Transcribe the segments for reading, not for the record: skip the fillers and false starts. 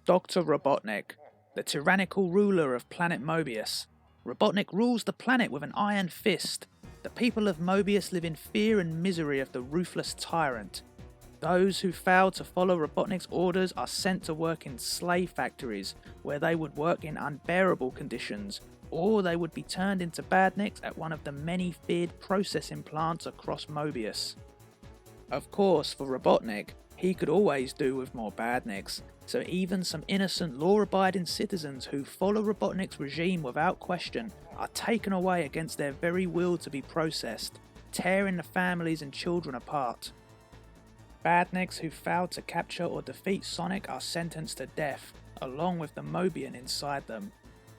Dr. Robotnik, the tyrannical ruler of Planet Mobius. Robotnik rules the planet with an iron fist. The people of Mobius live in fear and misery of the ruthless tyrant. Those who fail to follow Robotnik's orders are sent to work in slave factories, where they would work in unbearable conditions, or they would be turned into Badniks at one of the many feared processing plants across Mobius. Of course, for Robotnik, he could always do with more Badniks, so even some innocent law-abiding citizens who follow Robotnik's regime without question are taken away against their very will to be processed, tearing the families and children apart. Badniks who fail to capture or defeat Sonic are sentenced to death, along with the Mobian inside them.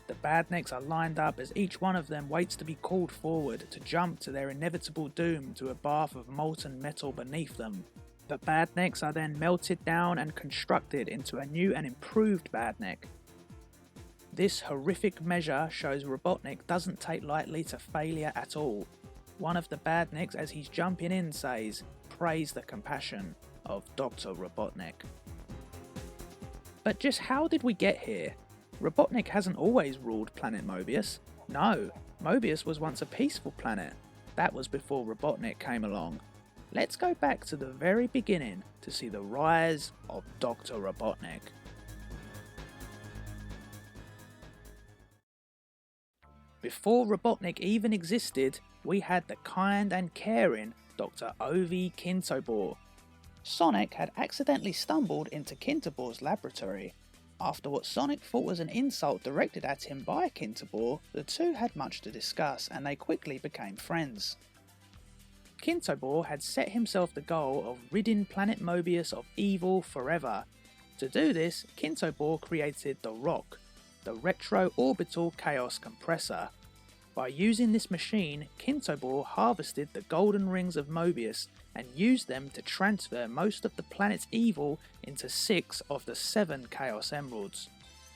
The Badniks are lined up as each one of them waits to be called forward to jump to their inevitable doom to a bath of molten metal beneath them. The Badniks are then melted down and constructed into a new and improved Badnik. This horrific measure shows Robotnik doesn't take lightly to failure at all. One of the Badniks as he's jumping in says, "Praise the compassion of Dr. Robotnik." But just how did we get here? Robotnik hasn't always ruled Planet Mobius. No, Mobius was once a peaceful planet. That was before Robotnik came along. Let's go back to the very beginning to see the rise of Dr. Robotnik. Before Robotnik even existed, we had the kind and caring Dr. Ovi Kintobor. Sonic had accidentally stumbled into Kintobor's laboratory. After what Sonic thought was an insult directed at him by Kintobor, the two had much to discuss and they quickly became friends. Kintobor had set himself the goal of ridding Planet Mobius of evil forever. To do this, Kintobor created the Rock, the retro-orbital chaos compressor. By using this machine, Kintobor harvested the golden rings of Mobius and used them to transfer most of the planet's evil into 6 of the 7 Chaos Emeralds.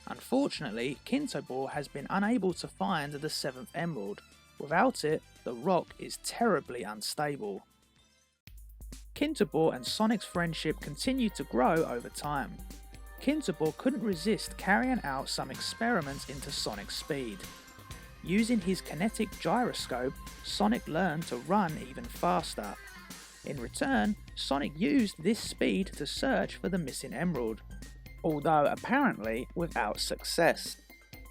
Unfortunately, Kintobor has been unable to find the 7th Emerald. Without it, the Rock is terribly unstable. Kintobor and Sonic's friendship continued to grow over time. Kintobor couldn't resist carrying out some experiments into Sonic's speed. Using his kinetic gyroscope, Sonic learned to run even faster. In return, Sonic used this speed to search for the missing emerald, although apparently without success.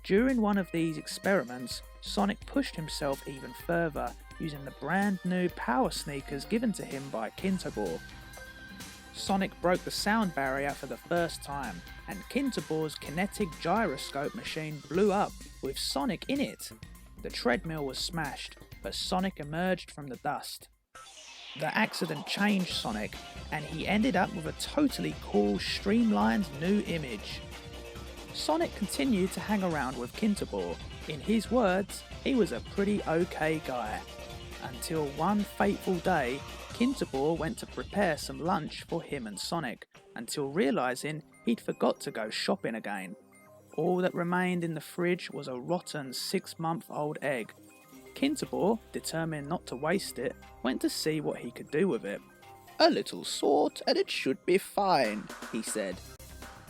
During one of these experiments, Sonic pushed himself even further, using the brand new power sneakers given to him by Kintobor. Sonic broke the sound barrier for the first time, and Kintobor's kinetic gyroscope machine blew up with Sonic in it. The treadmill was smashed, but Sonic emerged from the dust. The accident changed Sonic, and he ended up with a totally cool, streamlined new image. Sonic continued to hang around with Kintobor. In his words, he was a pretty okay guy. Until one fateful day, Kintobor went to prepare some lunch for him and Sonic, until realising he'd forgot to go shopping again. All that remained in the fridge was a rotten 6-month-old egg. Kintobor, determined not to waste it, went to see what he could do with it. "A little salt and it should be fine," he said.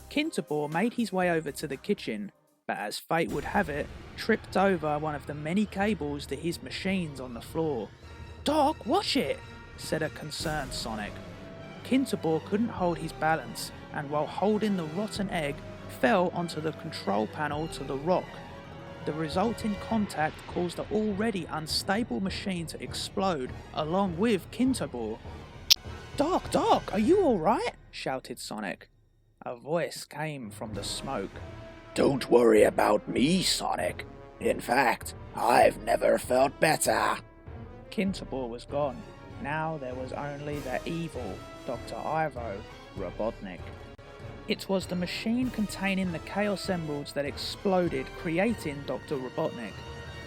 Kintobor made his way over to the kitchen, but as fate would have it, tripped over one of the many cables to his machines on the floor. "Doc, watch it!" said a concerned Sonic. Kintobor couldn't hold his balance, and while holding the rotten egg, fell onto the control panel to the Rock. The resulting contact caused the already unstable machine to explode, along with Kintobor. Doc, are you alright?" shouted Sonic. A voice came from the smoke. "Don't worry about me, Sonic. In fact, I've never felt better." Kintobor was gone. Now there was only the evil Dr. Ivo Robotnik. It was the machine containing the Chaos Emeralds that exploded, creating Dr. Robotnik.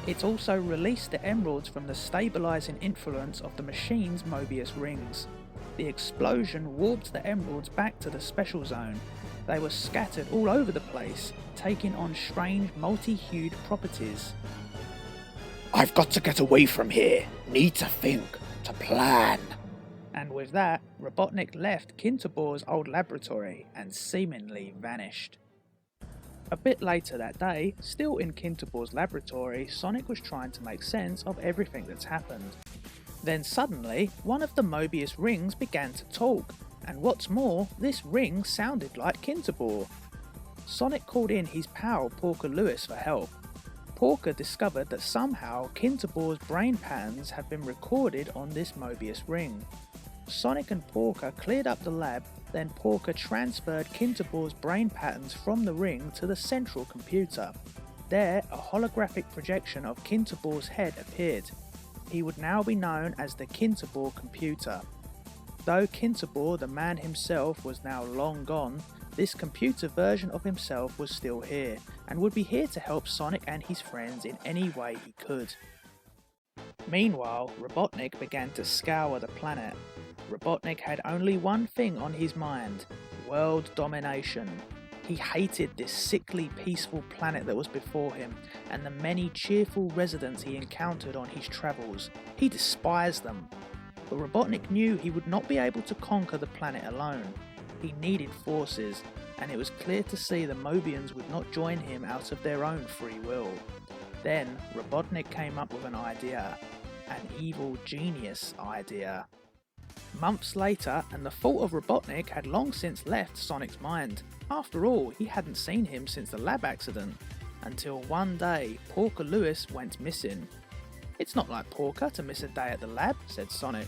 It also released the emeralds from the stabilizing influence of the machine's Mobius rings. The explosion warped the emeralds back to the special zone. They were scattered all over the place, taking on strange multi-hued properties. "I've got to get away from here. Need to think, to plan." And with that, Robotnik left Kintobor's old laboratory and seemingly vanished. A bit later that day, still in Kintobor's laboratory, Sonic was trying to make sense of everything that's happened. Then suddenly, one of the Mobius rings began to talk, and what's more, this ring sounded like Kintobor. Sonic called in his pal Porker Lewis for help. Porker discovered that somehow Kintobor's brain patterns have been recorded on this Mobius ring. Sonic and Porker cleared up the lab, then Porker transferred Kintobor's brain patterns from the ring to the central computer. There, a holographic projection of Kintobor's head appeared. He would now be known as the Kintobor computer. Though Kintobor, the man himself, was now long gone, this computer version of himself was still here, and would be here to help Sonic and his friends in any way he could. Meanwhile, Robotnik began to scour the planet. Robotnik had only one thing on his mind: world domination. He hated this sickly, peaceful planet that was before him, and the many cheerful residents he encountered on his travels. He despised them. But Robotnik knew he would not be able to conquer the planet alone. He needed forces, and it was clear to see the Mobians would not join him out of their own free will. Then, Robotnik came up with an idea. An evil genius idea. Months later, and the thought of Robotnik had long since left Sonic's mind. After all, he hadn't seen him since the lab accident. Until one day, Porker Lewis went missing. "It's not like Porker to miss a day at the lab," said Sonic.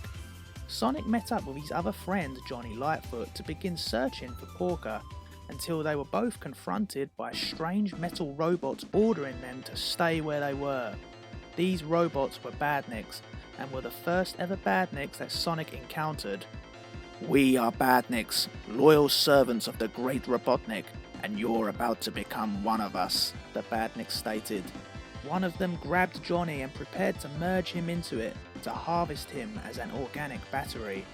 Sonic met up with his other friend Johnny Lightfoot to begin searching for Porker, until they were both confronted by strange metal robots ordering them to stay where they were. These robots were Badniks, and were the first ever Badniks that Sonic encountered. "We are Badniks, loyal servants of the great Robotnik, and you're about to become one of us," the Badniks stated. One of them grabbed Johnny and prepared to merge him into it, to harvest him as an organic battery.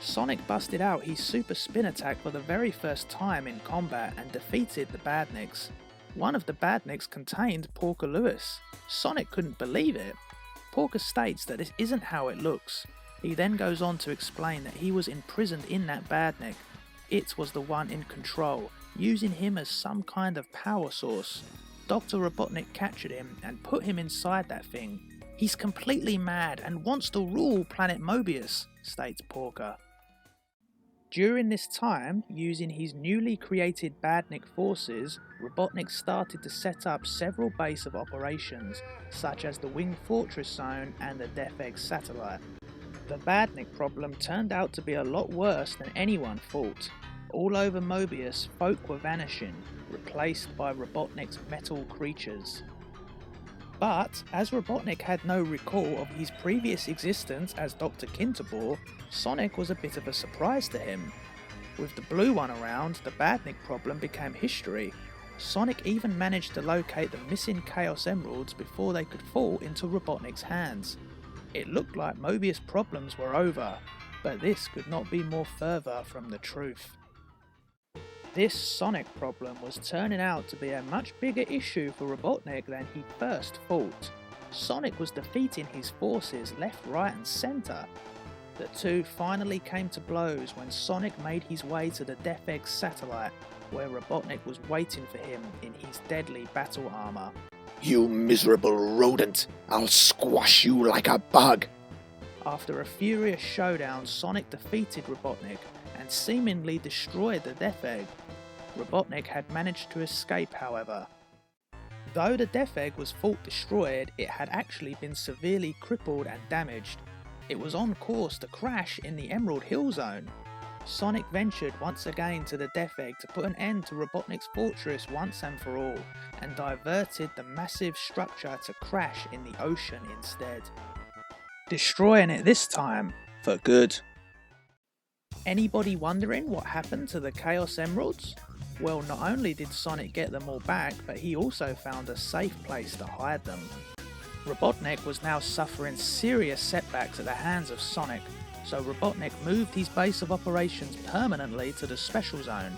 Sonic busted out his super spin attack for the very first time in combat and defeated the Badniks. One of the Badniks contained Porker Lewis. Sonic couldn't believe it. Porker states that this isn't how it looks. He then goes on to explain that he was imprisoned in that Badnik. It was the one in control, using him as some kind of power source. Dr. Robotnik captured him and put him inside that thing. "He's completely mad and wants to rule Planet Mobius," states Porker. During this time, using his newly created Badnik forces, Robotnik started to set up several bases of operations, such as the Winged Fortress Zone and the Death Egg satellite. The Badnik problem turned out to be a lot worse than anyone thought. All over Mobius, folk were vanishing, replaced by Robotnik's metal creatures. But, as Robotnik had no recall of his previous existence as Dr. Kintobor, Sonic was a bit of a surprise to him. With the blue one around, the Badnik problem became history. Sonic even managed to locate the missing Chaos Emeralds before they could fall into Robotnik's hands. It looked like Mobius' problems were over, but this could not be more further from the truth. This Sonic problem was turning out to be a much bigger issue for Robotnik than he first thought. Sonic was defeating his forces left, right and centre. The two finally came to blows when Sonic made his way to the Death Egg satellite, where Robotnik was waiting for him in his deadly battle armour. "You miserable rodent! I'll squash you like a bug!" After a furious showdown, Sonic defeated Robotnik and seemingly destroyed the Death Egg. Robotnik had managed to escape, however. Though the Death Egg was thought destroyed, it had actually been severely crippled and damaged. It was on course to crash in the Emerald Hill Zone. Sonic ventured once again to the Death Egg to put an end to Robotnik's fortress once and for all, and diverted the massive structure to crash in the ocean instead, destroying it this time for good. Anybody wondering what happened to the Chaos Emeralds? Well, not only did Sonic get them all back, but he also found a safe place to hide them. Robotnik was now suffering serious setbacks at the hands of Sonic, so Robotnik moved his base of operations permanently to the Special Zone.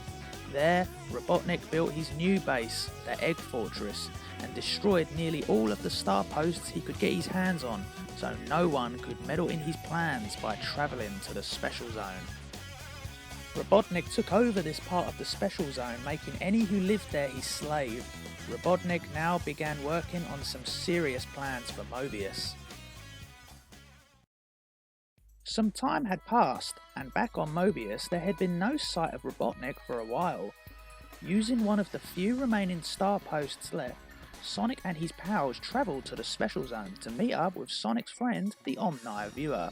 There, Robotnik built his new base, the Egg Fortress, and destroyed nearly all of the star posts he could get his hands on, so no one could meddle in his plans by travelling to the Special Zone. Robotnik took over this part of the special zone, making any who lived there his slave. Robotnik now began working on some serious plans for Mobius. Some time had passed, and back on Mobius there had been no sight of Robotnik for a while. Using one of the few remaining star posts left, Sonic and his pals travelled to the special zone to meet up with Sonic's friend, the Omni-Viewer.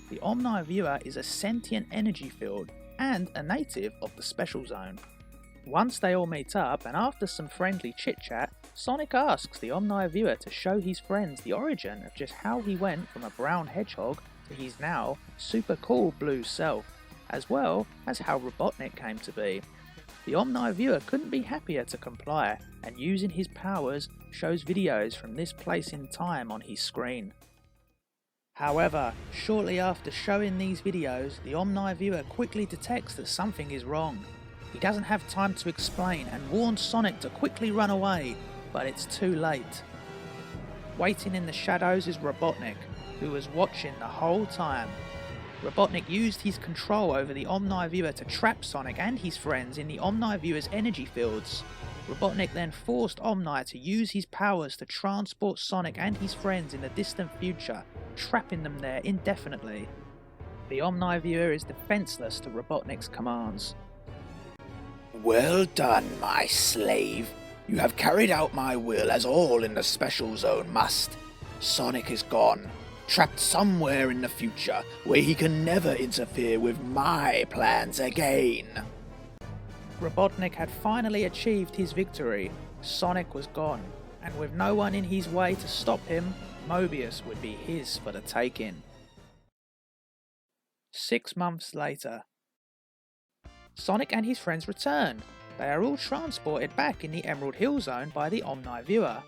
The Omni-Viewer is a sentient energy field and a native of the special zone. Once they all meet up, and after some friendly chit-chat, Sonic asks the Omni-Viewer to show his friends the origin of just how he went from a brown hedgehog to his now super cool blue self, as well as how Robotnik came to be. The Omni-Viewer couldn't be happier to comply, and using his powers, shows videos from this place in time on his screen. However, shortly after showing these videos, the Omni-Viewer quickly detects that something is wrong. He doesn't have time to explain and warns Sonic to quickly run away, but it's too late. Waiting in the shadows is Robotnik, who was watching the whole time. Robotnik used his control over the Omni-Viewer to trap Sonic and his friends in the Omni-Viewer's energy fields. Robotnik then forced Omni to use his powers to transport Sonic and his friends in the distant future, trapping them there indefinitely. The Omni-Viewer is defenseless to Robotnik's commands. Well done, my slave. You have carried out my will as all in the special zone must. Sonic is gone, trapped somewhere in the future where he can never interfere with my plans again. Robotnik had finally achieved his victory. Sonic was gone, and with no one in his way to stop him, Mobius would be his for the taking. 6 months later. Sonic and his friends return. They are all transported back in the Emerald Hill Zone by the Omni-Viewer.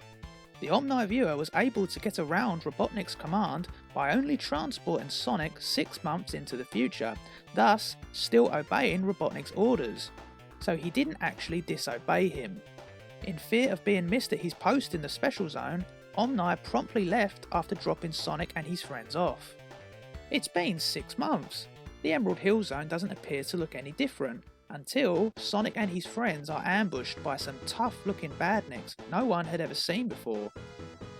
The Omni-Viewer was able to get around Robotnik's command by only transporting Sonic 6 months into the future, thus still obeying Robotnik's orders. So he didn't actually disobey him. In fear of being missed at his post in the special zone, Omni promptly left after dropping Sonic and his friends off. It's been 6 months. The Emerald Hill Zone doesn't appear to look any different, until Sonic and his friends are ambushed by some tough looking Badniks no one had ever seen before.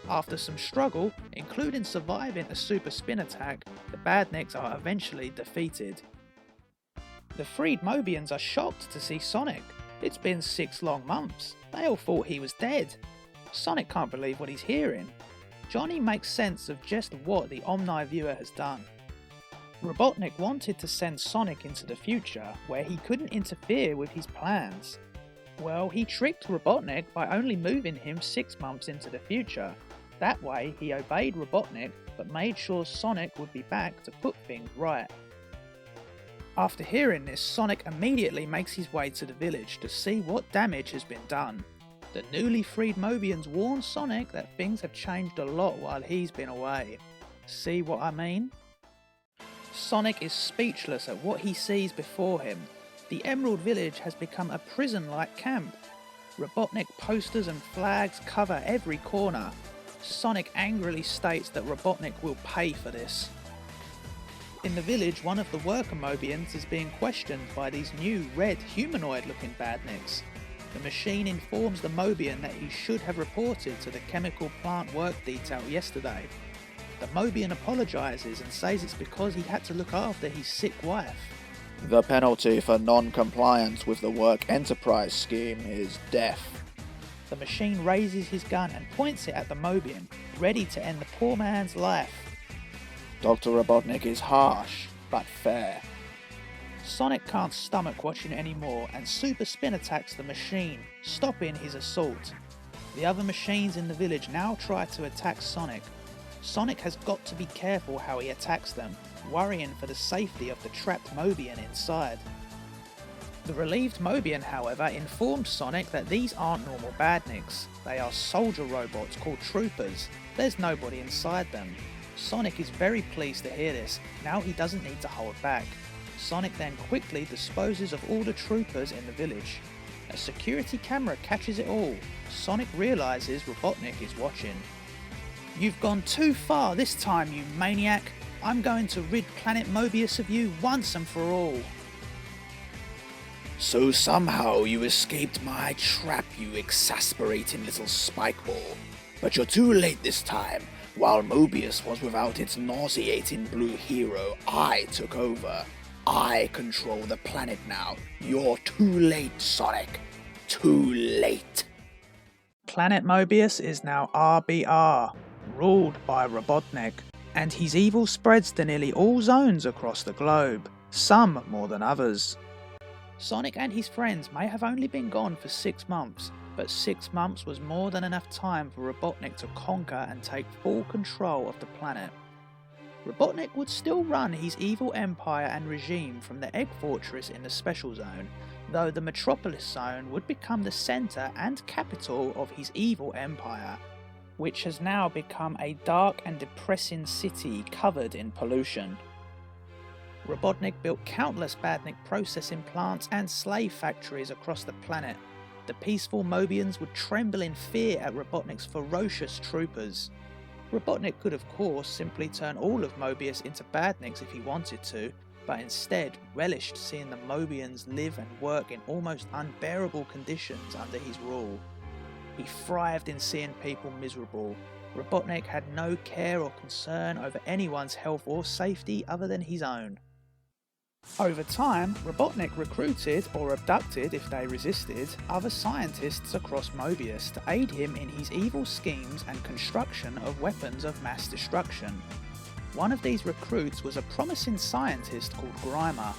After some struggle, including surviving a super spin attack, the Badniks are eventually defeated. The freed Mobians are shocked to see Sonic. It's been 6 long months. They all thought he was dead. Sonic can't believe what he's hearing. Johnny makes sense of just what the Omni-Viewer has done. Robotnik wanted to send Sonic into the future, where he couldn't interfere with his plans. Well, he tricked Robotnik by only moving him 6 months into the future. That way, he obeyed Robotnik, but made sure Sonic would be back to put things right. After hearing this, Sonic immediately makes his way to the village to see what damage has been done. The newly freed Mobians warn Sonic that things have changed a lot while he's been away. See what I mean? Sonic is speechless at what he sees before him. The Emerald Village has become a prison-like camp. Robotnik posters and flags cover every corner. Sonic angrily states that Robotnik will pay for this. In the village, one of the worker Mobians is being questioned by these new red humanoid-looking Badniks. The machine informs the Mobian that he should have reported to the chemical plant work detail yesterday. The Mobian apologises and says it's because he had to look after his sick wife. The penalty for non-compliance with the work enterprise scheme is death. The machine raises his gun and points it at the Mobian, ready to end the poor man's life. Dr. Robotnik is harsh, but fair. Sonic can't stomach watching anymore and super spin attacks the machine, stopping his assault. The other machines in the village now try to attack Sonic. Sonic has got to be careful how he attacks them, worrying for the safety of the trapped Mobian inside. The relieved Mobian, however, informed Sonic that these aren't normal Badniks. They are soldier robots called Troopers. There's nobody inside them. Sonic is very pleased to hear this. Now he doesn't need to hold back. Sonic then quickly disposes of all the Troopers in the village. A security camera catches it all. Sonic realises Robotnik is watching. You've gone too far this time, you maniac. I'm going to rid Planet Mobius of you once and for all. So somehow you escaped my trap, you exasperating little spikeball. But you're too late this time. While Mobius was without its nauseating blue hero, I took over. I control the planet now. You're too late, Sonic. Too late. Planet Mobius is now R.B.R, ruled by Robotnik, and his evil spreads to nearly all zones across the globe, some more than others. Sonic and his friends may have only been gone for 6 months, but 6 months was more than enough time for Robotnik to conquer and take full control of the planet. Robotnik would still run his evil empire and regime from the Egg Fortress in the Special Zone, though the Metropolis Zone would become the centre and capital of his evil empire, which has now become a dark and depressing city covered in pollution. Robotnik built countless Badnik processing plants and slave factories across the planet. The peaceful Mobians would tremble in fear at Robotnik's ferocious troopers. Robotnik could of course simply turn all of Mobius into Badniks if he wanted to, but instead relished seeing the Mobians live and work in almost unbearable conditions under his rule. He thrived in seeing people miserable. Robotnik had no care or concern over anyone's health or safety other than his own. Over time, Robotnik recruited, or abducted if they resisted, other scientists across Mobius to aid him in his evil schemes and construction of weapons of mass destruction. One of these recruits was a promising scientist called Grimer.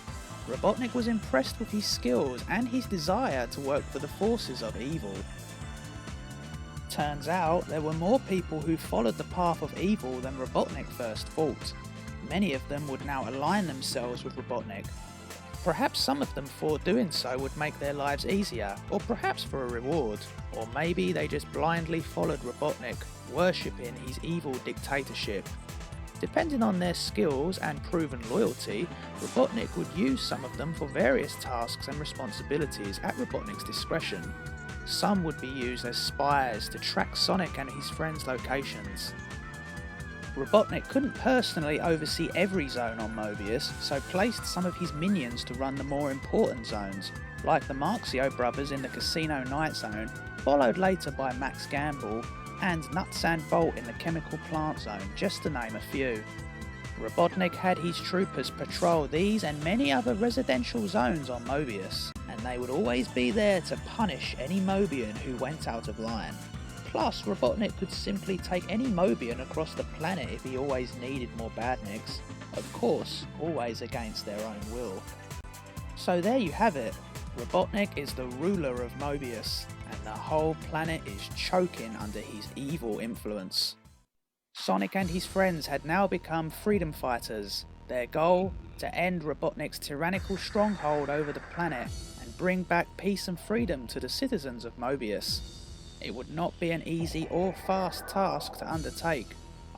Robotnik was impressed with his skills and his desire to work for the forces of evil. Turns out there were more people who followed the path of evil than Robotnik first thought. Many of them would now align themselves with Robotnik. Perhaps some of them thought doing so would make their lives easier, or perhaps for a reward, or maybe they just blindly followed Robotnik, worshipping his evil dictatorship. Depending on their skills and proven loyalty, Robotnik would use some of them for various tasks and responsibilities at Robotnik's discretion. Some would be used as spies to track Sonic and his friends' locations. Robotnik couldn't personally oversee every zone on Mobius, so placed some of his minions to run the more important zones, like the Marxio brothers in the Casino Night Zone, followed later by Max Gamble, and Nuts and Bolt in the Chemical Plant Zone, just to name a few. Robotnik had his troopers patrol these and many other residential zones on Mobius, and they would always be there to punish any Mobian who went out of line. Plus, Robotnik could simply take any Mobian across the planet if he always needed more Badniks, of course, always against their own will. So there you have it, Robotnik is the ruler of Mobius, and the whole planet is choking under his evil influence. Sonic and his friends had now become freedom fighters, their goal to end Robotnik's tyrannical stronghold over the planet and bring back peace and freedom to the citizens of Mobius. It would not be an easy or fast task to undertake.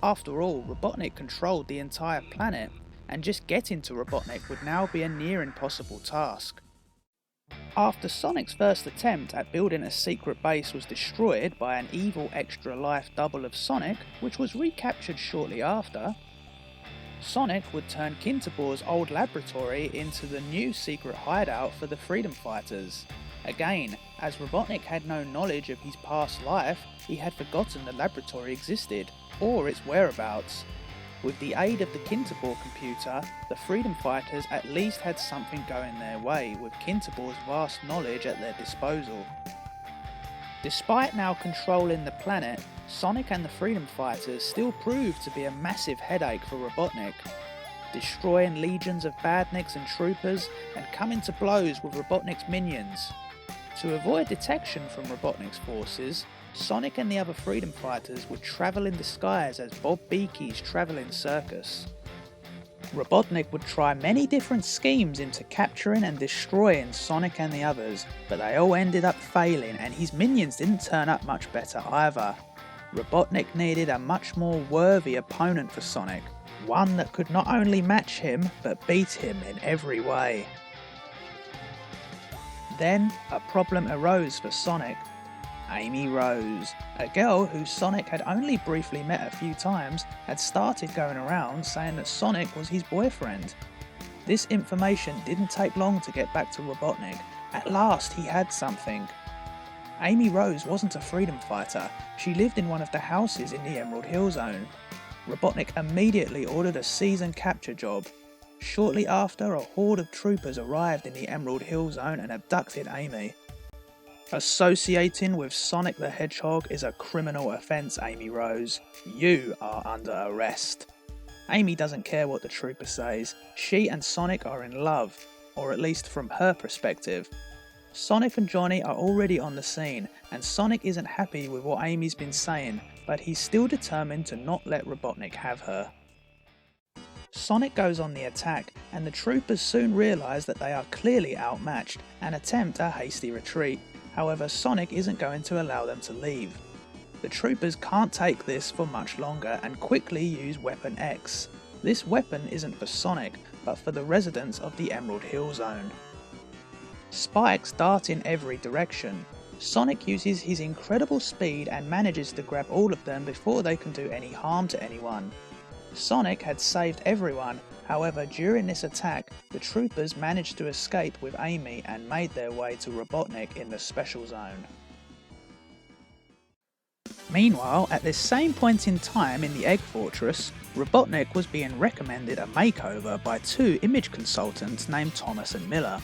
After all, Robotnik controlled the entire planet, and just getting to Robotnik would now be a near impossible task. After Sonic's first attempt at building a secret base was destroyed by an evil extra life double of Sonic, which was recaptured shortly after, Sonic would turn Kintobor's old laboratory into the new secret hideout for the freedom fighters. Again, as Robotnik had no knowledge of his past life, he had forgotten the laboratory existed, or its whereabouts. With the aid of the Kintobor computer, the freedom fighters at least had something going their way, with Kintobor's vast knowledge at their disposal. Despite now controlling the planet, Sonic and the freedom fighters still proved to be a massive headache for Robotnik, destroying legions of Badniks and troopers and coming to blows with Robotnik's minions. To avoid detection from Robotnik's forces, Sonic and the other freedom fighters would travel in disguise as Bob Beakey's travelling circus. Robotnik would try many different schemes into capturing and destroying Sonic and the others, but they all ended up failing and his minions didn't turn up much better either. Robotnik needed a much more worthy opponent for Sonic, one that could not only match him, but beat him in every way. Then, a problem arose for Sonic. Amy Rose, a girl who Sonic had only briefly met a few times, had started going around saying that Sonic was his boyfriend. This information didn't take long to get back to Robotnik. At last he had something. Amy Rose wasn't a freedom fighter, she lived in one of the houses in the Emerald Hill Zone. Robotnik immediately ordered a seize and capture job. Shortly after, a horde of troopers arrived in the Emerald Hill Zone and abducted Amy. Associating with Sonic the Hedgehog is a criminal offence, Amy Rose. You are under arrest. Amy doesn't care what the trooper says. She and Sonic are in love, or at least from her perspective. Sonic and Johnny are already on the scene, and Sonic isn't happy with what Amy's been saying, but he's still determined to not let Robotnik have her. Sonic goes on the attack, and the troopers soon realise that they are clearly outmatched and attempt a hasty retreat. However, Sonic isn't going to allow them to leave. The troopers can't take this for much longer and quickly use Weapon X. This weapon isn't for Sonic, but for the residents of the Emerald Hill Zone. Spikes dart in every direction. Sonic uses his incredible speed and manages to grab all of them before they can do any harm to anyone. Sonic had saved everyone, however during this attack the troopers managed to escape with Amy and made their way to Robotnik in the Special Zone. Meanwhile, at this same point in time in the Egg Fortress, Robotnik was being recommended a makeover by two image consultants named Thomas and Miller.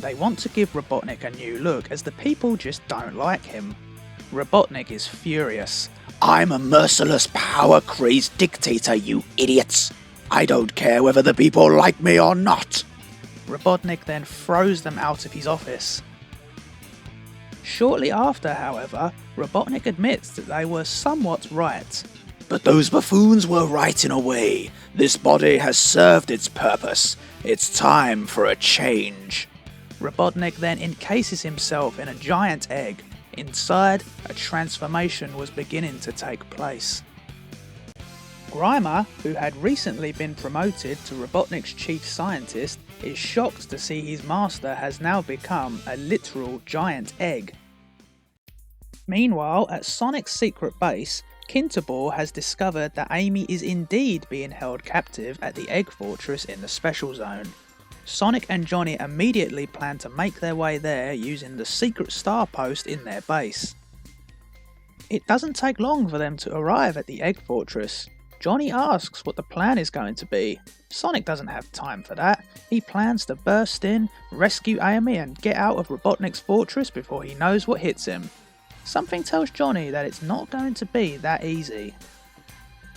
They want to give Robotnik a new look as the people just don't like him. Robotnik is furious. I'm a merciless, power-crazed dictator, you idiots! I don't care whether the people like me or not! Robotnik then throws them out of his office. Shortly after, however, Robotnik admits that they were somewhat right. But those buffoons were right in a way. This body has served its purpose. It's time for a change. Robotnik then encases himself in a giant egg. Inside, a transformation was beginning to take place. Grimer, who had recently been promoted to Robotnik's chief scientist, is shocked to see his master has now become a literal giant egg. Meanwhile, at Sonic's secret base, Kintobor has discovered that Amy is indeed being held captive at the Egg Fortress in the Special Zone. Sonic and Johnny immediately plan to make their way there using the secret star post in their base. It doesn't take long for them to arrive at the Egg Fortress. Johnny asks what the plan is going to be. Sonic doesn't have time for that. He plans to burst in, rescue Amy and get out of Robotnik's fortress before he knows what hits him. Something tells Johnny that it's not going to be that easy.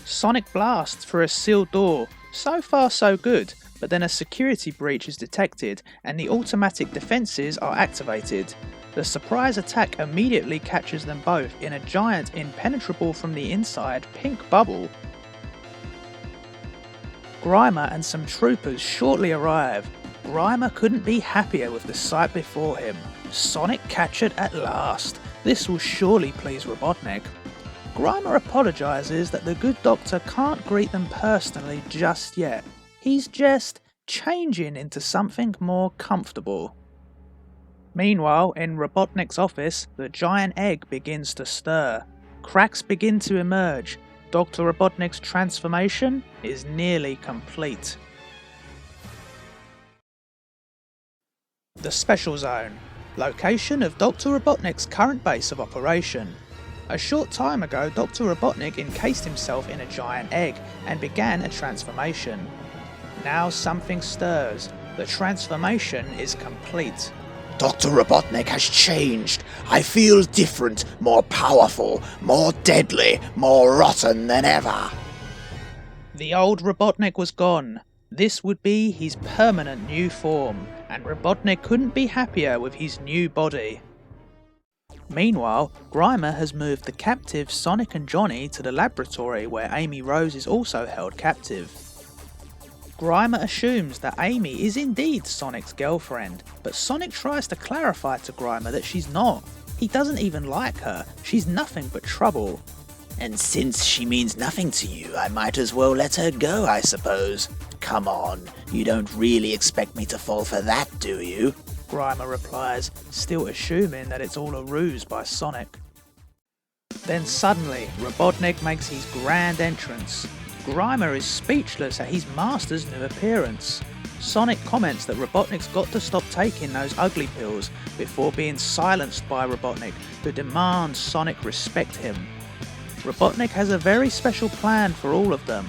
Sonic blasts through a sealed door. So far so good, but then a security breach is detected and the automatic defences are activated. The surprise attack immediately catches them both in a giant, impenetrable from the inside, pink bubble. Grimer and some troopers shortly arrive. Grimer couldn't be happier with the sight before him. Sonic captured at last. This will surely please Robotnik. Grimer apologises that the good doctor can't greet them personally just yet. He's just changing into something more comfortable. Meanwhile, in Robotnik's office, the giant egg begins to stir. Cracks begin to emerge. Dr. Robotnik's transformation is nearly complete. The Special Zone. Location of Dr. Robotnik's current base of operation. A short time ago, Dr. Robotnik encased himself in a giant egg and began a transformation. Now something stirs. The transformation is complete. Dr. Robotnik has changed. I feel different, more powerful, more deadly, more rotten than ever. The old Robotnik was gone. This would be his permanent new form, and Robotnik couldn't be happier with his new body. Meanwhile, Grimer has moved the captive Sonic and Johnny to the laboratory where Amy Rose is also held captive. Grimer assumes that Amy is indeed Sonic's girlfriend, but Sonic tries to clarify to Grimer that she's not. He doesn't even like her, she's nothing but trouble. And since she means nothing to you, I might as well let her go, I suppose. Come on, you don't really expect me to fall for that, do you? Grimer replies, still assuming that it's all a ruse by Sonic. Then suddenly, Robotnik makes his grand entrance. Grimer is speechless at his master's new appearance. Sonic comments that Robotnik's got to stop taking those ugly pills before being silenced by Robotnik, who demands Sonic respect him. Robotnik has a very special plan for all of them.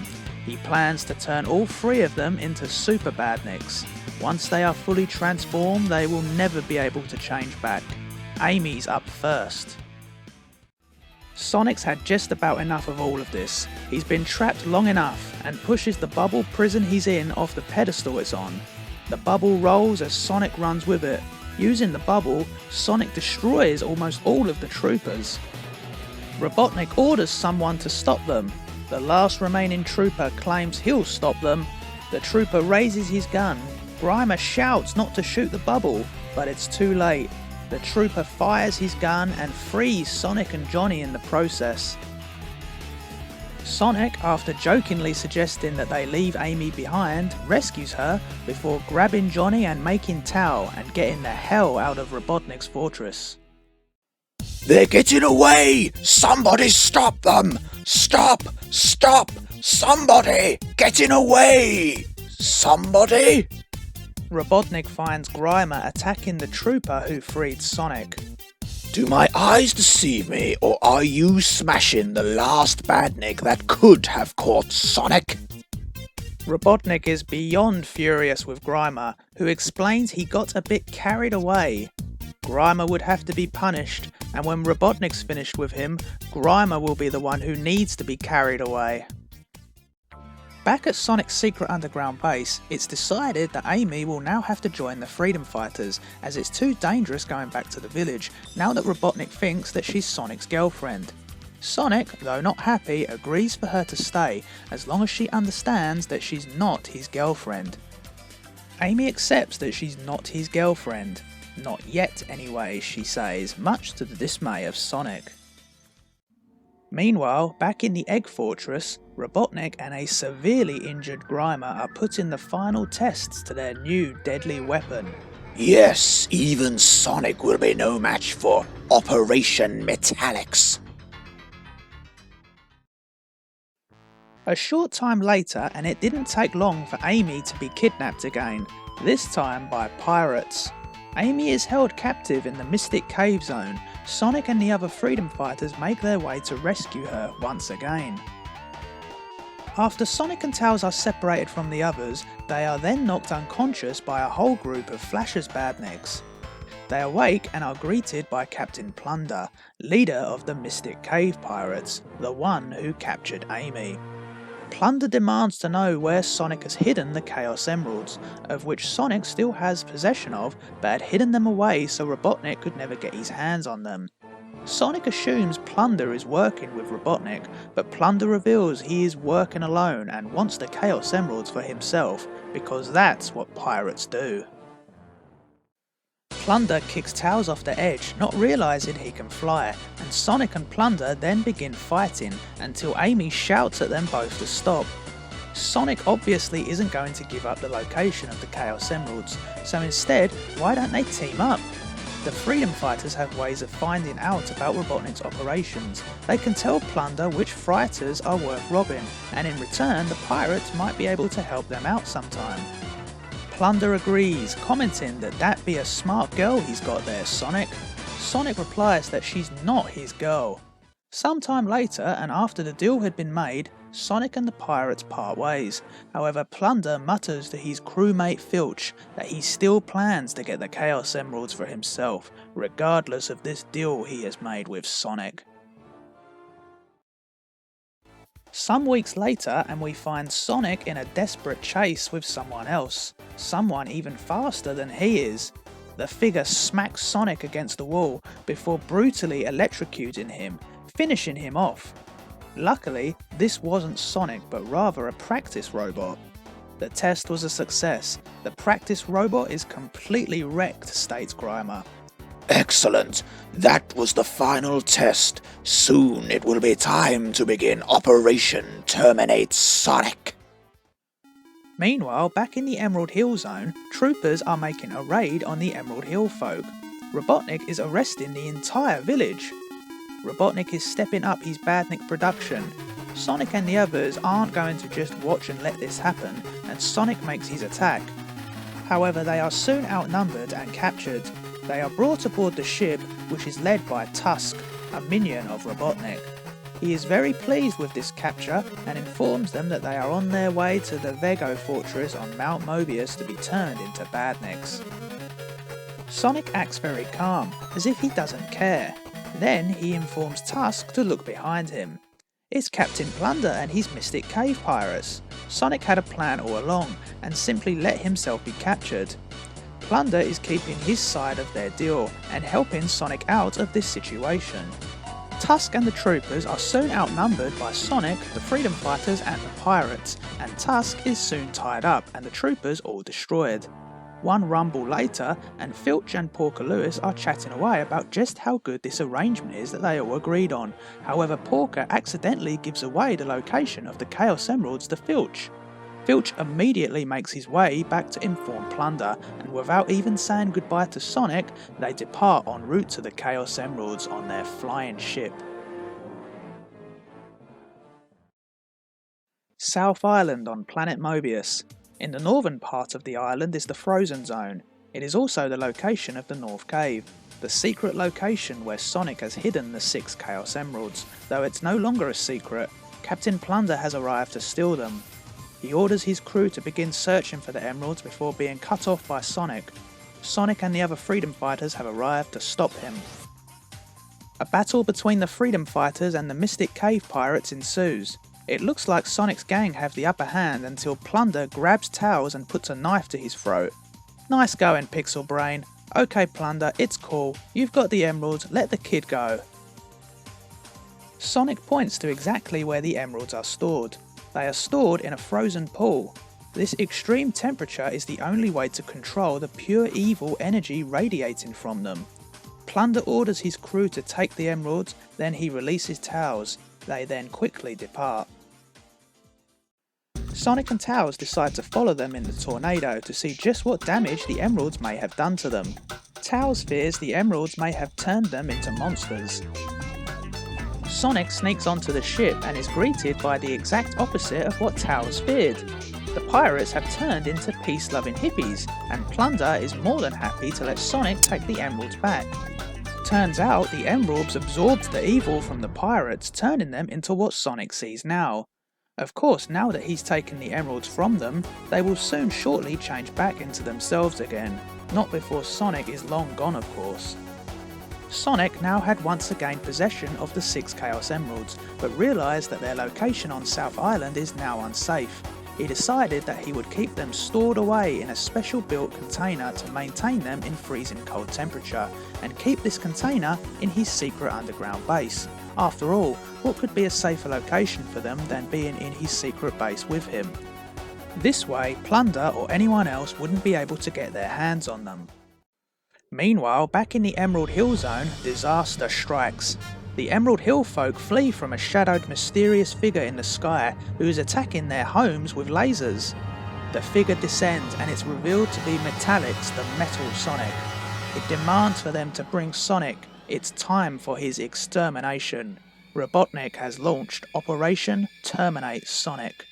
He plans to turn all 3 of them into Super Badniks. Once they are fully transformed, they will never be able to change back. Amy's up first. Sonic's had just about enough of all of this. He's been trapped long enough and pushes the bubble prison he's in off the pedestal it's on. The bubble rolls as Sonic runs with it. Using the bubble, Sonic destroys almost all of the troopers. Robotnik orders someone to stop them. The last remaining trooper claims he'll stop them. The trooper raises his gun. Grimer shouts not to shoot the bubble, but it's too late. The trooper fires his gun and frees Sonic and Johnny in the process. Sonic, after jokingly suggesting that they leave Amy behind, rescues her before grabbing Johnny and making Tao and getting the hell out of Robotnik's fortress. They're getting away! Somebody stop them! Stop! Stop! Somebody! Getting away! Somebody! Robotnik finds Grimer attacking the trooper who freed Sonic. Do my eyes deceive me, or are you smashing the last Badnik that could have caught Sonic? Robotnik is beyond furious with Grimer, who explains he got a bit carried away. Grimer would have to be punished, and when Robotnik's finished with him, Grimer will be the one who needs to be carried away. Back at Sonic's secret underground base, it's decided that Amy will now have to join the Freedom Fighters, as it's too dangerous going back to the village, now that Robotnik thinks that she's Sonic's girlfriend. Sonic, though not happy, agrees for her to stay, as long as she understands that she's not his girlfriend. Amy accepts that she's not his girlfriend. Not yet anyway, she says, much to the dismay of Sonic. Meanwhile, back in the Egg Fortress, Robotnik and a severely injured Grimer are putting the final tests to their new deadly weapon. Yes, even Sonic will be no match for Operation Metallix. A short time later, and it didn't take long for Amy to be kidnapped again, this time by pirates. Amy is held captive in the Mystic Cave Zone. Sonic and the other Freedom Fighters make their way to rescue her once again. After Sonic and Tails are separated from the others, they are then knocked unconscious by a whole group of Flash's Badniks. They awake and are greeted by Captain Plunder, leader of the Mystic Cave Pirates, the one who captured Amy. Plunder demands to know where Sonic has hidden the Chaos Emeralds, of which Sonic still has possession of, but had hidden them away so Robotnik could never get his hands on them. Sonic assumes Plunder is working with Robotnik, but Plunder reveals he is working alone and wants the Chaos Emeralds for himself, because that's what pirates do. Plunder kicks Tails off the edge, not realising he can fly, and Sonic and Plunder then begin fighting until Amy shouts at them both to stop. Sonic obviously isn't going to give up the location of the Chaos Emeralds, so instead, why don't they team up? The Freedom Fighters have ways of finding out about Robotnik's operations. They can tell Plunder which fighters are worth robbing, and in return the pirates might be able to help them out sometime. Plunder agrees, commenting that that'd be a smart girl he's got there, Sonic. Sonic replies that she's not his girl. Sometime later, and after the deal had been made, Sonic and the pirates part ways. However, Plunder mutters to his crewmate Filch that he still plans to get the Chaos Emeralds for himself, regardless of this deal he has made with Sonic. Some weeks later, and we find Sonic in a desperate chase with someone else. Someone even faster than he is. The figure smacks Sonic against the wall before brutally electrocuting him, finishing him off. Luckily, this wasn't Sonic but rather a practice robot. The test was a success. The practice robot is completely wrecked, states Grimer. Excellent. That was the final test. Soon it will be time to begin Operation Terminate Sonic. Meanwhile, back in the Emerald Hill Zone, troopers are making a raid on the Emerald Hill folk. Robotnik is arresting the entire village. Robotnik is stepping up his Badnik production. Sonic and the others aren't going to just watch and let this happen, and Sonic makes his attack. However, they are soon outnumbered and captured. They are brought aboard the ship, which is led by Tusk, a minion of Robotnik. He is very pleased with this capture and informs them that they are on their way to the Vego fortress on Mount Mobius to be turned into Badniks. Sonic acts very calm, as if he doesn't care. Then he informs Tusk to look behind him. It's Captain Plunder and his Mystic Cave Pirates. Sonic had a plan all along and simply let himself be captured. Plunder is keeping his side of their deal and helping Sonic out of this situation. Tusk and the troopers are soon outnumbered by Sonic, the freedom fighters and the pirates, and Tusk is soon tied up and the troopers all destroyed. One rumble later, and Filch and Porker Lewis are chatting away about just how good this arrangement is that they all agreed on. However, Porker accidentally gives away the location of the Chaos Emeralds to Filch. Filch immediately makes his way back to inform Plunder, and without even saying goodbye to Sonic, they depart en route to the Chaos Emeralds on their flying ship. South Island on Planet Mobius. In the northern part of the island is the Frozen Zone. It is also the location of the North Cave, the secret location where Sonic has hidden the 6 Chaos Emeralds. Though it's no longer a secret, Captain Plunder has arrived to steal them. He orders his crew to begin searching for the emeralds before being cut off by Sonic. Sonic and the other freedom fighters have arrived to stop him. A battle between the freedom fighters and the Mystic Cave Pirates ensues. It looks like Sonic's gang have the upper hand until Plunder grabs Tails and puts a knife to his throat. Nice going, Pixel Brain. Okay Plunder, it's cool. You've got the emeralds, let the kid go. Sonic points to exactly where the emeralds are stored. They are stored in a frozen pool. This extreme temperature is the only way to control the pure evil energy radiating from them. Plunder orders his crew to take the emeralds, then he releases Tails. They then quickly depart. Sonic and Tails decide to follow them in the tornado to see just what damage the emeralds may have done to them. Tails fears the emeralds may have turned them into monsters. Sonic sneaks onto the ship and is greeted by the exact opposite of what Tails feared. The pirates have turned into peace-loving hippies, and Plunder is more than happy to let Sonic take the emeralds back. Turns out the emeralds absorbed the evil from the pirates, turning them into what Sonic sees now. Of course, now that he's taken the emeralds from them, they will soon shortly change back into themselves again. Not before Sonic is long gone, of course. Sonic now had once again possession of the 6 Chaos Emeralds, but realised that their location on South Island is now unsafe. He decided that he would keep them stored away in a special built container to maintain them in freezing cold temperature, and keep this container in his secret underground base. After all, what could be a safer location for them than being in his secret base with him? This way, Plunder or anyone else wouldn't be able to get their hands on them. Meanwhile, back in the Emerald Hill Zone, disaster strikes. The Emerald Hill folk flee from a shadowed mysterious figure in the sky who is attacking their homes with lasers. The figure descends and it's revealed to be Metallix, the Metal Sonic. It demands for them to bring Sonic. It's time for his extermination. Robotnik has launched Operation Terminate Sonic.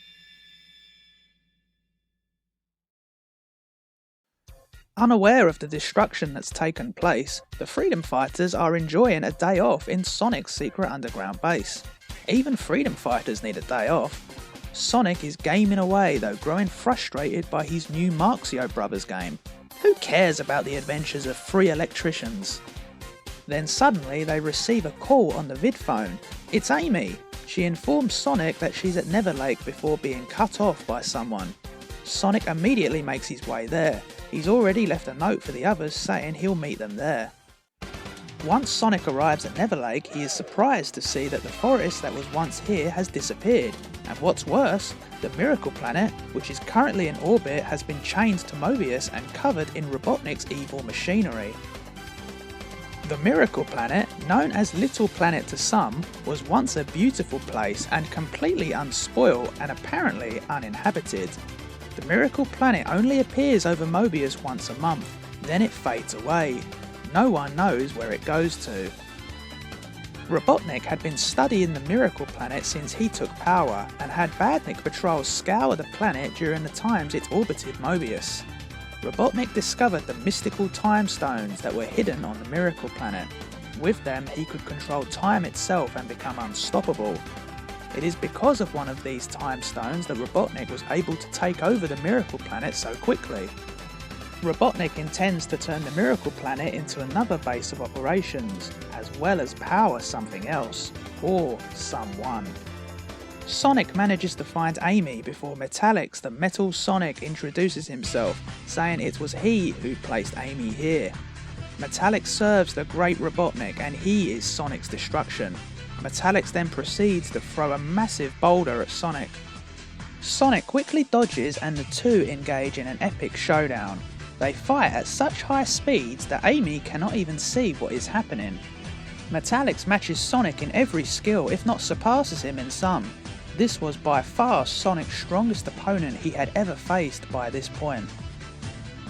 Unaware of the destruction that's taken place, the freedom fighters are enjoying a day off in Sonic's secret underground base. Even freedom fighters need a day off. Sonic is gaming away though, growing frustrated by his new Marxio Brothers game. Who cares about the adventures of 3 electricians? Then suddenly they receive a call on the vid phone. It's Amy. She informs Sonic that she's at Neverlake before being cut off by someone. Sonic immediately makes his way there. He's already left a note for the others saying he'll meet them there. Once Sonic arrives at Neverlake, he is surprised to see that the forest that was once here has disappeared, and what's worse, the Miracle Planet, which is currently in orbit, has been chained to Mobius and covered in Robotnik's evil machinery. The Miracle Planet, known as Little Planet to some, was once a beautiful place and completely unspoiled and apparently uninhabited. The Miracle Planet only appears over Mobius once a month, then it fades away. No one knows where it goes to. Robotnik had been studying the Miracle Planet since he took power, and had Badnik patrols scour the planet during the times it orbited Mobius. Robotnik discovered the mystical time stones that were hidden on the Miracle Planet. With them, he could control time itself and become unstoppable. It is because of one of these time stones that Robotnik was able to take over the Miracle Planet so quickly. Robotnik intends to turn the Miracle Planet into another base of operations, as well as power something else, or someone. Sonic manages to find Amy before Metallix, the Metal Sonic, introduces himself, saying it was he who placed Amy here. Metallix serves the Great Robotnik and he is Sonic's destruction. Metallix then proceeds to throw a massive boulder at Sonic. Sonic quickly dodges and the two engage in an epic showdown. They fight at such high speeds that Amy cannot even see what is happening. Metallix matches Sonic in every skill, if not surpasses him in some. This was by far Sonic's strongest opponent he had ever faced by this point.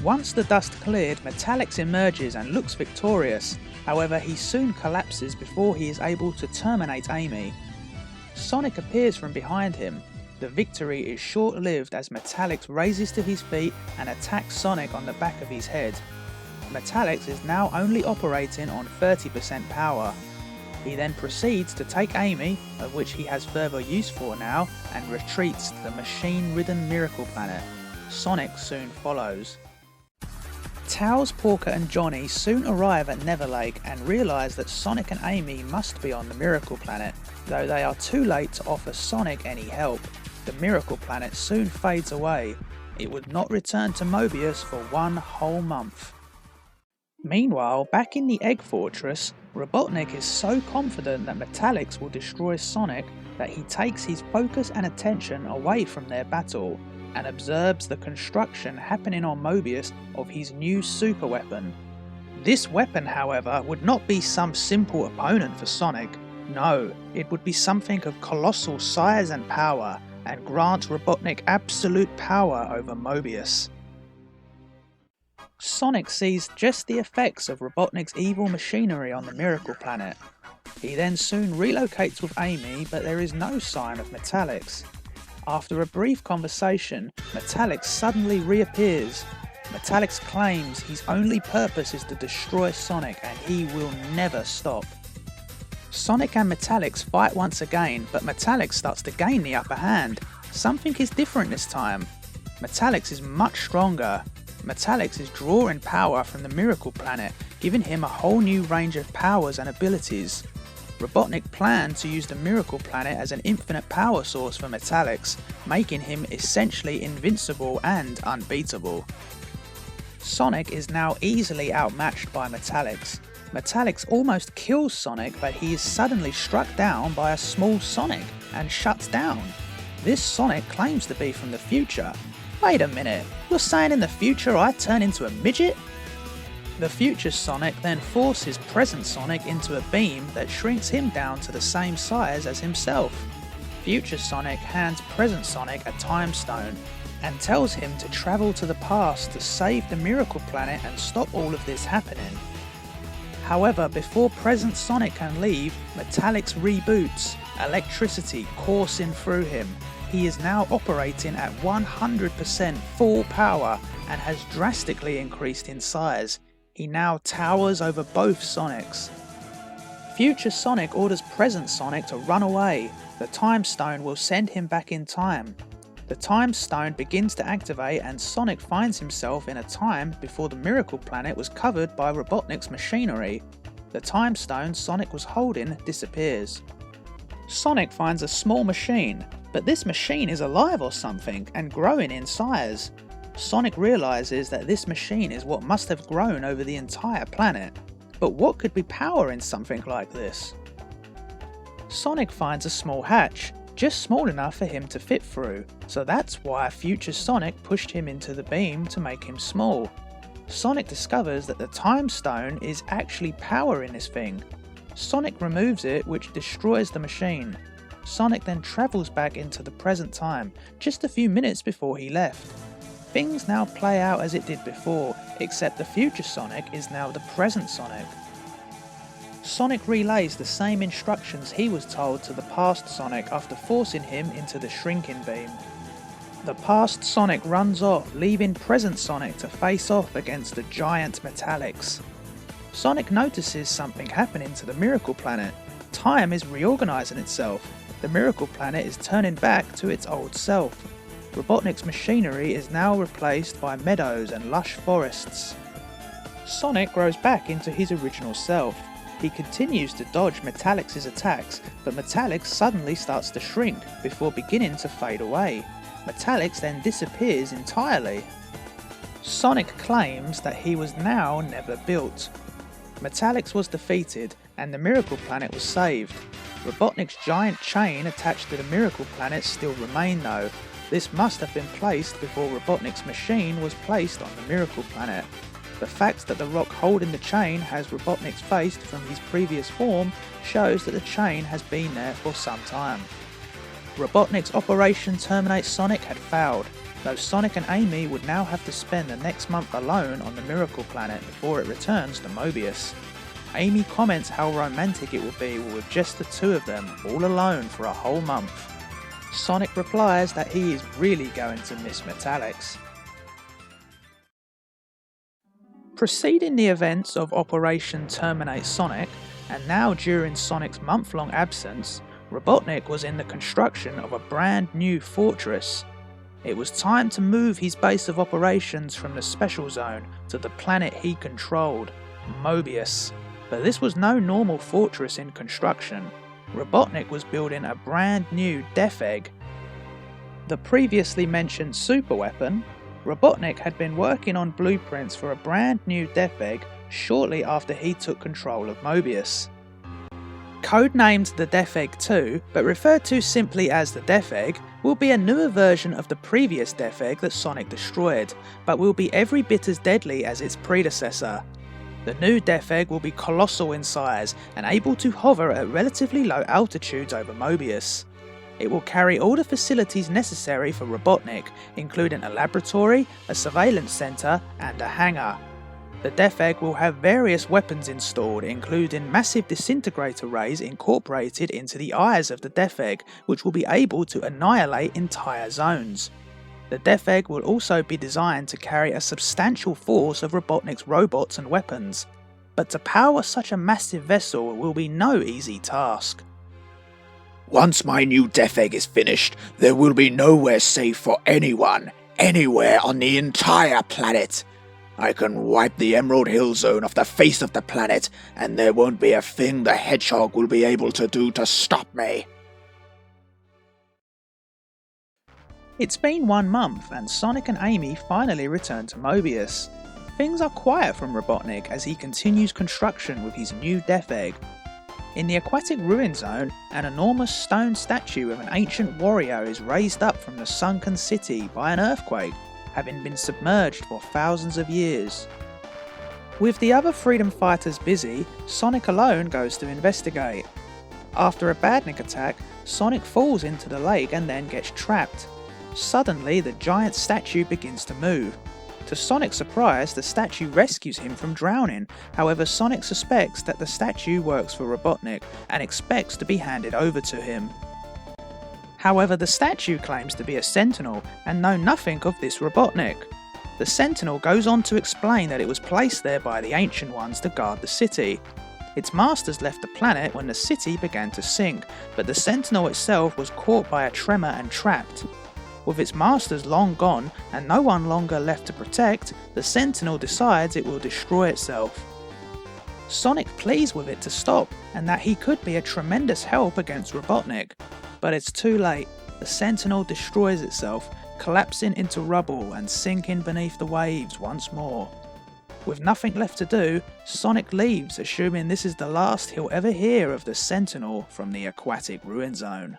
Once the dust cleared, Metallix emerges and looks victorious, however he soon collapses before he is able to terminate Amy. Sonic appears from behind him. The victory is short-lived as Metallix raises to his feet and attacks Sonic on the back of his head. Metallix is now only operating on 30% power. He then proceeds to take Amy, of which he has further use for now, and retreats to the machine-ridden Miracle Planet. Sonic soon follows. Tails, Porker and Johnny soon arrive at Neverlake and realise that Sonic and Amy must be on the Miracle Planet, though they are too late to offer Sonic any help. The Miracle Planet soon fades away. It would not return to Mobius for 1 whole month. Meanwhile, back in the Egg Fortress, Robotnik is so confident that Metallix will destroy Sonic that he takes his focus and attention away from their battle, and observes the construction happening on Mobius of his new super weapon. This weapon, however, would not be some simple opponent for Sonic. No, it would be something of colossal size and power, and grant Robotnik absolute power over Mobius. Sonic sees just the effects of Robotnik's evil machinery on the Miracle Planet. He then soon relocates with Amy, but there is no sign of Metallix. After a brief conversation, Metallix suddenly reappears. Metallix claims his only purpose is to destroy Sonic and he will never stop. Sonic and Metallix fight once again, but Metallix starts to gain the upper hand. Something is different this time. Metallix is much stronger. Metallix is drawing power from the Miracle Planet, giving him a whole new range of powers and abilities. Robotnik planned to use the Miracle Planet as an infinite power source for Metallix, making him essentially invincible and unbeatable. Sonic is now easily outmatched by Metallix. Metallix almost kills Sonic, but he is suddenly struck down by a small Sonic and shuts down. This Sonic claims to be from the future. Wait a minute, you're saying in the future I turn into a midget? The future Sonic then forces present Sonic into a beam that shrinks him down to the same size as himself. Future Sonic hands present Sonic a time stone and tells him to travel to the past to save the Miracle Planet and stop all of this happening. However, before present Sonic can leave, Metallix reboots, electricity coursing through him. He is now operating at 100% full power and has drastically increased in size. He now towers over both Sonics. Future Sonic orders present Sonic to run away. The Time Stone will send him back in time. The Time Stone begins to activate and Sonic finds himself in a time before the Miracle Planet was covered by Robotnik's machinery. The Time Stone Sonic was holding disappears. Sonic finds a small machine, but this machine is alive or something and growing in size. Sonic realizes that this machine is what must have grown over the entire planet. But what could be powering something like this? Sonic finds a small hatch, just small enough for him to fit through, so that's why future Sonic pushed him into the beam to make him small. Sonic discovers that the Time Stone is actually powering this thing. Sonic removes it, which destroys the machine. Sonic then travels back into the present time, just a few minutes before he left. Things now play out as it did before, except the future Sonic is now the present Sonic. Sonic relays the same instructions he was told to the past Sonic after forcing him into the shrinking beam. The past Sonic runs off, leaving present Sonic to face off against the giant Metallix. Sonic notices something happening to the Miracle Planet. Time is reorganizing itself. The Miracle Planet is turning back to its old self. Robotnik's machinery is now replaced by meadows and lush forests. Sonic grows back into his original self. He continues to dodge Metallix's attacks, but Metallix suddenly starts to shrink before beginning to fade away. Metallix then disappears entirely. Sonic claims that he was now never built. Metallix was defeated and the Miracle Planet was saved. Robotnik's giant chain attached to the Miracle Planet still remained though. This must have been placed before Robotnik's machine was placed on the Miracle Planet. The fact that the rock holding the chain has Robotnik's face from his previous form shows that the chain has been there for some time. Robotnik's Operation Terminate Sonic had failed, though Sonic and Amy would now have to spend the next month alone on the Miracle Planet before it returns to Mobius. Amy comments how romantic it will be with just the two of them all alone for a whole month. Sonic replies that he is really going to miss Metallix. Preceding the events of Operation Terminate Sonic, and now during Sonic's month-long absence, Robotnik was in the construction of a brand new fortress. It was time to move his base of operations from the Special Zone to the planet he controlled, Mobius. But this was no normal fortress in construction. Robotnik was building a brand new Death Egg. The previously mentioned superweapon, Robotnik had been working on blueprints for a brand new Death Egg shortly after he took control of Mobius. Codenamed the Death Egg 2, but referred to simply as the Death Egg, will be a newer version of the previous Death Egg that Sonic destroyed, but will be every bit as deadly as its predecessor. The new Death Egg will be colossal in size and able to hover at relatively low altitudes over Mobius. It will carry all the facilities necessary for Robotnik, including a laboratory, a surveillance centre, and a hangar. The Death Egg will have various weapons installed, including massive disintegrator rays incorporated into the eyes of the Death Egg, which will be able to annihilate entire zones. The Death Egg will also be designed to carry a substantial force of Robotnik's robots and weapons, but to power such a massive vessel will be no easy task. Once my new Death Egg is finished, there will be nowhere safe for anyone, anywhere on the entire planet. I can wipe the Emerald Hill Zone off the face of the planet, and there won't be a thing the Hedgehog will be able to do to stop me. It's been 1 month and Sonic and Amy finally return to Mobius. Things are quiet from Robotnik as he continues construction with his new Death Egg. In the Aquatic Ruin Zone, an enormous stone statue of an ancient warrior is raised up from the sunken city by an earthquake, having been submerged for thousands of years. With the other freedom fighters busy, Sonic alone goes to investigate. After a Badnik attack, Sonic falls into the lake and then gets trapped. Suddenly, the giant statue begins to move. To Sonic's surprise, the statue rescues him from drowning. However, Sonic suspects that the statue works for Robotnik and expects to be handed over to him. However, the statue claims to be a Sentinel and know nothing of this Robotnik. The Sentinel goes on to explain that it was placed there by the Ancient Ones to guard the city. Its masters left the planet when the city began to sink, but the Sentinel itself was caught by a tremor and trapped. With its masters long gone and no one longer left to protect, the Sentinel decides it will destroy itself. Sonic pleads with it to stop and that he could be a tremendous help against Robotnik. But it's too late. The Sentinel destroys itself, collapsing into rubble and sinking beneath the waves once more. With nothing left to do, Sonic leaves, assuming this is the last he'll ever hear of the Sentinel from the Aquatic Ruin Zone.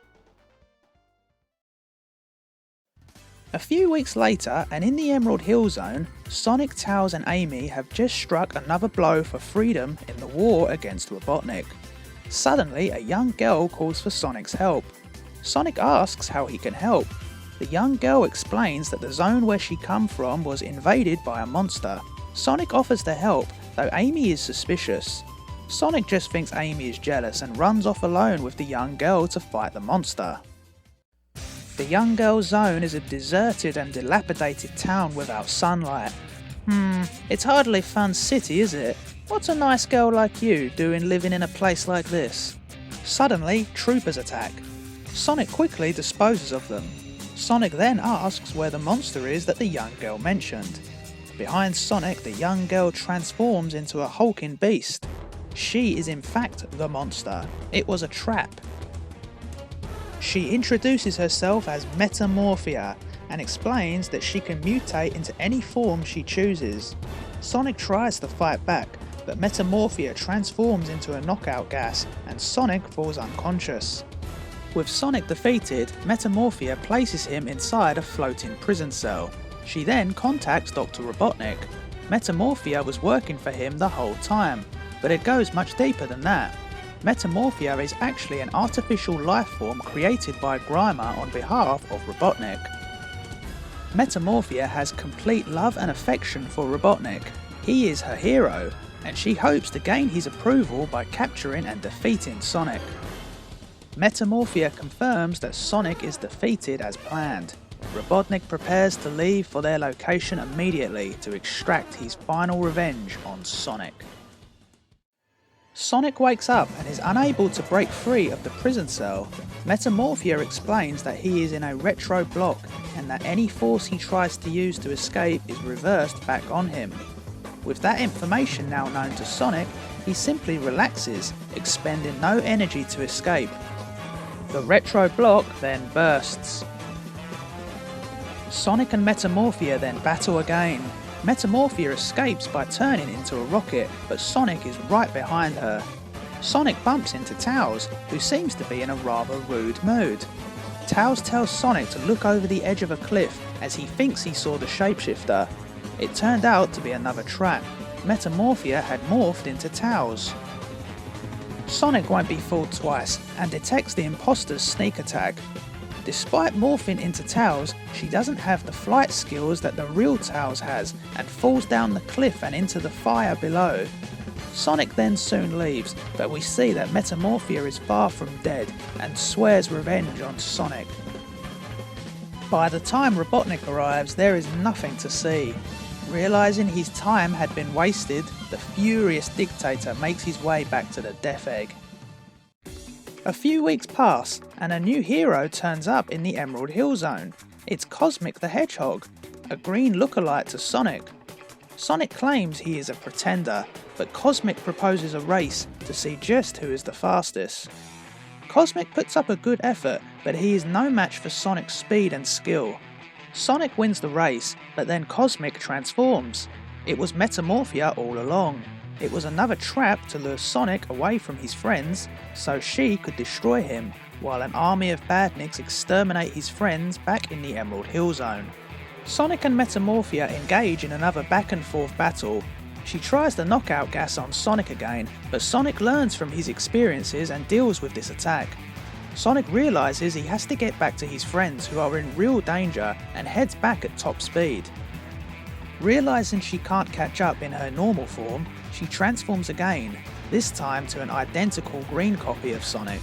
A few weeks later, and in the Emerald Hill Zone, Sonic, Tails and Amy have just struck another blow for freedom in the war against Robotnik. Suddenly, a young girl calls for Sonic's help. Sonic asks how he can help. The young girl explains that the zone where she come from was invaded by a monster. Sonic offers to help, though Amy is suspicious. Sonic just thinks Amy is jealous and runs off alone with the young girl to fight the monster. The young girl's zone is a deserted and dilapidated town without sunlight. It's hardly a fun city, is it? What's a nice girl like you doing living in a place like this? Suddenly, troopers attack. Sonic quickly disposes of them. Sonic then asks where the monster is that the young girl mentioned. Behind Sonic, the young girl transforms into a hulking beast. She is in fact the monster. It was a trap. She introduces herself as Metamorphia and explains that she can mutate into any form she chooses. Sonic tries to fight back, but Metamorphia transforms into a knockout gas and Sonic falls unconscious. With Sonic defeated, Metamorphia places him inside a floating prison cell. She then contacts Dr. Robotnik. Metamorphia was working for him the whole time, but it goes much deeper than that. Metamorphia is actually an artificial life form created by Grimer on behalf of Robotnik. Metamorphia has complete love and affection for Robotnik. He is her hero, and she hopes to gain his approval by capturing and defeating Sonic. Metamorphia confirms that Sonic is defeated as planned. Robotnik prepares to leave for their location immediately to extract his final revenge on Sonic. Sonic wakes up and is unable to break free of the prison cell. Metamorphia explains that he is in a retro block and that any force he tries to use to escape is reversed back on him. With that information now known to Sonic, he simply relaxes, expending no energy to escape. The retro block then bursts. Sonic and Metamorphia then battle again. Metamorphia escapes by turning into a rocket, but Sonic is right behind her. Sonic bumps into Tails, who seems to be in a rather rude mood. Tails tells Sonic to look over the edge of a cliff as he thinks he saw the Shapeshifter. It turned out to be another trap. Metamorphia had morphed into Tails. Sonic won't be fooled twice and detects the imposter's sneak attack. Despite morphing into Tails, she doesn't have the flight skills that the real Tails has and falls down the cliff and into the fire below. Sonic then soon leaves, but we see that Metamorphia is far from dead and swears revenge on Sonic. By the time Robotnik arrives, there is nothing to see. Realising his time had been wasted, the furious Dictator makes his way back to the Death Egg. A few weeks pass, and a new hero turns up in the Emerald Hill Zone. It's Cosmic the Hedgehog, a green lookalike to Sonic. Sonic claims he is a pretender, but Cosmic proposes a race to see just who is the fastest. Cosmic puts up a good effort, but he is no match for Sonic's speed and skill. Sonic wins the race, but then Cosmic transforms. It was Metamorphia all along. It was another trap to lure Sonic away from his friends, so she could destroy him, while an army of Badniks exterminate his friends back in the Emerald Hill Zone. Sonic and Metamorphia engage in another back and forth battle. She tries the knockout gas on Sonic again, but Sonic learns from his experiences and deals with this attack. Sonic realises he has to get back to his friends who are in real danger and heads back at top speed. Realising she can't catch up in her normal form, she transforms again, this time to an identical green copy of Sonic.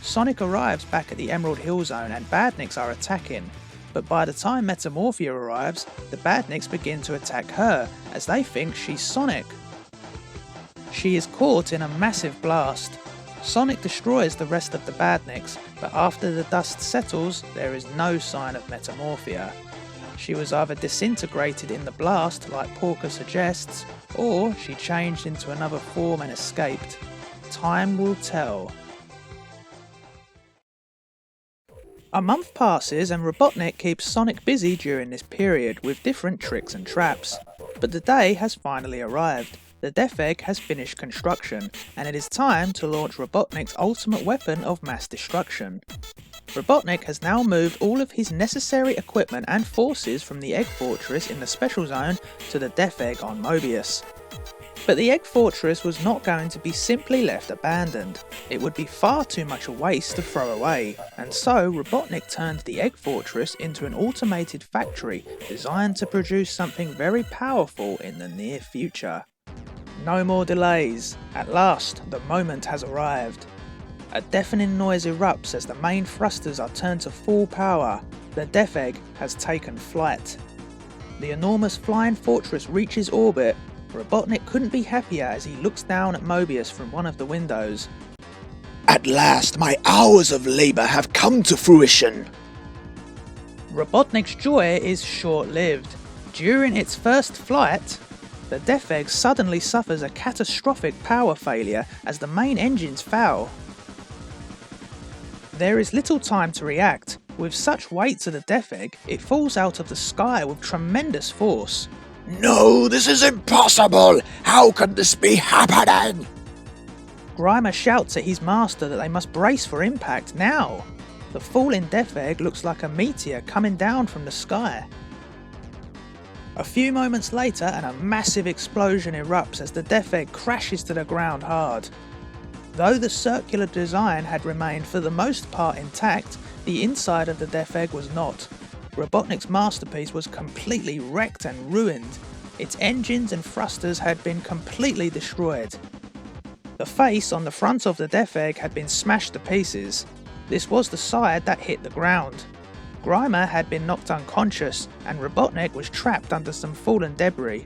Sonic arrives back at the Emerald Hill Zone and Badniks are attacking, but by the time Metamorphia arrives, the Badniks begin to attack her as they think she's Sonic. She is caught in a massive blast. Sonic destroys the rest of the Badniks, but after the dust settles, there is no sign of Metamorphia. She was either disintegrated in the blast like Porker suggests, or she changed into another form and escaped. Time will tell. A month passes and Robotnik keeps Sonic busy during this period with different tricks and traps. But the day has finally arrived. The Death Egg has finished construction, and it is time to launch Robotnik's ultimate weapon of mass destruction. Robotnik has now moved all of his necessary equipment and forces from the Egg Fortress in the Special Zone to the Death Egg on Mobius. But the Egg Fortress was not going to be simply left abandoned. It would be far too much a waste to throw away, and so Robotnik turned the Egg Fortress into an automated factory designed to produce something very powerful in the near future. No more delays. At last, the moment has arrived. A deafening noise erupts as the main thrusters are turned to full power. The Death Egg has taken flight. The enormous flying fortress reaches orbit. Robotnik couldn't be happier as he looks down at Mobius from one of the windows. At last, my hours of labour have come to fruition. Robotnik's joy is short-lived. During its first flight, the Death Egg suddenly suffers a catastrophic power failure as the main engines foul. There is little time to react. With such weight to the Death Egg, it falls out of the sky with tremendous force. No, this is impossible! How can this be happening? Grimer shouts at his master that they must brace for impact now. The falling Death Egg looks like a meteor coming down from the sky. A few moments later, and a massive explosion erupts as the Death Egg crashes to the ground hard. Though the circular design had remained for the most part intact, the inside of the Death Egg was not. Robotnik's masterpiece was completely wrecked and ruined. Its engines and thrusters had been completely destroyed. The face on the front of the Death Egg had been smashed to pieces. This was the side that hit the ground. Grimer had been knocked unconscious, and Robotnik was trapped under some fallen debris.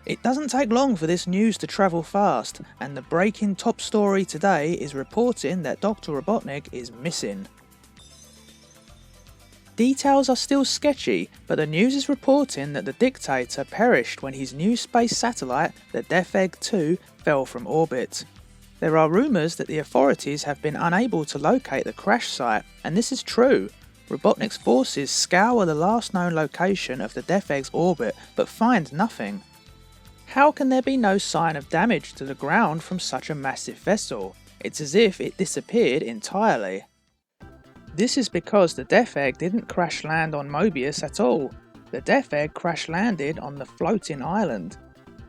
It doesn't take long for this news to travel fast, and the breaking top story today is reporting that Dr. Robotnik is missing. Details are still sketchy, but the news is reporting that the Dictator perished when his new space satellite, the Death Egg 2, fell from orbit. There are rumours that the authorities have been unable to locate the crash site, and this is true. Robotnik's forces scour the last known location of the Death Egg's orbit, but find nothing. How can there be no sign of damage to the ground from such a massive vessel? It's as if it disappeared entirely. This is because the Death Egg didn't crash land on Mobius at all. The Death Egg crash landed on the floating island.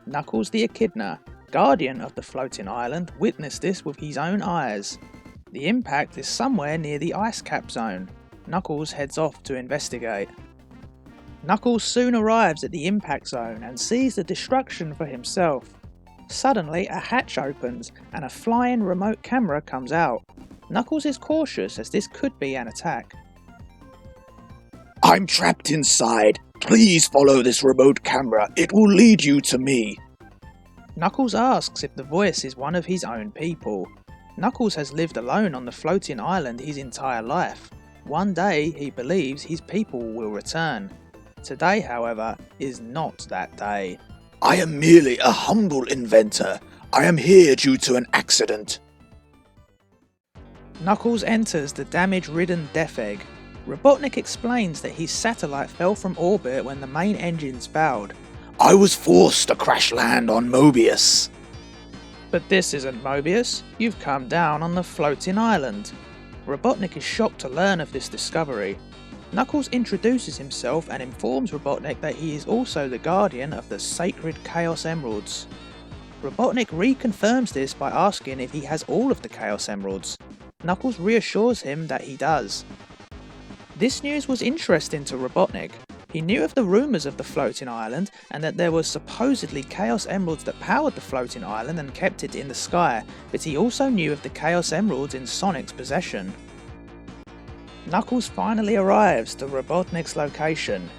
Knuckles the Echidna, guardian of the floating island, witnessed this with his own eyes. The impact is somewhere near the ice cap zone. Knuckles heads off to investigate. Knuckles soon arrives at the impact zone and sees the destruction for himself. Suddenly, a hatch opens and a flying remote camera comes out. Knuckles is cautious as this could be an attack. I'm trapped inside. Please follow this remote camera. It will lead you to me. Knuckles asks if the voice is one of his own people. Knuckles has lived alone on the floating island his entire life. One day, he believes his people will return. Today, however, is not that day. I am merely a humble inventor. I am here due to an accident. Knuckles enters the damage-ridden Death Egg. Robotnik explains that his satellite fell from orbit when the main engines fouled. I was forced to crash land on Mobius. But this isn't Mobius. You've come down on the floating island. Robotnik is shocked to learn of this discovery. Knuckles introduces himself and informs Robotnik that he is also the guardian of the sacred Chaos Emeralds. Robotnik reconfirms this by asking if he has all of the Chaos Emeralds. Knuckles reassures him that he does. This news was interesting to Robotnik. He knew of the rumours of the floating island and that there was supposedly Chaos Emeralds that powered the floating island and kept it in the sky, but he also knew of the Chaos Emeralds in Sonic's possession. Knuckles finally arrives to Robotnik's location.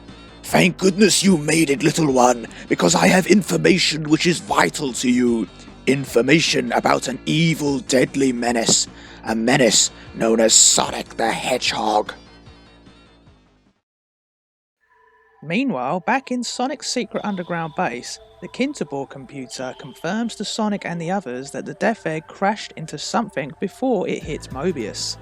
Thank goodness you made it, little one, because I have information which is vital to you. Information about an evil, deadly menace. A menace known as Sonic the Hedgehog. Meanwhile, back in Sonic's secret underground base, the Kintobor computer confirms to Sonic and the others that the Death Egg crashed into something before it hit Mobius.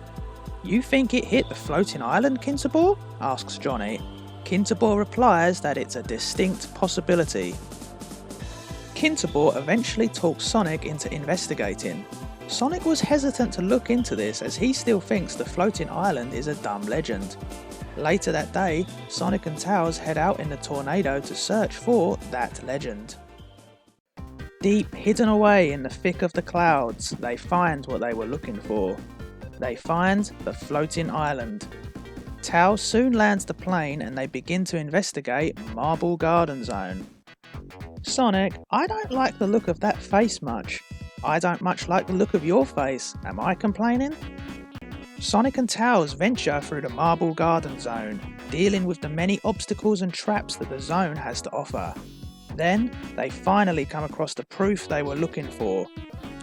You think it hit the floating island, Kintobor? Asks Johnny. Kintobor replies that it's a distinct possibility. Kintobor eventually talks Sonic into investigating. Sonic was hesitant to look into this as he still thinks the floating island is a dumb legend. Later that day, Sonic and Tails head out in the tornado to search for that legend. Deep hidden away in the thick of the clouds, they find what they were looking for. They find the floating island. Tails soon lands the plane and they begin to investigate Marble Garden Zone. Sonic, I don't like the look of that face much. I don't much like the look of your face, am I complaining? Sonic and Tails venture through the Marble Garden Zone, dealing with the many obstacles and traps that the zone has to offer. Then, they finally come across the proof they were looking for.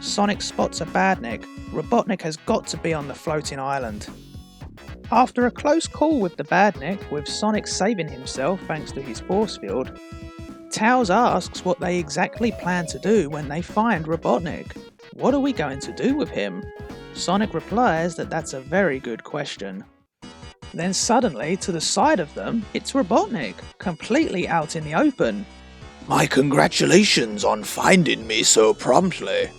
Sonic spots a Badnik. Robotnik has got to be on the floating island. After a close call with the Badnik, with Sonic saving himself thanks to his force field, Tails asks what they exactly plan to do when they find Robotnik. What are we going to do with him? Sonic replies that that's a very good question. Then suddenly, to the side of them, it's Robotnik, completely out in the open. My congratulations on finding me so promptly.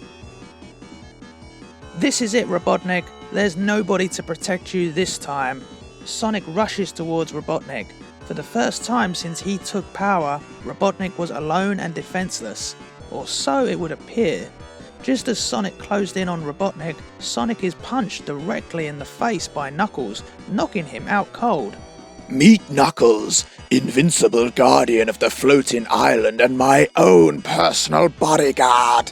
This is it, Robotnik. There's nobody to protect you this time. Sonic rushes towards Robotnik. For the first time since he took power, Robotnik was alone and defenseless. Or so it would appear. Just as Sonic closed in on Robotnik, Sonic is punched directly in the face by Knuckles, knocking him out cold. Meet Knuckles, invincible guardian of the floating island and my own personal bodyguard.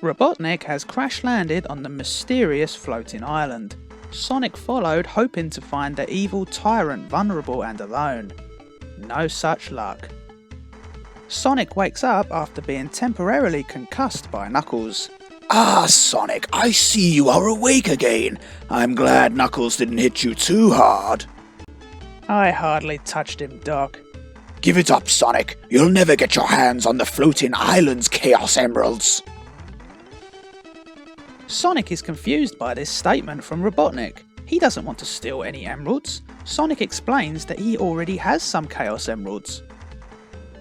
Robotnik has crash-landed on the mysterious floating island. Sonic followed, hoping to find the evil tyrant vulnerable and alone. No such luck. Sonic wakes up after being temporarily concussed by Knuckles. Ah, Sonic, I see you are awake again. I'm glad Knuckles didn't hit you too hard. I hardly touched him, Doc. Give it up, Sonic. You'll never get your hands on the floating island's Chaos Emeralds. Sonic is confused by this statement from Robotnik. He doesn't want to steal any emeralds. Sonic explains that he already has some Chaos Emeralds.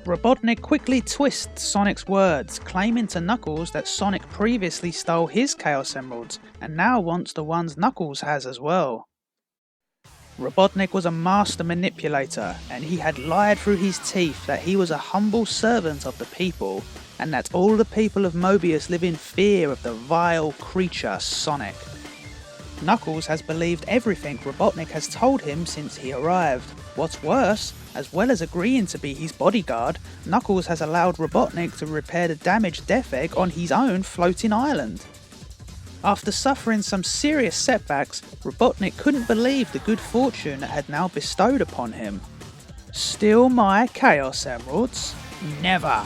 Robotnik quickly twists Sonic's words, claiming to Knuckles that Sonic previously stole his Chaos Emeralds and now wants the ones Knuckles has as well. Robotnik was a master manipulator, and he had lied through his teeth that he was a humble servant of the people, and that all the people of Mobius live in fear of the vile creature Sonic. Knuckles has believed everything Robotnik has told him since he arrived. What's worse, as well as agreeing to be his bodyguard, Knuckles has allowed Robotnik to repair the damaged Death Egg on his own floating island. After suffering some serious setbacks, Robotnik couldn't believe the good fortune it had now bestowed upon him. Steal my Chaos Emeralds? Never!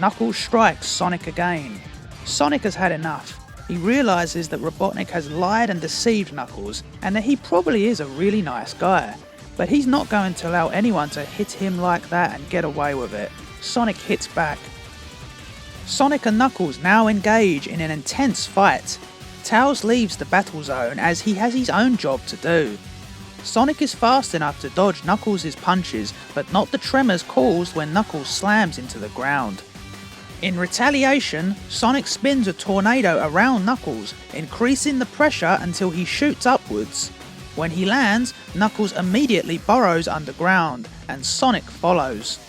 Knuckles strikes Sonic again. Sonic has had enough. He realises that Robotnik has lied and deceived Knuckles, and that he probably is a really nice guy. But he's not going to allow anyone to hit him like that and get away with it. Sonic hits back. Sonic and Knuckles now engage in an intense fight. Tails leaves the battle zone as he has his own job to do. Sonic is fast enough to dodge Knuckles' punches, but not the tremors caused when Knuckles slams into the ground. In retaliation, Sonic spins a tornado around Knuckles, increasing the pressure until he shoots upwards. When he lands, Knuckles immediately burrows underground, and Sonic follows.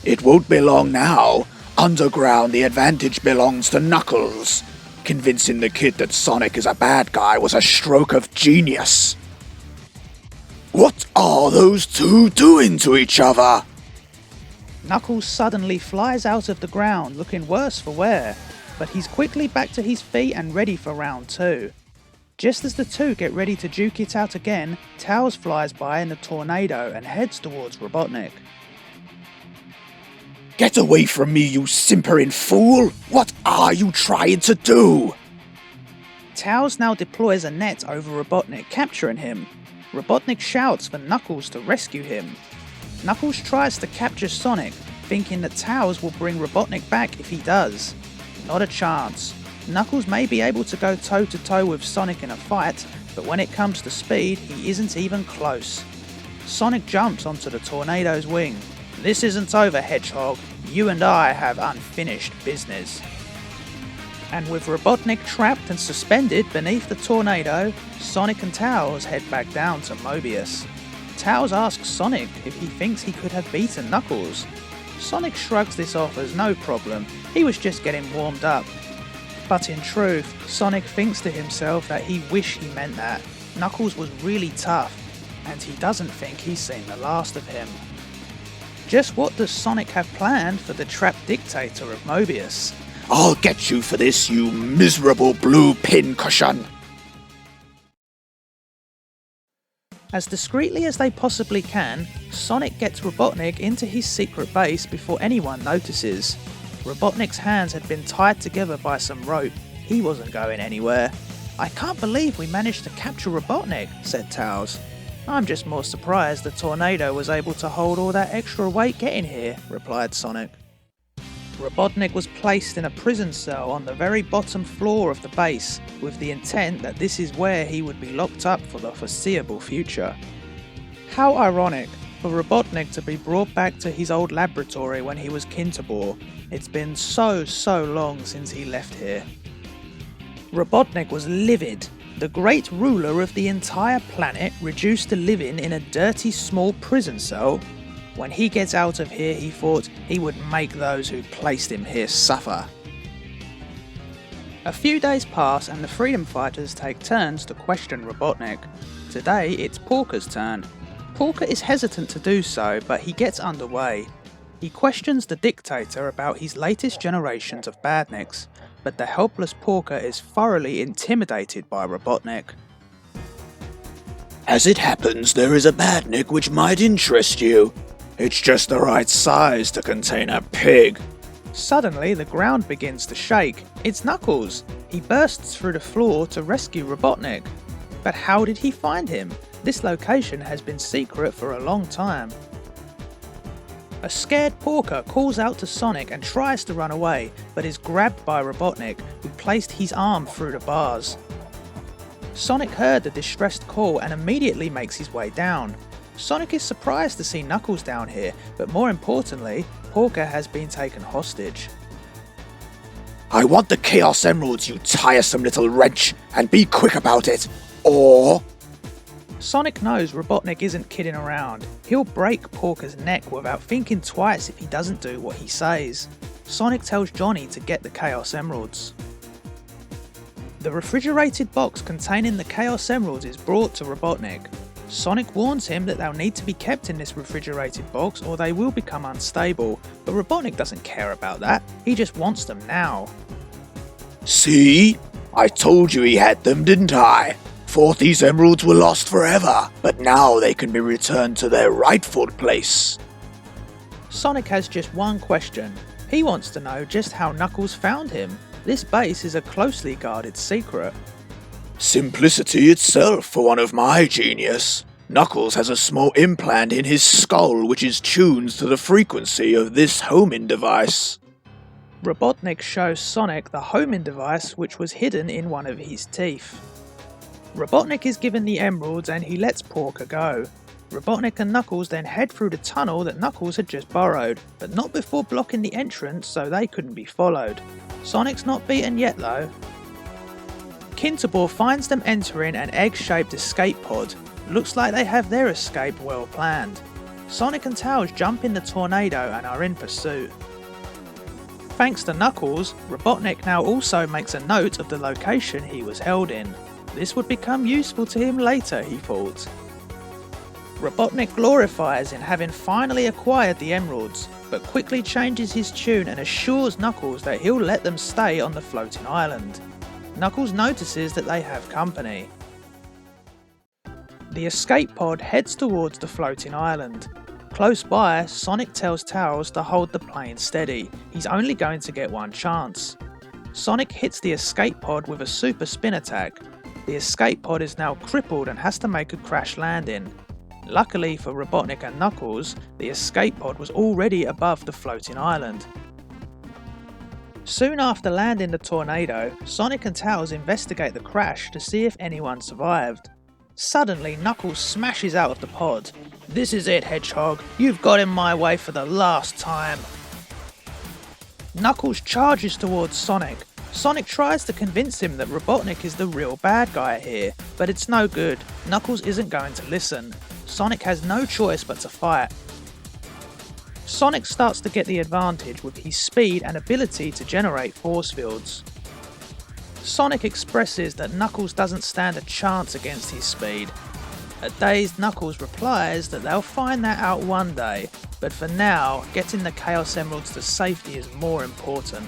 It won't be long now. Underground, the advantage belongs to Knuckles. Convincing the kid that Sonic is a bad guy was a stroke of genius. What are those two doing to each other? Knuckles suddenly flies out of the ground, looking worse for wear, but he's quickly back to his feet and ready for round 2. Just as the two get ready to duke it out again, Tails flies by in the tornado and heads towards Robotnik. Get away from me, you simpering fool! What are you trying to do? Tails now deploys a net over Robotnik, capturing him. Robotnik shouts for Knuckles to rescue him. Knuckles tries to capture Sonic, thinking that Tails will bring Robotnik back if he does. Not a chance. Knuckles may be able to go toe-to-toe with Sonic in a fight, but when it comes to speed, he isn't even close. Sonic jumps onto the tornado's wing. This isn't over, Hedgehog. You and I have unfinished business. And with Robotnik trapped and suspended beneath the tornado, Sonic and Tails head back down to Mobius. Tails asks Sonic if he thinks he could have beaten Knuckles. Sonic shrugs this off as no problem, he was just getting warmed up. But in truth, Sonic thinks to himself that he wished he meant that. Knuckles was really tough, and he doesn't think he's seen the last of him. Just what does Sonic have planned for the trapped Dictator of Mobius? I'll get you for this, you miserable blue pin cushion! As discreetly as they possibly can, Sonic gets Robotnik into his secret base before anyone notices. Robotnik's hands had been tied together by some rope. He wasn't going anywhere. "I can't believe we managed to capture Robotnik," said Tails. "I'm just more surprised the tornado was able to hold all that extra weight getting here," replied Sonic. Robotnik was placed in a prison cell on the very bottom floor of the base, with the intent that this is where he would be locked up for the foreseeable future. How ironic for Robotnik to be brought back to his old laboratory when he was Kintobor. It's been so long since he left here. Robotnik was livid. The great ruler of the entire planet reduced to living in a dirty small prison cell. When he gets out of here, he thought he would make those who placed him here suffer. A few days pass and the freedom fighters take turns to question Robotnik. Today it's Porker's turn. Porker is hesitant to do so, but he gets underway. He questions the Dictator about his latest generations of Badniks, but the helpless Porker is thoroughly intimidated by Robotnik. As it happens, there is a Badnik which might interest you. It's just the right size to contain a pig. Suddenly the ground begins to shake. It's Knuckles. He bursts through the floor to rescue Robotnik. But how did he find him? This location has been secret for a long time. A scared Porker calls out to Sonic and tries to run away, but is grabbed by Robotnik, who placed his arm through the bars. Sonic heard the distressed call and immediately makes his way down. Sonic is surprised to see Knuckles down here, but more importantly, Porker has been taken hostage. I want the Chaos Emeralds, you tiresome little wretch, and be quick about it, or... Sonic knows Robotnik isn't kidding around. He'll break Porker's neck without thinking twice if he doesn't do what he says. Sonic tells Johnny to get the Chaos Emeralds. The refrigerated box containing the Chaos Emeralds is brought to Robotnik. Sonic warns him that they'll need to be kept in this refrigerated box or they will become unstable, but Robotnik doesn't care about that, he just wants them now. See? I told you he had them, didn't I? Thought these emeralds were lost forever, but now they can be returned to their rightful place. Sonic has just one question. He wants to know just how Knuckles found him. This base is a closely guarded secret. Simplicity itself for one of my genius. Knuckles has a small implant in his skull which is tuned to the frequency of this homing device. Robotnik shows Sonic the homing device which was hidden in one of his teeth. Robotnik is given the emeralds and he lets Porker go. Robotnik and Knuckles then head through the tunnel that Knuckles had just borrowed, but not before blocking the entrance so they couldn't be followed. Sonic's not beaten yet though. Kintobor finds them entering an egg-shaped escape pod. Looks like they have their escape well planned. Sonic and Tails jump in the tornado and are in pursuit. Thanks to Knuckles, Robotnik now also makes a note of the location he was held in. This would become useful to him later, he thought. Robotnik glorifies in having finally acquired the emeralds, but quickly changes his tune and assures Knuckles that he'll let them stay on the floating island. Knuckles notices that they have company. The escape pod heads towards the floating island. Close by, Sonic tells Tails to hold the plane steady. He's only going to get one chance. Sonic hits the escape pod with a super spin attack. The escape pod is now crippled and has to make a crash landing. Luckily for Robotnik and Knuckles, the escape pod was already above the floating island. Soon after landing the tornado, Sonic and Tails investigate the crash to see if anyone survived. Suddenly, Knuckles smashes out of the pod. "This is it, Hedgehog. You've got in my way for the last time." Knuckles charges towards Sonic. Sonic tries to convince him that Robotnik is the real bad guy here, but it's no good. Knuckles isn't going to listen. Sonic has no choice but to fight. Sonic starts to get the advantage with his speed and ability to generate force fields. Sonic expresses that Knuckles doesn't stand a chance against his speed. A dazed Knuckles replies that they'll find that out one day, but for now, getting the Chaos Emeralds to safety is more important.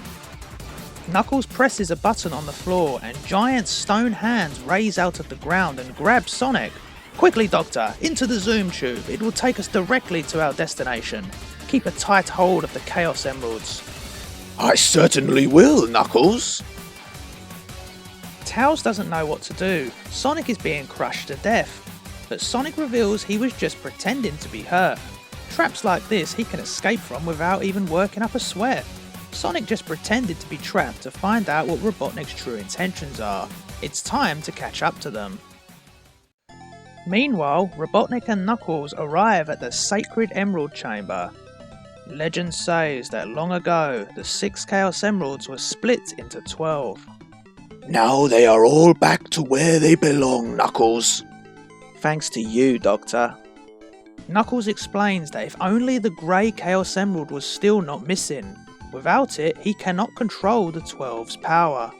Knuckles presses a button on the floor and giant stone hands raise out of the ground and grab Sonic. Quickly, Doctor, into the zoom tube, it will take us directly to our destination. Keep a tight hold of the Chaos Emeralds. I certainly will, Knuckles. Tails doesn't know what to do. Sonic is being crushed to death. But Sonic reveals he was just pretending to be hurt. Traps like this he can escape from without even working up a sweat. Sonic just pretended to be trapped to find out what Robotnik's true intentions are. It's time to catch up to them. Meanwhile, Robotnik and Knuckles arrive at the Sacred Emerald Chamber. Legend says that long ago, the 6 Chaos Emeralds were split into 12. Now they are all back to where they belong, Knuckles. Thanks to you, Doctor. Knuckles explains that if only the grey Chaos Emerald was still not missing. Without it, he cannot control the 12's power.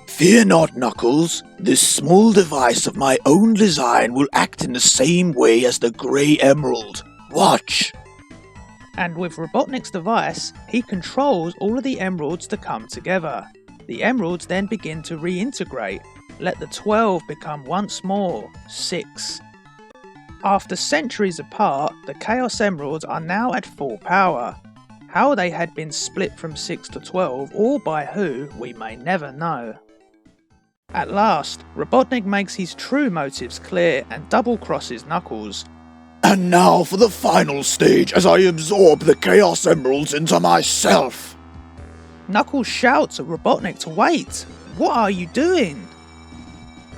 Fear not, Knuckles. This small device of my own design will act in the same way as the Grey Emerald. Watch! And with Robotnik's device, he controls all of the emeralds to come together. The emeralds then begin to reintegrate. Let the 12 become once more 6. After centuries apart, the Chaos Emeralds are now at full power. How they had been split from 6 to 12, or by who, we may never know. At last, Robotnik makes his true motives clear and double-crosses Knuckles. And now for the final stage as I absorb the Chaos Emeralds into myself. Knuckles shouts at Robotnik to wait. What are you doing?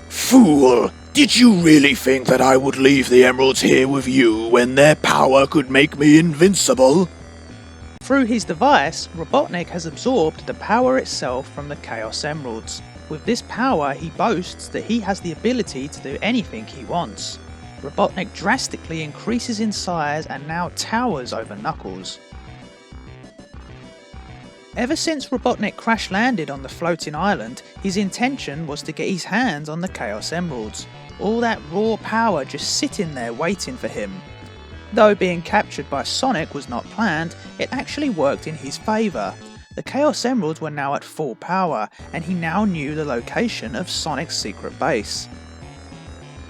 Fool! Did you really think that I would leave the emeralds here with you when their power could make me invincible? Through his device, Robotnik has absorbed the power itself from the Chaos Emeralds. With this power, he boasts that he has the ability to do anything he wants. Robotnik drastically increases in size and now towers over Knuckles. Ever since Robotnik crash-landed on the floating island, his intention was to get his hands on the Chaos Emeralds. All that raw power just sitting there waiting for him. Though being captured by Sonic was not planned, it actually worked in his favour. The Chaos Emeralds were now at full power, and he now knew the location of Sonic's secret base.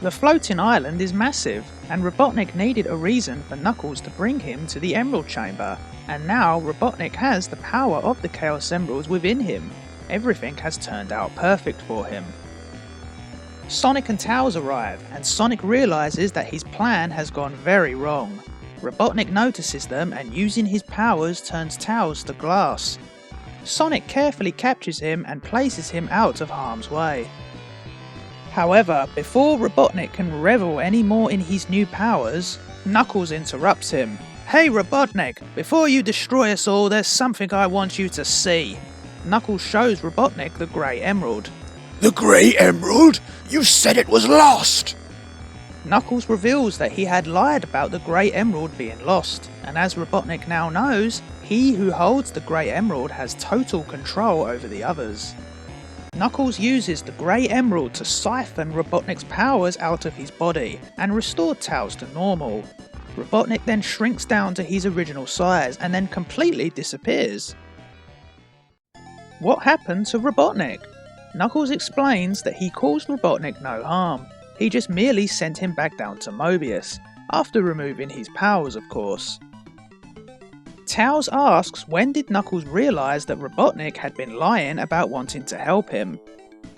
The floating island is massive, and Robotnik needed a reason for Knuckles to bring him to the Emerald Chamber, and now Robotnik has the power of the Chaos Emeralds within him. Everything has turned out perfect for him. Sonic and Tails arrive, and Sonic realises that his plan has gone very wrong. Robotnik notices them and using his powers turns Tails to glass. Sonic carefully captures him and places him out of harm's way. However, before Robotnik can revel any more in his new powers, Knuckles interrupts him. Hey Robotnik, before you destroy us all, there's something I want you to see. Knuckles shows Robotnik the Grey Emerald. The Grey Emerald? You said it was lost! Knuckles reveals that he had lied about the Grey Emerald being lost, and as Robotnik now knows, he who holds the Grey Emerald has total control over the others. Knuckles uses the Grey Emerald to siphon Robotnik's powers out of his body, and restore Tails to normal. Robotnik then shrinks down to his original size, and then completely disappears. What happened to Robotnik? Knuckles explains that he caused Robotnik no harm. He just merely sent him back down to Mobius, after removing his powers of course. Tails asks when did Knuckles realise that Robotnik had been lying about wanting to help him.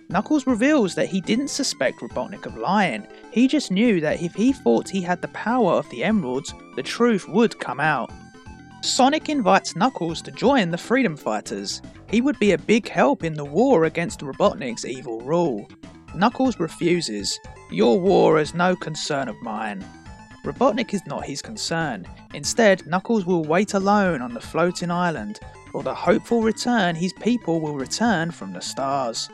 Knuckles reveals that he didn't suspect Robotnik of lying, he just knew that if he thought he had the power of the emeralds, the truth would come out. Sonic invites Knuckles to join the Freedom Fighters. He would be a big help in the war against Robotnik's evil rule. Knuckles refuses. Your war is no concern of mine. Robotnik is not his concern. Instead, Knuckles will wait alone on the floating island for the hopeful return his people will return from the stars.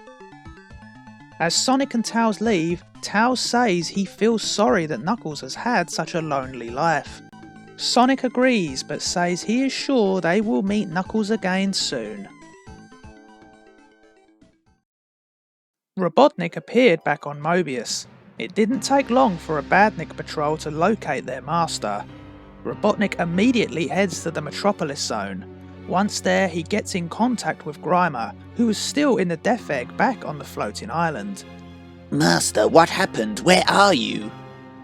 As Sonic and Tails leave, Tails says he feels sorry that Knuckles has had such a lonely life. Sonic agrees but says he is sure they will meet Knuckles again soon. Robotnik appeared back on Mobius. It didn't take long for a Badnik patrol to locate their master. Robotnik immediately heads to the Metropolis zone. Once there, he gets in contact with Grimer, who is still in the Death Egg back on the floating island. Master, what happened? Where are you?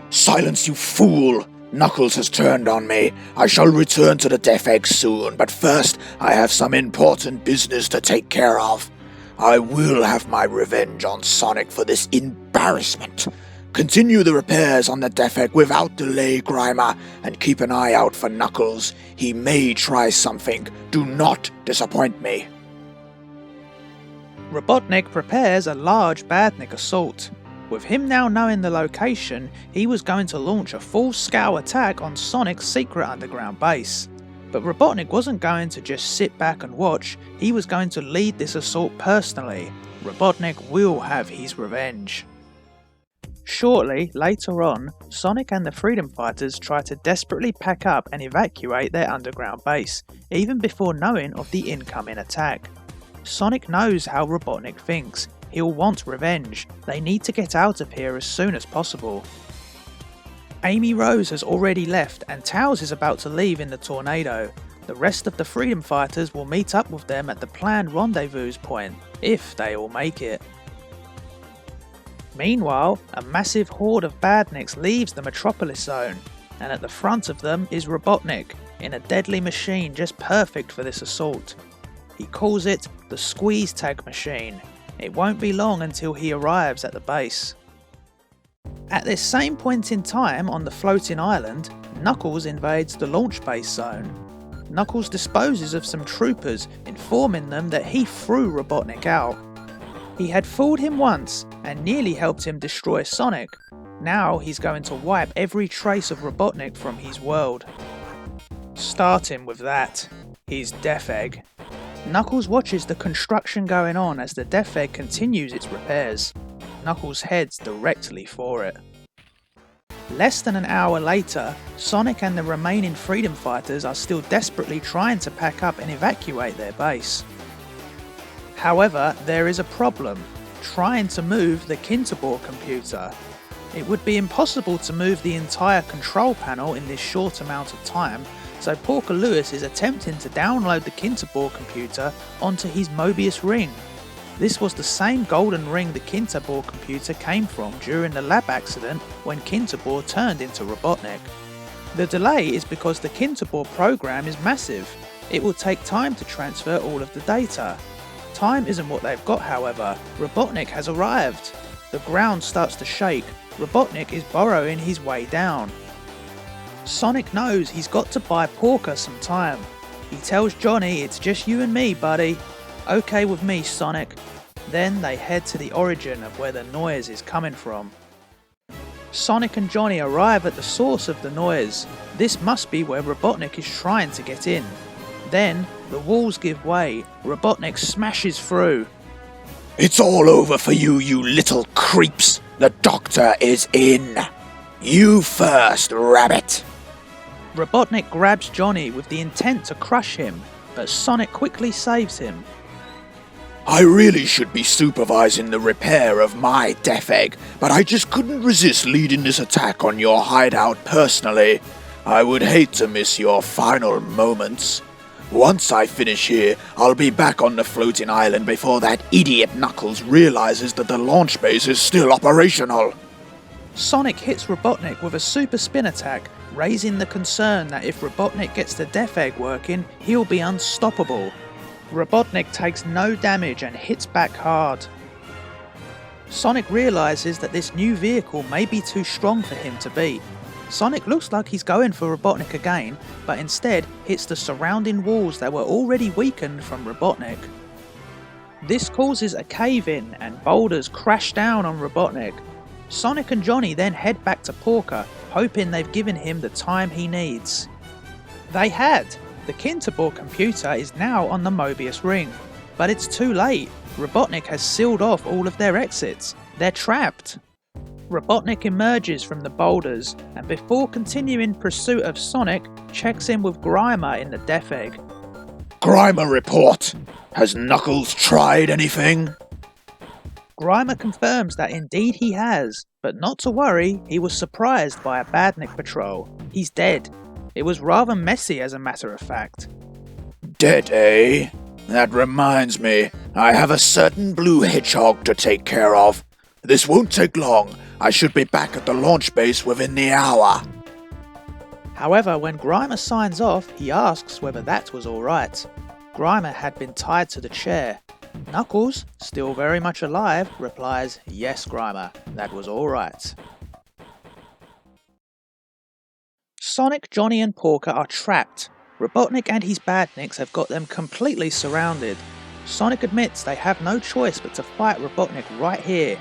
Silence, you fool! Knuckles has turned on me. I shall return to the Death Egg soon, but first I have some important business to take care of. I will have my revenge on Sonic for this embarrassment. Continue the repairs on the Death Egg without delay, Grimer, and keep an eye out for Knuckles. He may try something. Do not disappoint me. Robotnik prepares a large Badnik assault. With him now knowing the location, he was going to launch a full-scale attack on Sonic's secret underground base. But Robotnik wasn't going to just sit back and watch, he was going to lead this assault personally. Robotnik will have his revenge. Shortly, later on, Sonic and the Freedom Fighters try to desperately pack up and evacuate their underground base, even before knowing of the incoming attack. Sonic knows how Robotnik thinks. He'll want revenge. They need to get out of here as soon as possible. Amy Rose has already left and Tails is about to leave in the tornado. The rest of the Freedom Fighters will meet up with them at the planned rendezvous point, if they all make it. Meanwhile, a massive horde of Badniks leaves the Metropolis zone, and at the front of them is Robotnik, in a deadly machine just perfect for this assault. He calls it the Squeeze Tag Machine. It won't be long until he arrives at the base. At this same point in time on the floating island, Knuckles invades the launch base zone. Knuckles disposes of some troopers, informing them that he threw Robotnik out. He had fooled him once and nearly helped him destroy Sonic. Now he's going to wipe every trace of Robotnik from his world. Starting with that, his Death Egg. Knuckles watches the construction going on as the Death Egg continues its repairs. Knuckles heads directly for it. Less than an hour later, Sonic and the remaining Freedom Fighters are still desperately trying to pack up and evacuate their base. However, there is a problem: trying to move the Kintobor computer. It would be impossible to move the entire control panel in this short amount of time, so Porker Lewis is attempting to download the Kintobor computer onto his Mobius ring. This was the same golden ring the Kintobor computer came from during the lab accident when Kintobor turned into Robotnik. The delay is because the Kintobor program is massive. It will take time to transfer all of the data. Time isn't what they've got, however. Robotnik has arrived. The ground starts to shake. Robotnik is burrowing his way down. Sonic knows he's got to buy Porker some time. He tells Johnny, "It's just you and me, buddy." "Okay with me, Sonic." Then they head to the origin of where the noise is coming from. Sonic and Johnny arrive at the source of the noise. This must be where Robotnik is trying to get in. Then, the walls give way. Robotnik smashes through. It's all over for you, you little creeps. The Doctor is in. You first, Rabbit. Robotnik grabs Johnny with the intent to crush him, but Sonic quickly saves him. I really should be supervising the repair of my Death Egg, but I just couldn't resist leading this attack on your hideout personally. I would hate to miss your final moments. Once I finish here, I'll be back on the floating island before that idiot Knuckles realizes that the launch base is still operational. Sonic hits Robotnik with a super spin attack, raising the concern that if Robotnik gets the Death Egg working, he'll be unstoppable. Robotnik takes no damage and hits back hard. Sonic realizes that this new vehicle may be too strong for him to beat. Sonic looks like he's going for Robotnik again, but instead hits the surrounding walls that were already weakened from Robotnik. This causes a cave-in and boulders crash down on Robotnik. Sonic and Johnny then head back to Porker, hoping they've given him the time he needs. They had. The Kintobor computer is now on the Mobius ring. But it's too late. Robotnik has sealed off all of their exits. They're trapped. Robotnik emerges from the boulders, and before continuing pursuit of Sonic, checks in with Grimer in the Death Egg. Grimer report. Has Knuckles tried anything? Grimer confirms that indeed he has, but not to worry, he was surprised by a Badnik patrol. He's dead. It was rather messy as a matter of fact. Dead, eh? That reminds me, I have a certain blue hedgehog to take care of. This won't take long. I should be back at the launch base within the hour. However, when Grimer signs off, he asks whether that was alright. Grimer had been tied to the chair. Knuckles, still very much alive, replies, "Yes, Grimer, that was alright." Sonic, Johnny and Porker are trapped. Robotnik and his Badniks have got them completely surrounded. Sonic admits they have no choice but to fight Robotnik right here.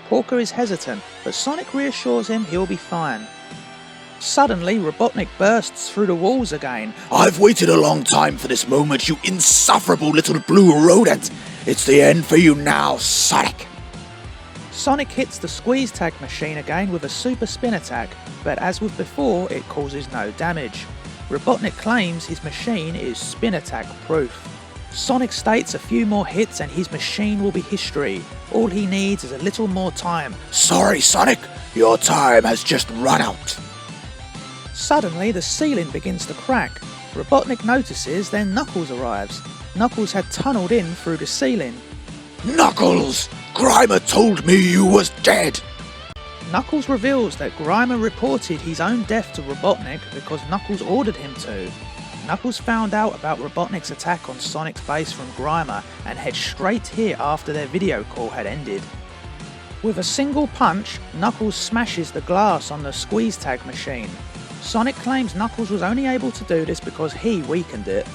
Porker is hesitant, but Sonic reassures him he'll be fine. Suddenly, Robotnik bursts through the walls again. I've waited a long time for this moment, you insufferable little blue rodent. It's the end for you now, Sonic. Sonic hits the squeeze tag machine again with a super spin attack, but as with before, it causes no damage. Robotnik claims his machine is spin attack proof. Sonic states a few more hits and his machine will be history. All he needs is a little more time. Sorry, Sonic, your time has just run out. Suddenly, the ceiling begins to crack. Robotnik notices, then Knuckles arrives. Knuckles had tunnelled in through the ceiling. Knuckles! Grimer told me you was dead! Knuckles reveals that Grimer reported his own death to Robotnik because Knuckles ordered him to. Knuckles found out about Robotnik's attack on Sonic's base from Grimer and heads straight here after their video call had ended. With a single punch, Knuckles smashes the glass on the squeeze tag machine. Sonic claims Knuckles was only able to do this because he weakened it.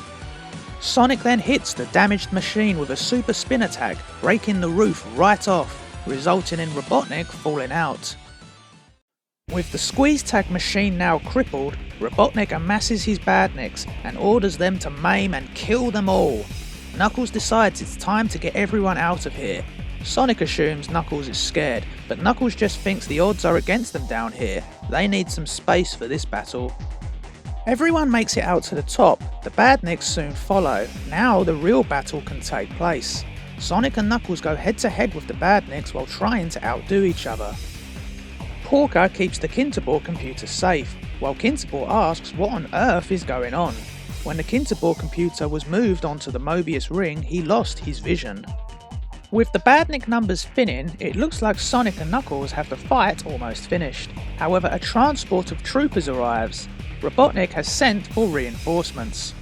Sonic then hits the damaged machine with a super spin attack, breaking the roof right off, resulting in Robotnik falling out. With the squeeze tag machine now crippled, Robotnik amasses his Badniks and orders them to maim and kill them all. Knuckles decides it's time to get everyone out of here. Sonic assumes Knuckles is scared, but Knuckles just thinks the odds are against them down here. They need some space for this battle. Everyone makes it out to the top. The Badniks soon follow. Now the real battle can take place. Sonic and Knuckles go head to head with the Badniks while trying to outdo each other. Porker keeps the Kintobor computer safe, while Kintobor asks what on earth is going on. When the Kintobor computer was moved onto the Mobius ring, he lost his vision. With the Badnik numbers spinning, it looks like Sonic and Knuckles have the fight almost finished. However, a transport of troopers arrives. Robotnik has sent for reinforcements.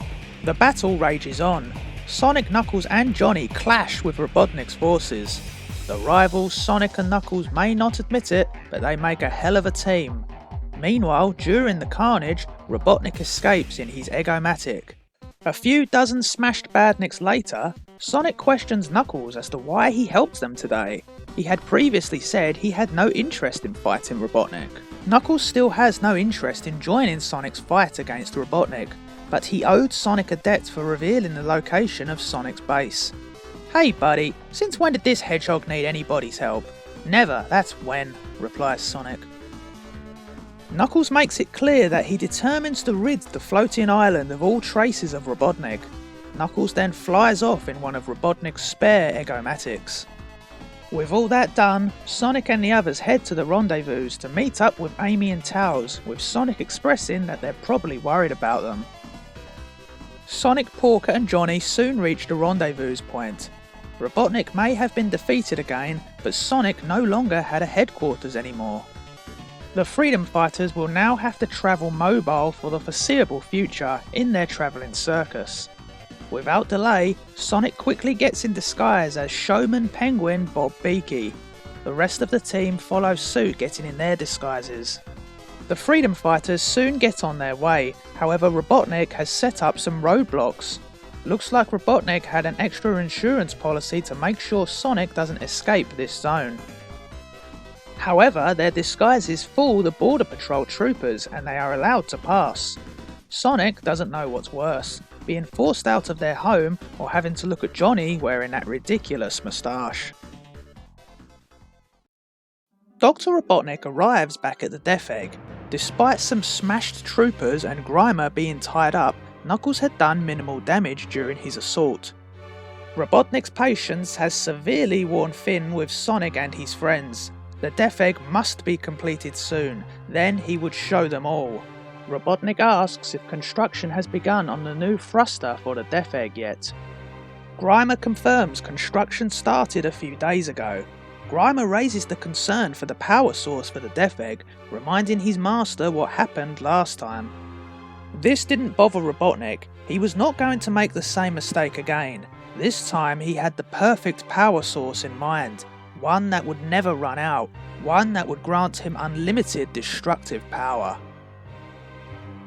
The battle rages on. Sonic, Knuckles and Johnny clash with Robotnik's forces. The rivals Sonic and Knuckles may not admit it, but they make a hell of a team. Meanwhile, during the carnage, Robotnik escapes in his Egg-O-Matic. A few dozen smashed Badniks later, Sonic questions Knuckles as to why he helped them today. He had previously said he had no interest in fighting Robotnik. Knuckles still has no interest in joining Sonic's fight against Robotnik, but he owed Sonic a debt for revealing the location of Sonic's base. "Hey buddy, since when did this hedgehog need anybody's help?" "Never, that's when," replies Sonic. Knuckles makes it clear that he determines to rid the floating island of all traces of Robotnik. Knuckles then flies off in one of Robotnik's spare Egg-O-Matics. With all that done, Sonic and the others head to the rendezvous to meet up with Amy and Tails, with Sonic expressing that they're probably worried about them. Sonic, Porker and Johnny soon reach the rendezvous point. Robotnik may have been defeated again, but Sonic no longer had a headquarters anymore. The Freedom Fighters will now have to travel mobile for the foreseeable future in their travelling circus. Without delay, Sonic quickly gets in disguise as Showman Penguin Bob Beaky. The rest of the team follows suit, getting in their disguises. The Freedom Fighters soon get on their way, however Robotnik has set up some roadblocks. Looks like Robotnik had an extra insurance policy to make sure Sonic doesn't escape this zone. However, their disguises fool the Border Patrol troopers and they are allowed to pass. Sonic doesn't know what's worse, being forced out of their home or having to look at Johnny wearing that ridiculous moustache. Dr. Robotnik arrives back at the Death Egg. Despite some smashed troopers and Grimer being tied up, Knuckles had done minimal damage during his assault. Robotnik's patience has severely worn thin with Sonic and his friends. The Death Egg must be completed soon, then he would show them all. Robotnik asks if construction has begun on the new thruster for the Death Egg yet. Grimer confirms construction started a few days ago. Grimer raises the concern for the power source for the Death Egg, reminding his master what happened last time. This didn't bother Robotnik. He was not going to make the same mistake again. This time he had the perfect power source in mind, one that would never run out, one that would grant him unlimited destructive power.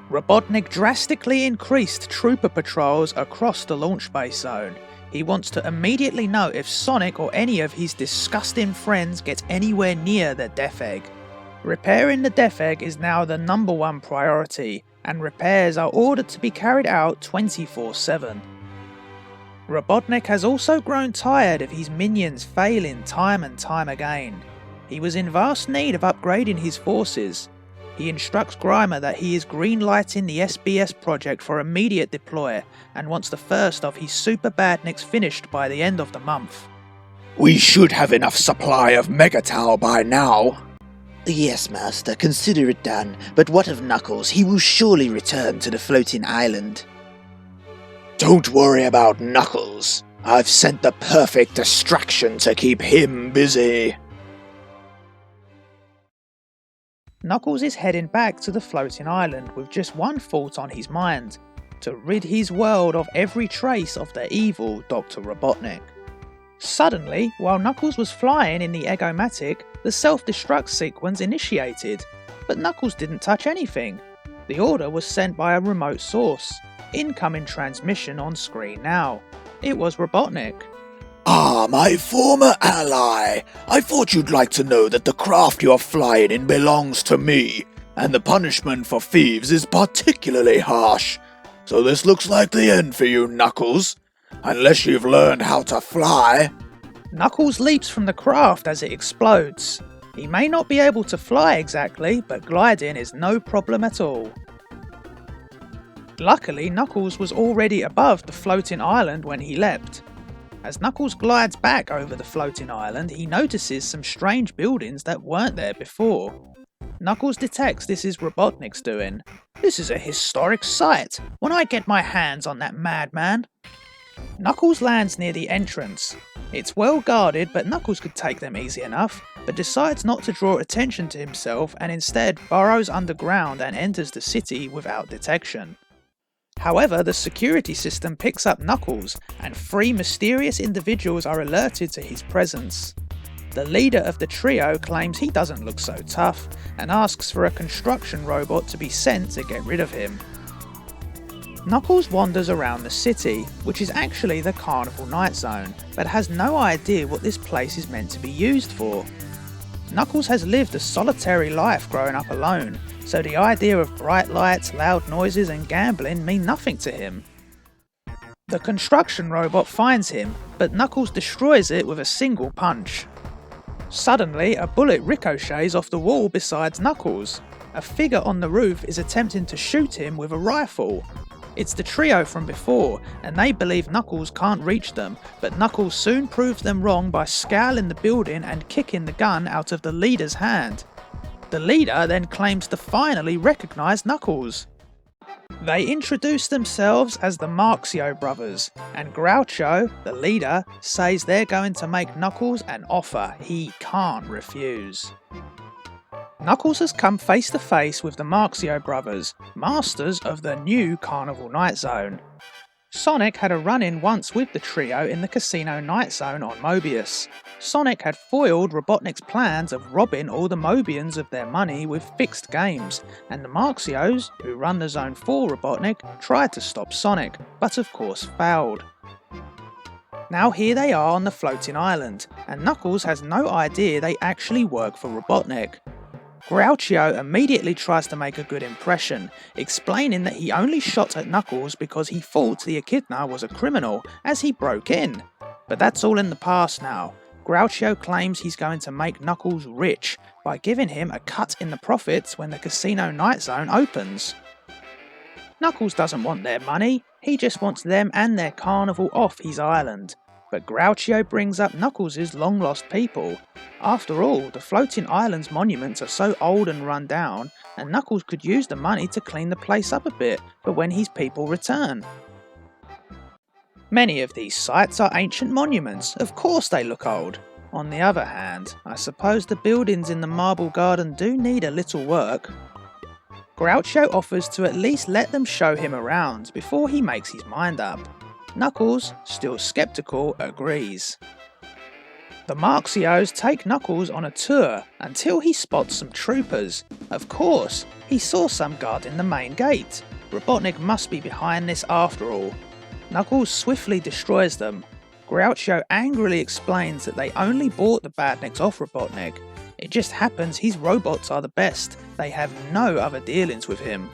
Robotnik drastically increased trooper patrols across the launch base zone. He wants to immediately know if Sonic or any of his disgusting friends get anywhere near the Death Egg. Repairing the Death Egg is now the #1 priority, and repairs are ordered to be carried out 24/7. Robotnik has also grown tired of his minions failing time and time again. He was in vast need of upgrading his forces. He instructs Grimer that he is greenlighting the SBS project for immediate deploy, and wants the first of his super badniks finished by the end of the month. We should have enough supply of Megatal by now. Yes, Master, consider it done. But what of Knuckles? He will surely return to the floating island. Don't worry about Knuckles. I've sent the perfect distraction to keep him busy. Knuckles is heading back to the floating island with just one thought on his mind: to rid his world of every trace of the evil Dr. Robotnik. Suddenly, while Knuckles was flying in the Egg-O-Matic, the self-destruct sequence initiated, but Knuckles didn't touch anything. The order was sent by a remote source. Incoming transmission on screen now. It was Robotnik. Ah, my former ally. I thought you'd like to know that the craft you're flying in belongs to me, and the punishment for thieves is particularly harsh. So this looks like the end for you, Knuckles. Unless you've learned how to fly. Knuckles leaps from the craft as it explodes. He may not be able to fly exactly, but gliding is no problem at all. Luckily, Knuckles was already above the floating island when he leapt. As Knuckles glides back over the floating island, he notices some strange buildings that weren't there before. Knuckles detects this is Robotnik's doing. This is a historic sight. When I get my hands on that madman. Knuckles lands near the entrance. It's well guarded, but Knuckles could take them easy enough, but decides not to draw attention to himself and instead burrows underground and enters the city without detection. However, the security system picks up Knuckles, and 3 mysterious individuals are alerted to his presence. The leader of the trio claims he doesn't look so tough, and asks for a construction robot to be sent to get rid of him. Knuckles wanders around the city, which is actually the Carnival Night Zone, but has no idea what this place is meant to be used for. Knuckles has lived a solitary life growing up alone, so the idea of bright lights, loud noises and gambling mean nothing to him. The construction robot finds him, but Knuckles destroys it with a single punch. Suddenly, a bullet ricochets off the wall beside Knuckles. A figure on the roof is attempting to shoot him with a rifle. It's the trio from before, and they believe Knuckles can't reach them, but Knuckles soon proves them wrong by scaling the building and kicking the gun out of the leader's hand. The leader then claims to finally recognise Knuckles. They introduce themselves as the Marxio brothers, and Groucho, the leader, says they're going to make Knuckles an offer he can't refuse. Knuckles has come face to face with the Marxio brothers, masters of the new Carnival Night Zone. Sonic had a run-in once with the trio in the Casino Night Zone on Mobius. Sonic had foiled Robotnik's plans of robbing all the Mobians of their money with fixed games, and the Marxios, who run the zone for Robotnik, tried to stop Sonic, but of course failed. Now here they are on the floating island, and Knuckles has no idea they actually work for Robotnik. Groucho immediately tries to make a good impression, explaining that he only shot at Knuckles because he thought the Echidna was a criminal, as he broke in. But that's all in the past now. Groucho claims he's going to make Knuckles rich by giving him a cut in the profits when the Casino Night Zone opens. Knuckles doesn't want their money, he just wants them and their carnival off his island. but Groucho brings up Knuckles' long-lost people. After all, the floating island's monuments are so old and run down, and Knuckles could use the money to clean the place up a bit for when his people return. Many of these sites are ancient monuments, of course they look old. On the other hand, I suppose the buildings in the Marble Garden do need a little work. Groucho offers to at least let them show him around before he makes his mind up. Knuckles, still skeptical, agrees. The Marxios take Knuckles on a tour until he spots some troopers. Of course, he saw some guarding the main gate. Robotnik must be behind this after all. Knuckles swiftly destroys them. Groucho angrily explains that they only bought the Badniks off Robotnik. It just happens his robots are the best. They have no other dealings with him.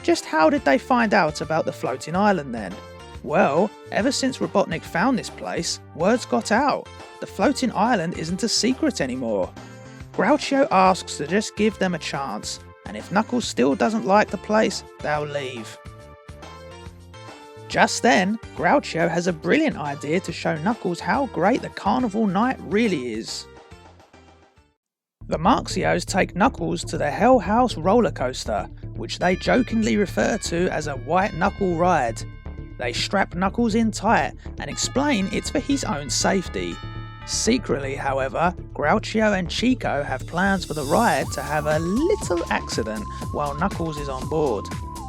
Just how did they find out about the floating island then? Well, ever since Robotnik found this place, words got out. The floating island isn't a secret anymore. Groucho asks to just give them a chance, and if Knuckles still doesn't like the place, they'll leave. Just then, Groucho has a brilliant idea to show Knuckles how great the Carnival night really is. The Marxios take Knuckles to the Hell House roller coaster, which they jokingly refer to as a white knuckle ride. They strap Knuckles in tight and explain it's for his own safety. Secretly, however, Groucho and Chico have plans for the ride to have a little accident while Knuckles is on board.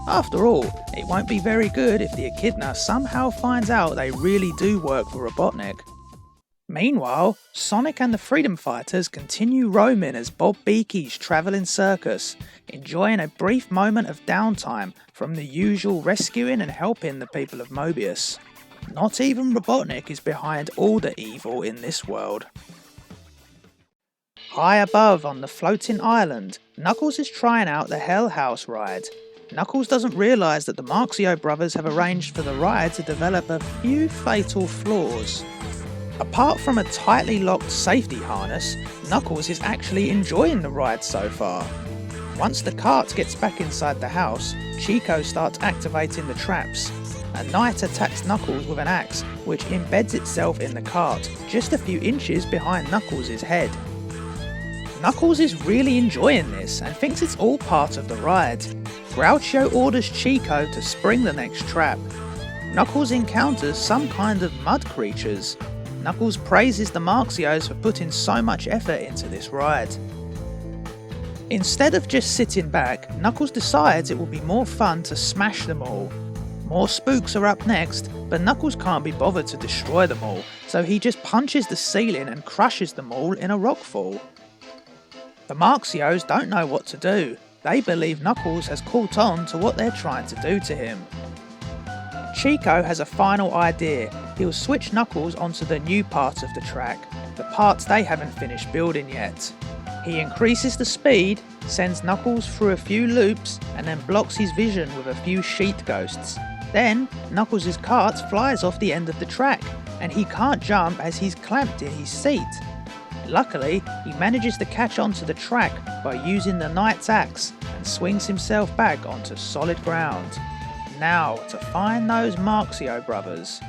After all, it won't be very good if the echidna somehow finds out they really do work for Robotnik. Meanwhile, Sonic and the Freedom Fighters continue roaming as Bob Beakey's travelling circus, enjoying a brief moment of downtime from the usual rescuing and helping the people of Mobius. Not even Robotnik is behind all the evil in this world. High above on the floating island, Knuckles is trying out the Hell House ride. Knuckles doesn't realise that the Marxio brothers have arranged for the ride to develop a few fatal flaws. Apart from a tightly locked safety harness, Knuckles is actually enjoying the ride so far. Once the cart gets back inside the house, Chico starts activating the traps. A knight attacks Knuckles with an axe, which embeds itself in the cart, just a few inches behind Knuckles' head. Knuckles is really enjoying this and thinks it's all part of the ride. Groucho orders Chico to spring the next trap. Knuckles encounters some kind of mud creatures. Knuckles praises the Marxios for putting so much effort into this ride. Instead of just sitting back, Knuckles decides it will be more fun to smash them all. More spooks are up next, but Knuckles can't be bothered to destroy them all, so he just punches the ceiling and crushes them all in a rockfall. The Marxios don't know what to do. They believe Knuckles has caught on to what they're trying to do to him. Chico has a final idea. He'll switch Knuckles onto the new part of the track, the parts they haven't finished building yet. He increases the speed, sends Knuckles through a few loops, and then blocks his vision with a few sheet ghosts. Then, Knuckles' cart flies off the end of the track, and he can't jump as he's clamped in his seat. Luckily, he manages to catch onto the track by using the knight's axe and swings himself back onto solid ground. Now to find those Marxio brothers.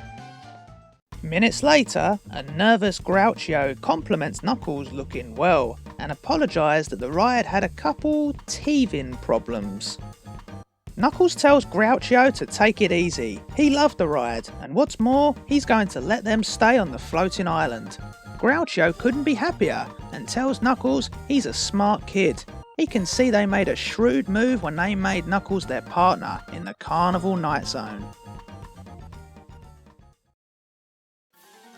Minutes later, a nervous Groucho compliments Knuckles looking well and apologised that the ride had a couple teething problems. Knuckles tells Groucho to take it easy. He loved the ride, and what's more, he's going to let them stay on the floating island. Groucho couldn't be happier and tells Knuckles he's a smart kid. He can see they made a shrewd move when they made Knuckles their partner in the Carnival Night Zone.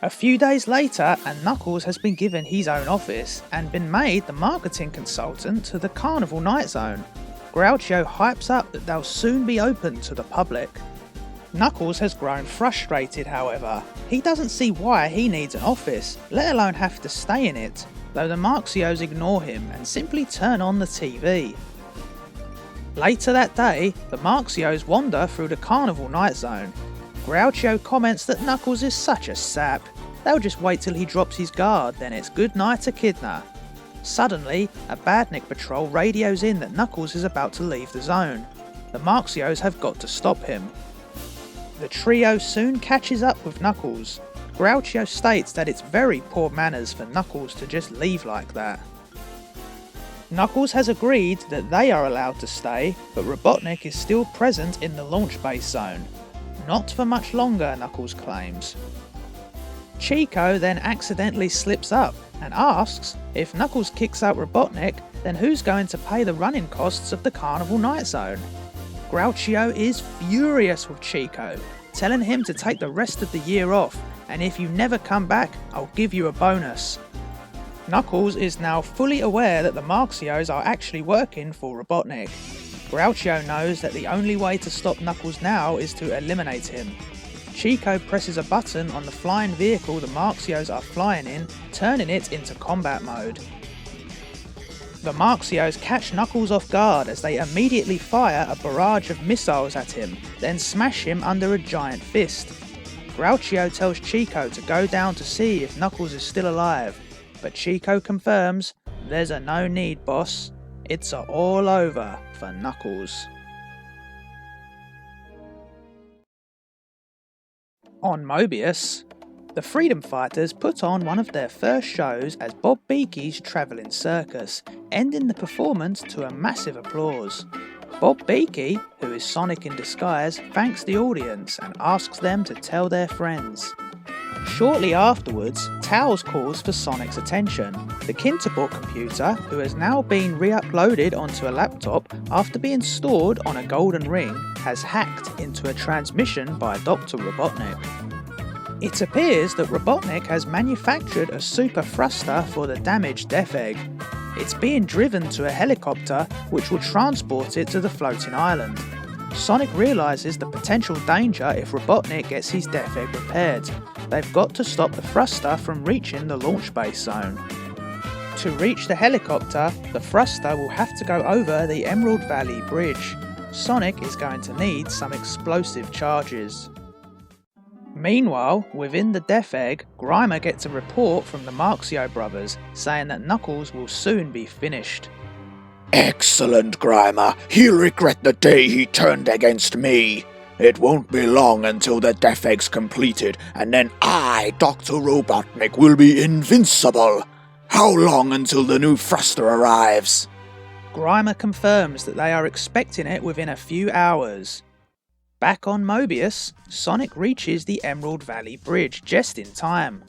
A few days later, and Knuckles has been given his own office and been made the marketing consultant to the Carnival Night Zone. Groucho hypes up that they'll soon be open to the public. Knuckles has grown frustrated, however. He doesn't see why he needs an office, let alone have to stay in it, though the Marxios ignore him and simply turn on the TV. Later that day, the Marxios wander through the Carnival Night Zone. Groucho comments that Knuckles is such a sap. They'll just wait till he drops his guard, then it's good night echidna. Suddenly, a Badnik patrol radios in that Knuckles is about to leave the zone. The Marxios have got to stop him. The trio soon catches up with Knuckles. Groucho states that it's very poor manners for Knuckles to just leave like that. Knuckles has agreed that they are allowed to stay, but Robotnik is still present in the launch base zone. Not for much longer, Knuckles claims. Chico then accidentally slips up and asks if Knuckles kicks out Robotnik, then who's going to pay the running costs of the Carnival Night Zone? Groucho is furious with Chico, telling him to take the rest of the year off, and if you never come back, I'll give you a bonus. Knuckles is now fully aware that the Marxios are actually working for Robotnik. Groucho knows that the only way to stop Knuckles now is to eliminate him. Chico presses a button on the flying vehicle the Marxios are flying in, turning it into combat mode. The Marxios catch Knuckles off guard as they immediately fire a barrage of missiles at him, then smash him under a giant fist. Groucho tells Chico to go down to see if Knuckles is still alive, but Chico confirms, "There's a no need, boss. It's a all over for Knuckles." On Mobius, the Freedom Fighters put on one of their first shows as Bob Beakey's Travelling Circus, ending the performance to a massive applause. Bob Beakey, who is Sonic in disguise, thanks the audience and asks them to tell their friends. Shortly afterwards, Tails calls for Sonic's attention. The Kintobor computer, who has now been re-uploaded onto a laptop after being stored on a golden ring, has hacked into a transmission by Dr. Robotnik. It appears that Robotnik has manufactured a super thruster for the damaged Death Egg. It's being driven to a helicopter which will transport it to the floating island. Sonic realises the potential danger if Robotnik gets his Death Egg repaired. They've got to stop the thruster from reaching the launch base zone. To reach the helicopter, the thruster will have to go over the Emerald Valley Bridge. Sonic is going to need some explosive charges. Meanwhile, within the Death Egg, Grimer gets a report from the Marxio brothers saying that Knuckles will soon be finished. Excellent, Grimer. He'll regret the day he turned against me. It won't be long until the Death Egg's completed, and then I, Dr. Robotnik, will be invincible. How long until the new thruster arrives? Grimer confirms that they are expecting it within a few hours. Back on Mobius, Sonic reaches the Emerald Valley Bridge just in time.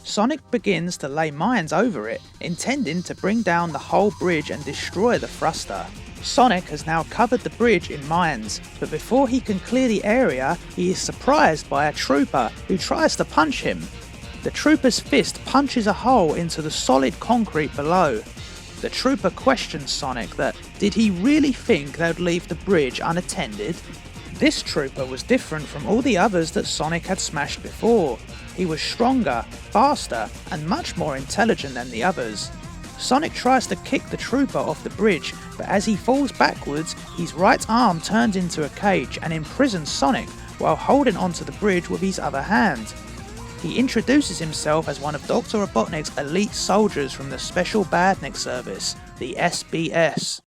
Sonic begins to lay mines over it, intending to bring down the whole bridge and destroy the thruster. Sonic has now covered the bridge in mines, but before he can clear the area, he is surprised by a trooper who tries to punch him. The trooper's fist punches a hole into the solid concrete below. The trooper questions Sonic that did he really think they'd leave the bridge unattended? This trooper was different from all the others that Sonic had smashed before. He was stronger, faster, and much more intelligent than the others. Sonic tries to kick the trooper off the bridge, but as he falls backwards, his right arm turns into a cage and imprisons Sonic while holding onto the bridge with his other hand. He introduces himself as one of Dr. Robotnik's elite soldiers from the Special Badnik Service, the SBS.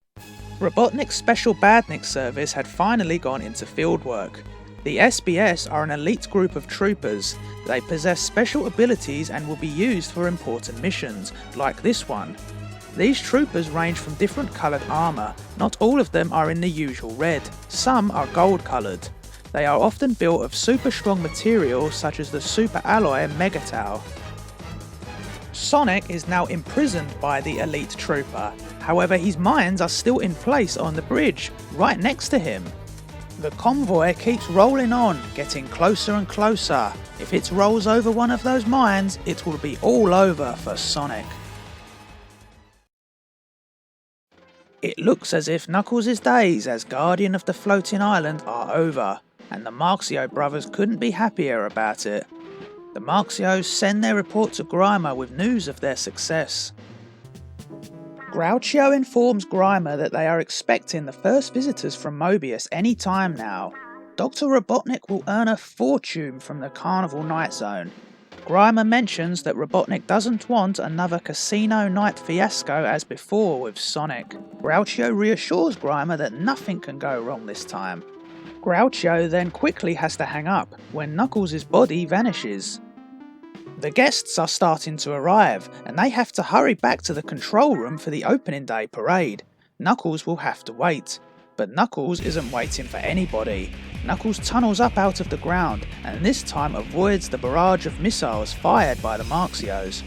Robotnik's Special Badnik Service had finally gone into field work. The SBS are an elite group of troopers. They possess special abilities and will be used for important missions, like this one. These troopers range from different coloured armour. Not all of them are in the usual red. Some are gold coloured. They are often built of super strong materials such as the super alloy Megatau. Sonic is now imprisoned by the elite trooper. However, his mines are still in place on the bridge, right next to him. The convoy keeps rolling on, getting closer and closer. If it rolls over one of those mines, it will be all over for Sonic. It looks as if Knuckles' days as Guardian of the Floating Island are over, and the Marxio brothers couldn't be happier about it. The Marxios send their report to Grimer with news of their success. Groucho informs Grimer that they are expecting the first visitors from Mobius any time now. Dr. Robotnik will earn a fortune from the Carnival Night Zone. Grimer mentions that Robotnik doesn't want another casino night fiasco as before with Sonic. Groucho reassures Grimer that nothing can go wrong this time. Groucho then quickly has to hang up when Knuckles' body vanishes. The guests are starting to arrive, and they have to hurry back to the control room for the opening day parade. Knuckles will have to wait, but Knuckles isn't waiting for anybody. Knuckles tunnels up out of the ground, and this time avoids the barrage of missiles fired by the Marxios.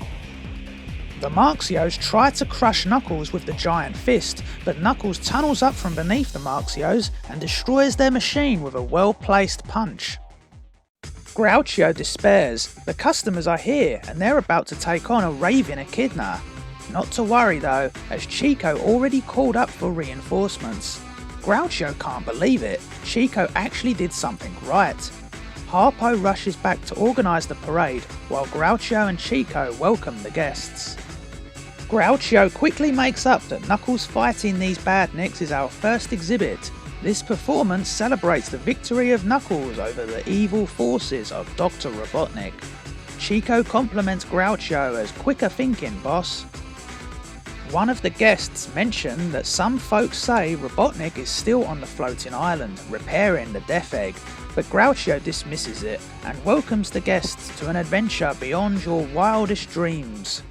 The Marxios try to crush Knuckles with the giant fist, but Knuckles tunnels up from beneath the Marxios and destroys their machine with a well-placed punch. Groucho despairs. The customers are here and they're about to take on a raving echidna. Not to worry though, as Chico already called up for reinforcements. Groucho can't believe it. Chico actually did something right. Harpo rushes back to organise the parade, while Groucho and Chico welcome the guests. Groucho quickly makes up that Knuckles fighting these Badniks is our first exhibit. This performance celebrates the victory of Knuckles over the evil forces of Dr. Robotnik. Chico compliments Groucho as quicker thinking, boss. One of the guests mentioned that some folks say Robotnik is still on the floating island, repairing the Death Egg, but Groucho dismisses it and welcomes the guests to an adventure beyond your wildest dreams.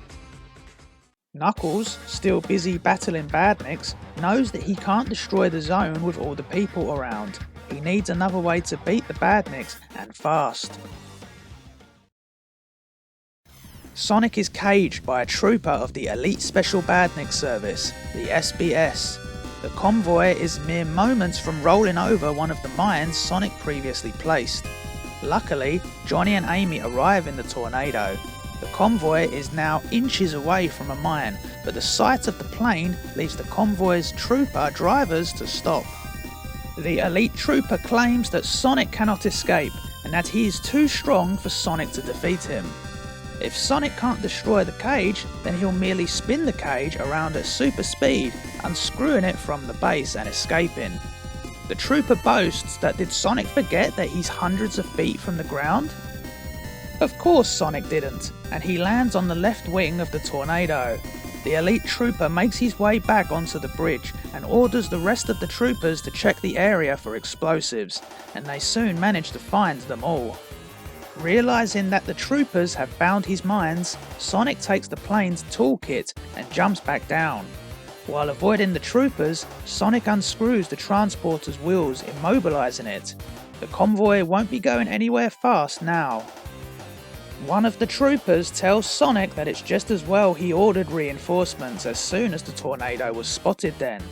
Knuckles, still busy battling Badniks, knows that he can't destroy the zone with all the people around. He needs another way to beat the Badniks, and fast. Sonic is caged by a trooper of the Elite Special Badnik Service, the SBS. The convoy is mere moments from rolling over one of the mines Sonic previously placed. Luckily, Johnny and Amy arrive in the tornado. The convoy is now inches away from a mine, but the sight of the plane leaves the convoy's trooper drivers to stop. The elite trooper claims that Sonic cannot escape, and that he is too strong for Sonic to defeat him. If Sonic can't destroy the cage, then he'll merely spin the cage around at super speed, unscrewing it from the base and escaping. The trooper boasts that did Sonic forget that he's hundreds of feet from the ground? Of course Sonic didn't, and he lands on the left wing of the tornado. The elite trooper makes his way back onto the bridge and orders the rest of the troopers to check the area for explosives, and they soon manage to find them all. Realising that the troopers have found his mines, Sonic takes the plane's toolkit and jumps back down. While avoiding the troopers, Sonic unscrews the transporter's wheels, immobilising it. The convoy won't be going anywhere fast now. One of the troopers tells Sonic that it's just as well he ordered reinforcements as soon as the tornado was spotted then.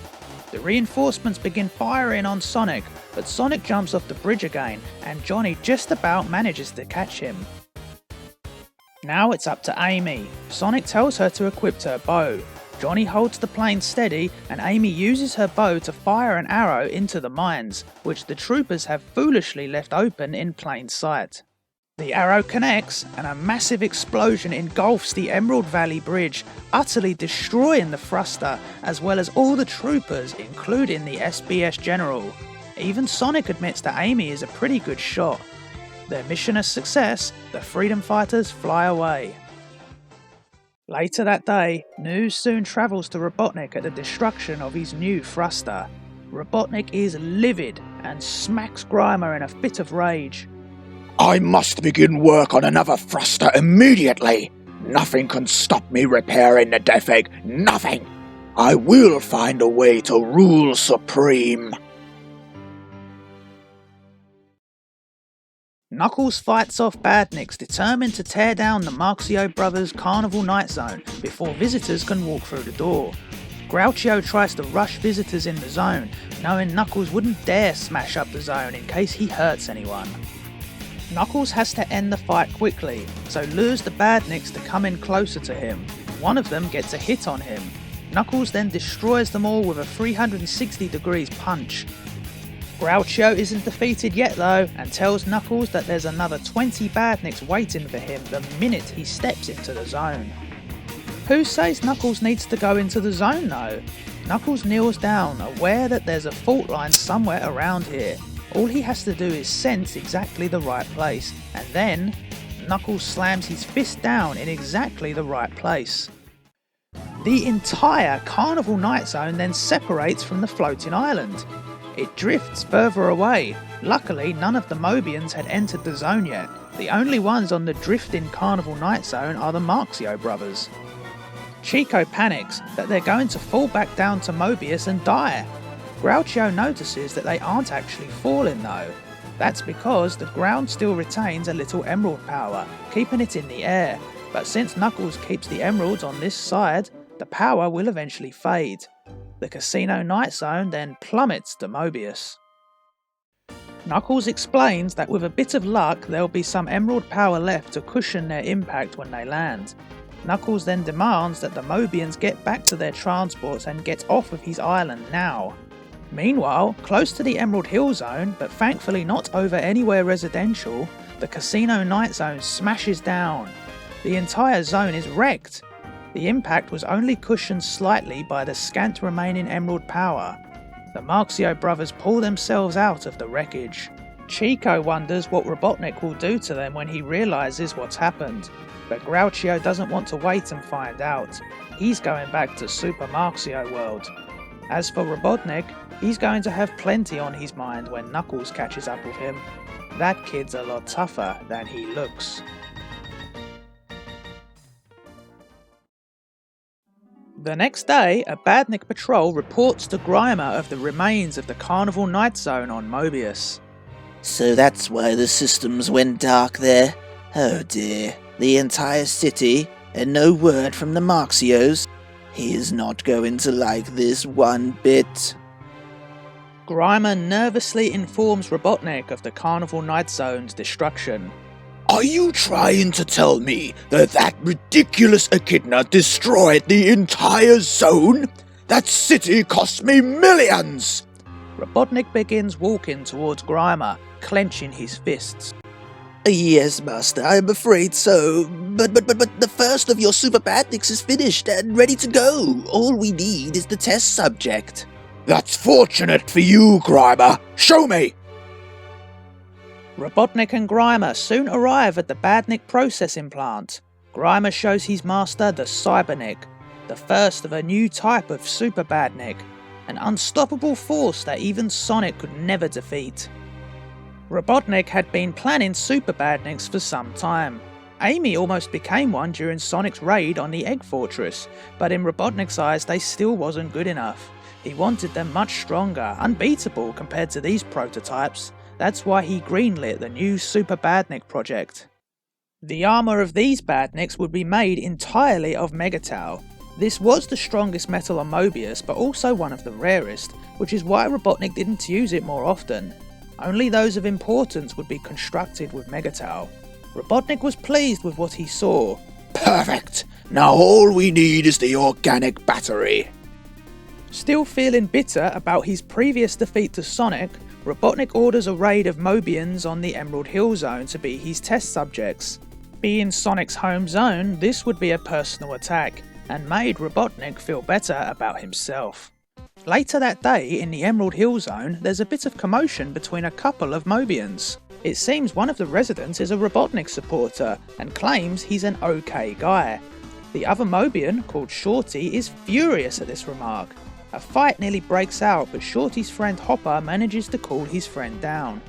The reinforcements begin firing on Sonic, but Sonic jumps off the bridge again and Johnny just about manages to catch him. Now it's up to Amy. Sonic tells her to equip her bow. Johnny holds the plane steady and Amy uses her bow to fire an arrow into the mines, which the troopers have foolishly left open in plain sight. The arrow connects and a massive explosion engulfs the Emerald Valley Bridge, utterly destroying the thruster as well as all the troopers, including the SBS General. Even Sonic admits that Amy is a pretty good shot. Their mission a success, the Freedom Fighters fly away. Later that day, news soon travels to Robotnik at the destruction of his new thruster. Robotnik is livid and smacks Grimer in a fit of rage. I must begin work on another thruster immediately. Nothing can stop me repairing the Death Egg. Nothing. I will find a way to rule supreme. Knuckles fights off Badniks, determined to tear down the Marxio brothers' Carnival Night Zone before visitors can walk through the door. Groucho tries to rush visitors in the zone, knowing Knuckles wouldn't dare smash up the zone in case he hurts anyone. Knuckles has to end the fight quickly, so lures the Badniks to come in closer to him. One of them gets a hit on him. Knuckles then destroys them all with a 360 degrees punch. Groucho isn't defeated yet though, and tells Knuckles that there's another 20 Badniks waiting for him the minute he steps into the zone. Who says Knuckles needs to go into the zone though? Knuckles kneels down, aware that there's a fault line somewhere around here. All he has to do is sense exactly the right place, and then Knuckles slams his fist down in exactly the right place. The entire Carnival Night Zone then separates from the floating island. It drifts further away. Luckily, none of the Mobians had entered the zone yet. The only ones on the drifting Carnival Night Zone are the Marxio brothers. Chico panics that they're going to fall back down to Mobius and die. Groucho notices that they aren't actually falling though. That's because the ground still retains a little emerald power, keeping it in the air, but since Knuckles keeps the emeralds on this side, the power will eventually fade. The Casino Night Zone then plummets to Mobius. Knuckles explains that with a bit of luck there'll be some emerald power left to cushion their impact when they land. Knuckles then demands that the Mobians get back to their transports and get off of his island now. Meanwhile, close to the Emerald Hill Zone, but thankfully not over anywhere residential, the Casino Night Zone smashes down. The entire zone is wrecked. The impact was only cushioned slightly by the scant remaining emerald power. The Marxio brothers pull themselves out of the wreckage. Chico wonders what Robotnik will do to them when he realises what's happened, but Groucho doesn't want to wait and find out. He's going back to Super Marxio World. As for Robotnik, he's going to have plenty on his mind when Knuckles catches up with him. That kid's a lot tougher than he looks. The next day, a Badnik patrol reports to Grimer of the remains of the Carnival Night Zone on Mobius. So that's why the systems went dark there. Oh dear, the entire city, and no word from the Marxios. He is not going to like this one bit. Grimer nervously informs Robotnik of the Carnival Night Zone's destruction. Are you trying to tell me that that ridiculous echidna destroyed the entire zone? That city cost me millions! Robotnik begins walking towards Grimer, clenching his fists. Yes, Master, I'm afraid so. But the first of your Super Badniks is finished and ready to go. All we need is the test subject. That's fortunate for you, Grimer. Show me! Robotnik and Grimer soon arrive at the Badnik processing plant. Grimer shows his master the Cybernik, the first of a new type of Super Badnik, an unstoppable force that even Sonic could never defeat. Robotnik had been planning Super Badniks for some time. Amy almost became one during Sonic's raid on the Egg Fortress, but in Robotnik's eyes they still wasn't good enough. He wanted them much stronger, unbeatable compared to these prototypes. That's why he greenlit the new Super Badnik project. The armour of these Badniks would be made entirely of Megatal. This was the strongest metal on Mobius, but also one of the rarest, which is why Robotnik didn't use it more often. Only those of importance would be constructed with Megatal. Robotnik was pleased with what he saw. Perfect! Now all we need is the organic battery. Still feeling bitter about his previous defeat to Sonic, Robotnik orders a raid of Mobians on the Emerald Hill Zone to be his test subjects. Being Sonic's home zone, this would be a personal attack, and made Robotnik feel better about himself. Later that day, in the Emerald Hill Zone, there's a bit of commotion between a couple of Mobians. It seems one of the residents is a Robotnik supporter, and claims he's an okay guy. The other Mobian, called Shorty, is furious at this remark. A fight nearly breaks out, but Shorty's friend Hopper manages to cool his friend down.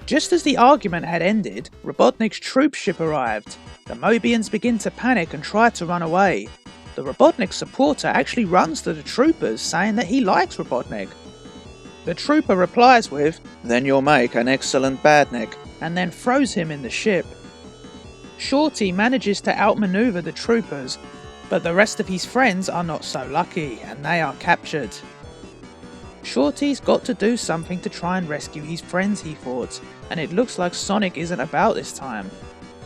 Just as the argument had ended, Robotnik's troop ship arrived. The Mobians begin to panic and try to run away. The Robotnik supporter actually runs to the troopers, saying that he likes Robotnik. The trooper replies with, "Then you'll make an excellent Badnik," and then throws him in the ship. Shorty manages to outmaneuver the troopers, but the rest of his friends are not so lucky, and they are captured. Shorty's got to do something to try and rescue his friends, he thought, and it looks like Sonic isn't about this time.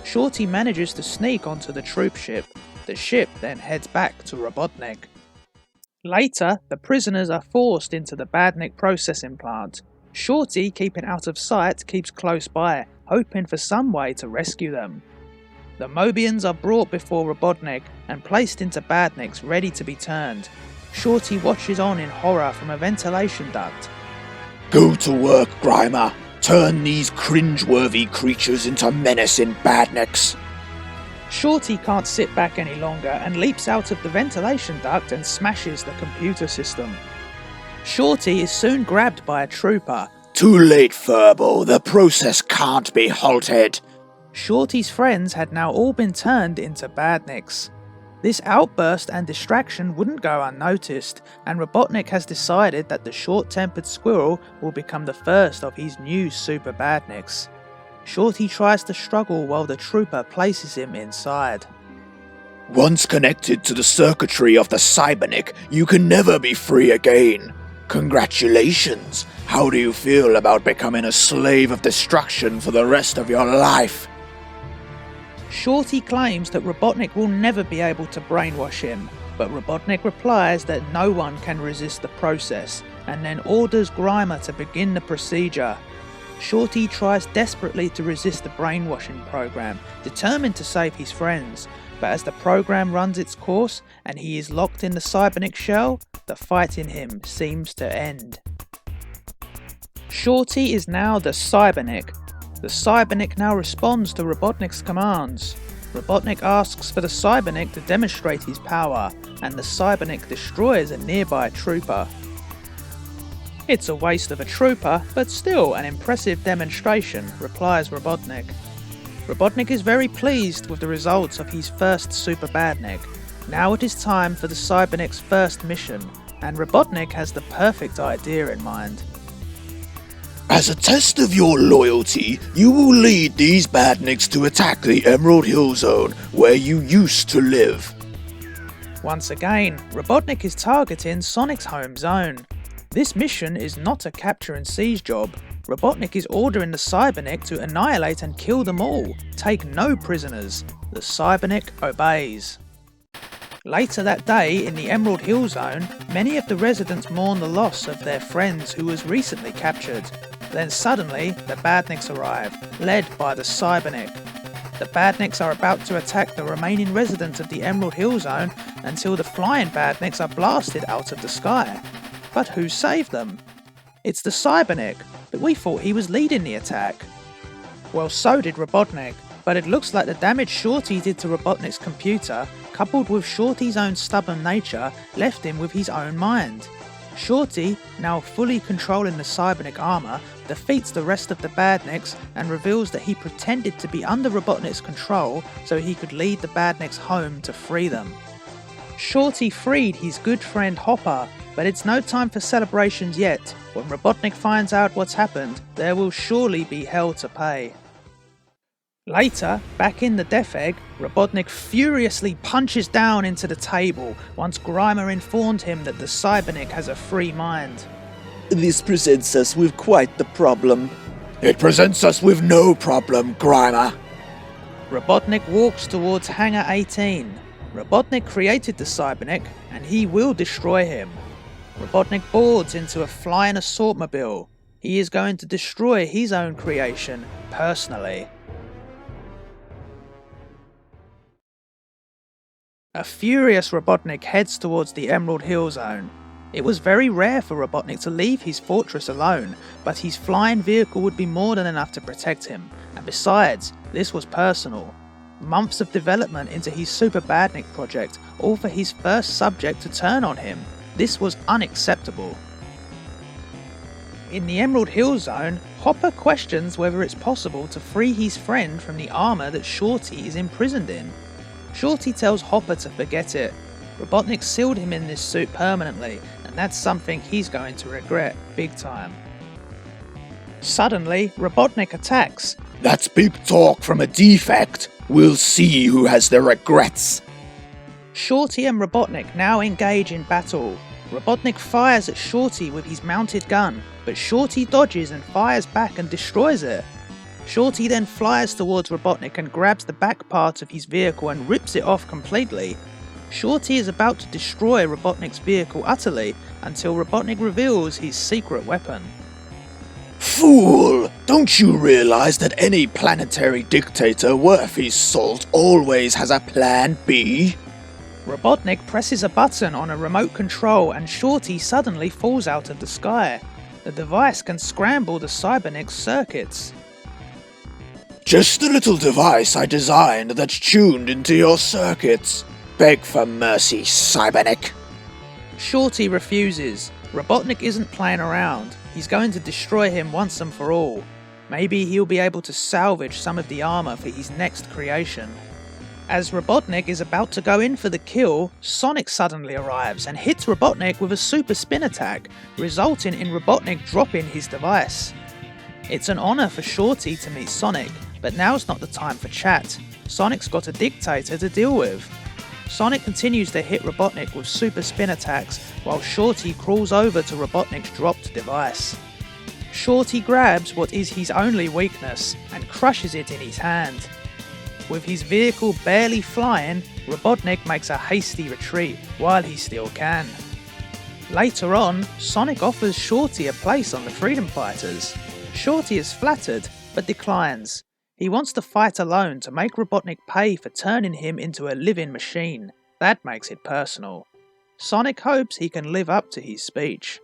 Shorty manages to sneak onto the troop ship. The ship then heads back to Robotnik. Later, the prisoners are forced into the Badnik processing plant. Shorty, keeping out of sight, keeps close by, hoping for some way to rescue them. The Mobians are brought before Robotnik and placed into Badniks ready to be turned. Shorty watches on in horror from a ventilation duct. Go to work, Grimer. Turn these cringe-worthy creatures into menacing Badniks. Shorty can't sit back any longer and leaps out of the ventilation duct and smashes the computer system. Shorty is soon grabbed by a trooper. Too late, Furbo. The process can't be halted. Shorty's friends had now all been turned into Badniks. This outburst and distraction wouldn't go unnoticed, and Robotnik has decided that the short-tempered squirrel will become the first of his new Super Badniks. Shorty tries to struggle while the trooper places him inside. Once connected to the circuitry of the Cybernik, you can never be free again. Congratulations! How do you feel about becoming a slave of destruction for the rest of your life? Shorty claims that Robotnik will never be able to brainwash him, but Robotnik replies that no one can resist the process, and then orders Grimer to begin the procedure. Shorty tries desperately to resist the brainwashing program, determined to save his friends, but as the program runs its course and he is locked in the Cybernik shell, the fight in him seems to end. Shorty is now the Cybernik. The Cybernik now responds to Robotnik's commands. Robotnik asks for the Cybernik to demonstrate his power, and the Cybernik destroys a nearby trooper. It's a waste of a trooper, but still an impressive demonstration, replies Robotnik. Robotnik is very pleased with the results of his first Super Badnik. Now it is time for the Cybernik's first mission, and Robotnik has the perfect idea in mind. As a test of your loyalty, you will lead these Badniks to attack the Emerald Hill Zone, where you used to live. Once again, Robotnik is targeting Sonic's home zone. This mission is not a capture and seize job. Robotnik is ordering the Cybernik to annihilate and kill them all. Take no prisoners. The Cybernik obeys. Later that day, in the Emerald Hill Zone, many of the residents mourn the loss of their friends who was recently captured. Then suddenly, the Badniks arrive, led by the Cybernik. The Badniks are about to attack the remaining residents of the Emerald Hill Zone until the flying Badniks are blasted out of the sky. But who saved them? It's the Cybernik, but we thought he was leading the attack. Well, so did Robotnik, but it looks like the damage Shorty did to Robotnik's computer, coupled with Shorty's own stubborn nature, left him with his own mind. Shorty, now fully controlling the Cybernik armour, defeats the rest of the Badniks and reveals that he pretended to be under Robotnik's control so he could lead the Badniks home to free them. Shorty freed his good friend Hopper, but it's no time for celebrations yet. When Robotnik finds out what's happened, there will surely be hell to pay. Later, back in the Death Egg, Robotnik furiously punches down into the table once Grimer informed him that the Cybernik has a free mind. This presents us with quite the problem. It presents us with no problem, Grimer. Robotnik walks towards Hangar 18. Robotnik created the Cybernik, and he will destroy him. Robotnik boards into a flying assaultmobile. He is going to destroy his own creation, personally. A furious Robotnik heads towards the Emerald Hill Zone. It was very rare for Robotnik to leave his fortress alone, but his flying vehicle would be more than enough to protect him, and besides, this was personal. Months of development into his Super Badnik project, all for his first subject to turn on him. This was unacceptable. In the Emerald Hill Zone, Hopper questions whether it's possible to free his friend from the armour that Shorty is imprisoned in. Shorty tells Hopper to forget it. Robotnik sealed him in this suit permanently, and that's something he's going to regret big time. Suddenly, Robotnik attacks. That's big talk from a defect. We'll see who has the regrets. Shorty and Robotnik now engage in battle. Robotnik fires at Shorty with his mounted gun, but Shorty dodges and fires back and destroys it. Shorty then flies towards Robotnik and grabs the back part of his vehicle and rips it off completely. Shorty is about to destroy Robotnik's vehicle utterly until Robotnik reveals his secret weapon. Fool! Don't you realize that any planetary dictator worth his salt always has a plan B? Robotnik presses a button on a remote control and Shorty suddenly falls out of the sky. The device can scramble the Cybernik's circuits. Just a little device I designed that's tuned into your circuits. Beg for mercy, Cybernik. Shorty refuses. Robotnik isn't playing around, he's going to destroy him once and for all. Maybe he'll be able to salvage some of the armour for his next creation. As Robotnik is about to go in for the kill, Sonic suddenly arrives and hits Robotnik with a super spin attack, resulting in Robotnik dropping his device. It's an honour for Shorty to meet Sonic, but now's not the time for chat. Sonic's got a Dictator to deal with. Sonic continues to hit Robotnik with super spin attacks, while Shorty crawls over to Robotnik's dropped device. Shorty grabs what is his only weakness and crushes it in his hand. With his vehicle barely flying, Robotnik makes a hasty retreat while he still can. Later on, Sonic offers Shorty a place on the Freedom Fighters. Shorty is flattered, but declines. He wants to fight alone to make Robotnik pay for turning him into a living machine. That makes it personal. Sonic hopes he can live up to his speech.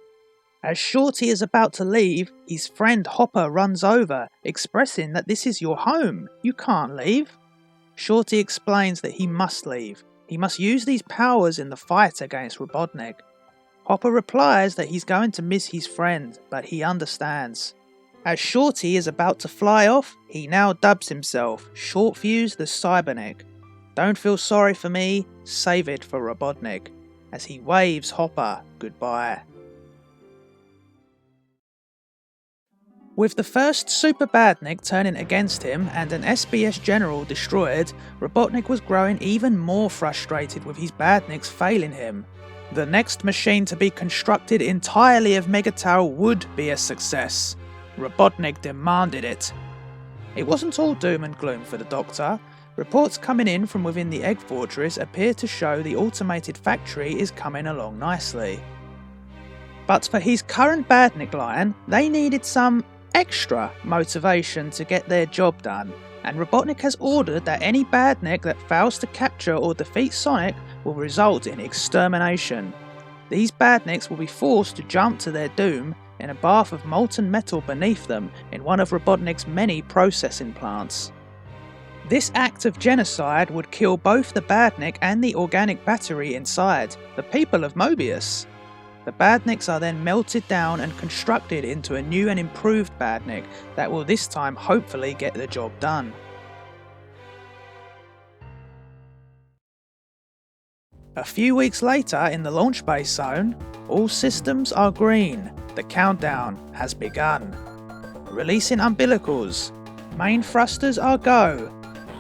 As Shorty is about to leave, his friend Hopper runs over, expressing that this is your home, you can't leave. Shorty explains that he must leave. He must use these powers in the fight against Robotnik. Hopper replies that he's going to miss his friend, but he understands. As Shorty is about to fly off, he now dubs himself Shortfuse the Cybernik. Don't feel sorry for me, save it for Robotnik, as he waves Hopper goodbye. With the first Super Badnik turning against him and an SBS general destroyed, Robotnik was growing even more frustrated with his Badniks failing him. The next machine to be constructed entirely of Megatal would be a success. Robotnik demanded it. It wasn't all doom and gloom for the Doctor. Reports coming in from within the Egg Fortress appear to show the automated factory is coming along nicely. But for his current Badnik line, they needed some extra motivation to get their job done, and Robotnik has ordered that any Badnik that fails to capture or defeat Sonic will result in extermination. These Badniks will be forced to jump to their doom in a bath of molten metal beneath them in one of Robotnik's many processing plants. This act of genocide would kill both the Badnik and the organic battery inside, the people of Mobius. The Badniks are then melted down and constructed into a new and improved Badnik that will this time hopefully get the job done. A few weeks later in the launch base zone, all systems are green. The countdown has begun. Releasing umbilicals. Main thrusters are go.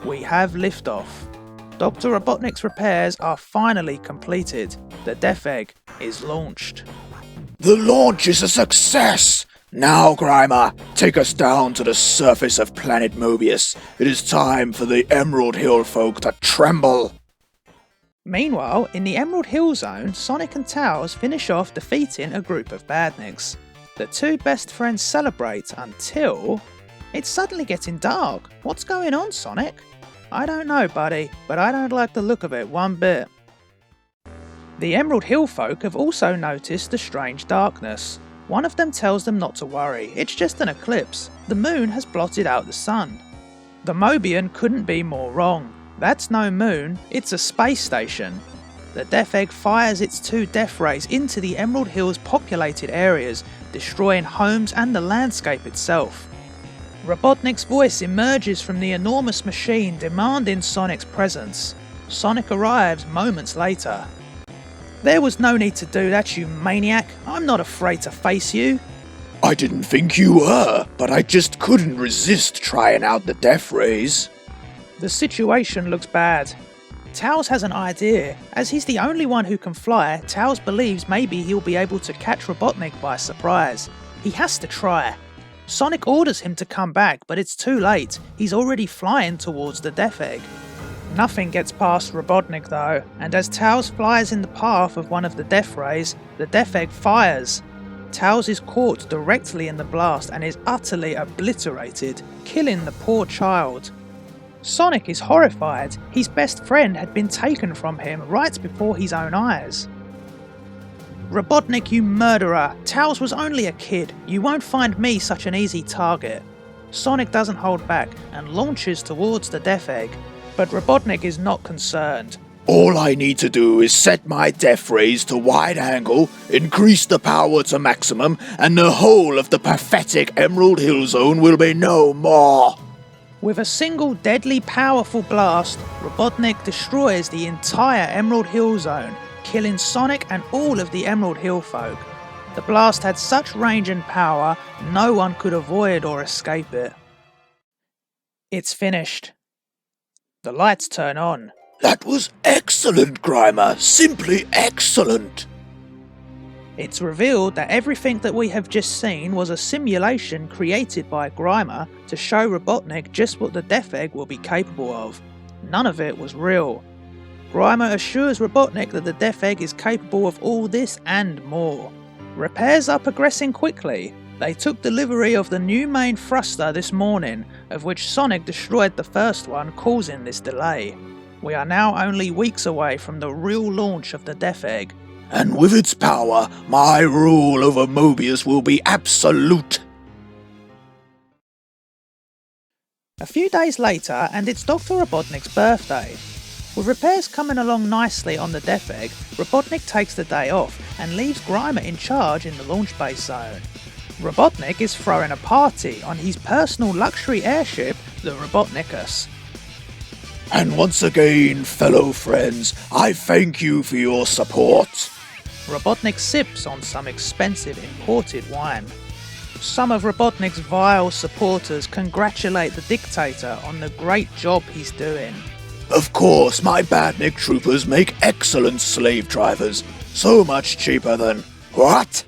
We have liftoff. Dr. Robotnik's repairs are finally completed. The Death Egg is launched. The launch is a success! Now, Grimer, take us down to the surface of Planet Mobius. It is time for the Emerald Hill folk to tremble. Meanwhile, in the Emerald Hill Zone, Sonic and Tails finish off defeating a group of Badniks. The two best friends celebrate until... It's suddenly getting dark. What's going on, Sonic? I don't know, buddy, but I don't like the look of it one bit. The Emerald Hill folk have also noticed the strange darkness. One of them tells them not to worry, it's just an eclipse. The moon has blotted out the sun. The Mobian couldn't be more wrong. That's no moon, it's a space station. The Death Egg fires its two death rays into the Emerald Hill's populated areas, destroying homes and the landscape itself. Robotnik's voice emerges from the enormous machine demanding Sonic's presence. Sonic arrives moments later. There was no need to do that, you maniac. I'm not afraid to face you. I didn't think you were, but I just couldn't resist trying out the death rays. The situation looks bad. Tails has an idea. As he's the only one who can fly, Tails believes maybe he'll be able to catch Robotnik by surprise. He has to try. Sonic orders him to come back, but it's too late. He's already flying towards the Death Egg. Nothing gets past Robotnik though, and as Tails flies in the path of one of the death rays, the Death Egg fires. Tails is caught directly in the blast and is utterly obliterated, killing the poor child. Sonic is horrified. His best friend had been taken from him right before his own eyes. Robotnik, you murderer! Tails was only a kid. You won't find me such an easy target. Sonic doesn't hold back and launches towards the Death Egg. But Robotnik is not concerned. All I need to do is set my def rays to wide angle, increase the power to maximum, and the whole of the pathetic Emerald Hill Zone will be no more. With a single deadly powerful blast, Robotnik destroys the entire Emerald Hill Zone, killing Sonic and all of the Emerald Hill folk. The blast had such range and power, no one could avoid or escape it. It's finished. The lights turn on. That was excellent, Grimer. Simply excellent. It's revealed that everything that we have just seen was a simulation created by Grimer to show Robotnik just what the Death Egg will be capable of. None of it was real. Grimer assures Robotnik that the Death Egg is capable of all this and more. Repairs are progressing quickly. They took delivery of the new main thruster this morning, of which Sonic destroyed the first one, causing this delay. We are now only weeks away from the real launch of the Death Egg. And with its power, my rule over Mobius will be absolute. A few days later, and it's Dr. Robotnik's birthday. With repairs coming along nicely on the Death Egg, Robotnik takes the day off and leaves Grimer in charge in the launch base zone. Robotnik is throwing a party on his personal luxury airship, the Robotnikus. And once again, fellow friends, I thank you for your support. Robotnik sips on some expensive imported wine. Some of Robotnik's vile supporters congratulate the Dictator on the great job he's doing. Of course, my Badnik troopers make excellent slave drivers. So much cheaper than... What?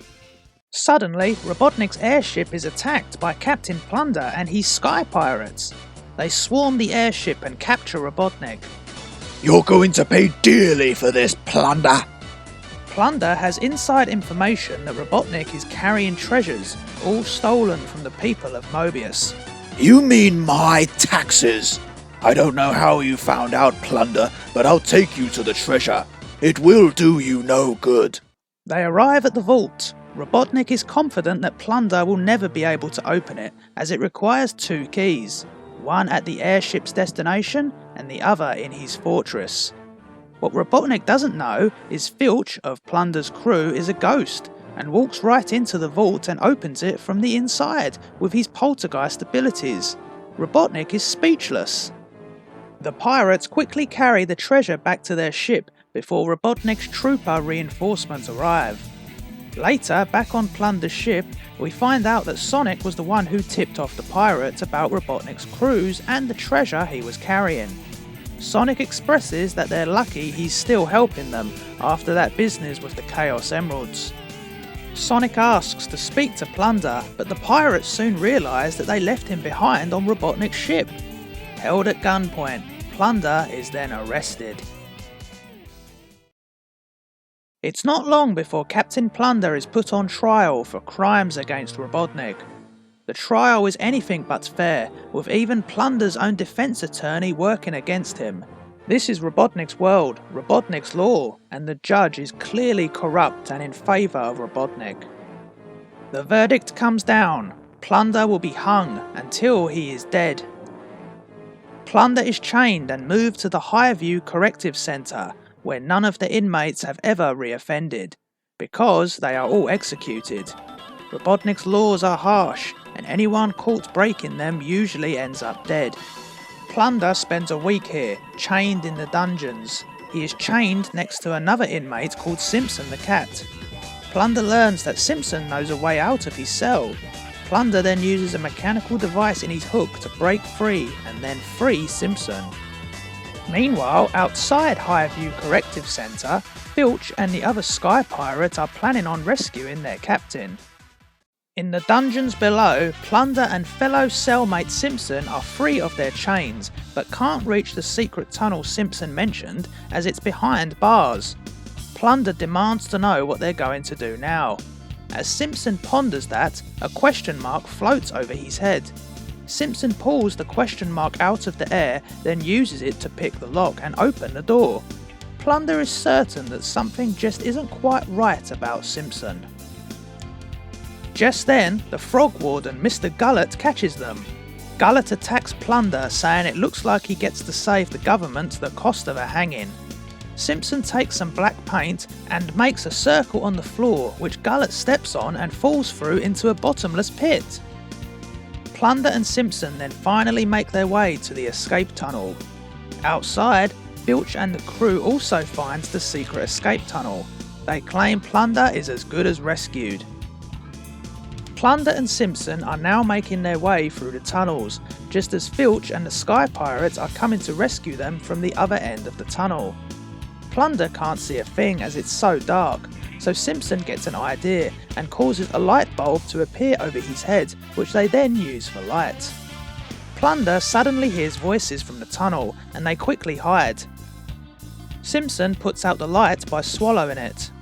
Suddenly, Robotnik's airship is attacked by Captain Plunder and his sky pirates. They swarm the airship and capture Robotnik. You're going to pay dearly for this, Plunder. Plunder has inside information that Robotnik is carrying treasures, all stolen from the people of Mobius. You mean my taxes? I don't know how you found out, Plunder, but I'll take you to the treasure. It will do you no good. They arrive at the vault. Robotnik is confident that Plunder will never be able to open it, as it requires 2 keys. One at the airship's destination, and the other in his fortress. What Robotnik doesn't know is Filch of Plunder's crew is a ghost, and walks right into the vault and opens it from the inside with his poltergeist abilities. Robotnik is speechless. The pirates quickly carry the treasure back to their ship before Robotnik's trooper reinforcements arrive. Later, back on Plunder's ship, we find out that Sonic was the one who tipped off the pirates about Robotnik's cruise and the treasure he was carrying. Sonic expresses that they're lucky he's still helping them after that business with the Chaos Emeralds. Sonic asks to speak to Plunder, but the pirates soon realise that they left him behind on Robotnik's ship. Held at gunpoint, Plunder is then arrested. It's not long before Captain Plunder is put on trial for crimes against Robotnik. The trial is anything but fair, with even Plunder's own defense attorney working against him. This is Robotnik's world, Robotnik's law, and the judge is clearly corrupt and in favour of Robotnik. The verdict comes down. Plunder will be hung until he is dead. Plunder is chained and moved to the Highview Corrective Centre, where none of the inmates have ever reoffended, because they are all executed. Robotnik's laws are harsh, and anyone caught breaking them usually ends up dead. Plunder spends a week here, chained in the dungeons. He is chained next to another inmate called Simpson the Cat. Plunder learns that Simpson knows a way out of his cell. Plunder then uses a mechanical device in his hook to break free and then free Simpson. Meanwhile, outside Highview Corrective Centre, Filch and the other Sky Pirates are planning on rescuing their captain. In the dungeons below, Plunder and fellow cellmate Simpson are free of their chains, but can't reach the secret tunnel Simpson mentioned, as it's behind bars. Plunder demands to know what they're going to do now. As Simpson ponders that, a question mark floats over his head. Simpson pulls the question mark out of the air, then uses it to pick the lock and open the door. Plunder is certain that something just isn't quite right about Simpson. Just then, the Frog Warden Mr. Gullet catches them. Gullet attacks Plunder, saying it looks like he gets to save the government the cost of a hanging. Simpson takes some black paint and makes a circle on the floor, which Gullet steps on and falls through into a bottomless pit. Plunder and Simpson then finally make their way to the escape tunnel. Outside, Filch and the crew also finds the secret escape tunnel. They claim Plunder is as good as rescued. Plunder and Simpson are now making their way through the tunnels, just as Filch and the Sky Pirates are coming to rescue them from the other end of the tunnel. Plunder can't see a thing as it's so dark, so Simpson gets an idea and causes a light bulb to appear over his head, which they then use for light. Plunder suddenly hears voices from the tunnel and they quickly hide. Simpson puts out the light by swallowing it.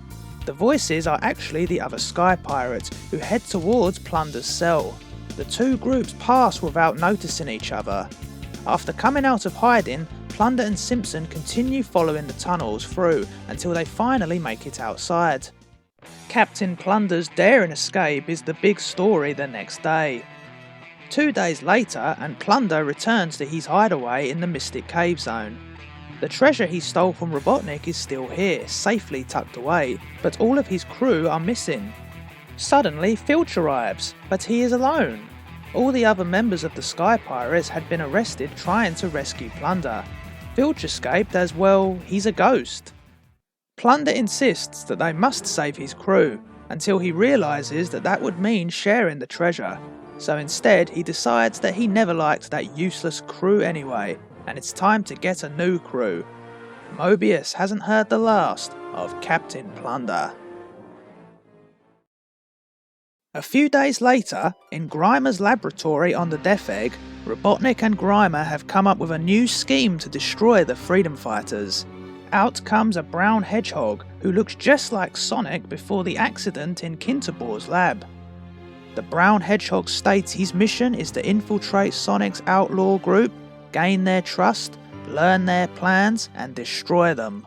The voices are actually the other Sky Pirates who head towards Plunder's cell. The two groups pass without noticing each other. After coming out of hiding, Plunder and Simpson continue following the tunnels through until they finally make it outside. Captain Plunder's daring escape is the big story the next day. 2 days later, and Plunder returns to his hideaway in the Mystic Cave Zone. The treasure he stole from Robotnik is still here, safely tucked away, but all of his crew are missing. Suddenly, Filch arrives, but he is alone. All the other members of the Sky Pirates had been arrested trying to rescue Plunder. Filch escaped as, well, he's a ghost. Plunder insists that they must save his crew, until he realises that that would mean sharing the treasure. So instead, he decides that he never liked that useless crew anyway, and it's time to get a new crew. Mobius hasn't heard the last of Captain Plunder. A few days later, in Grimer's laboratory on the Death Egg, Robotnik and Grimer have come up with a new scheme to destroy the Freedom Fighters. Out comes a brown hedgehog who looks just like Sonic before the accident in Kintobor's lab. The brown hedgehog states his mission is to infiltrate Sonic's outlaw group, gain their trust, learn their plans, and destroy them.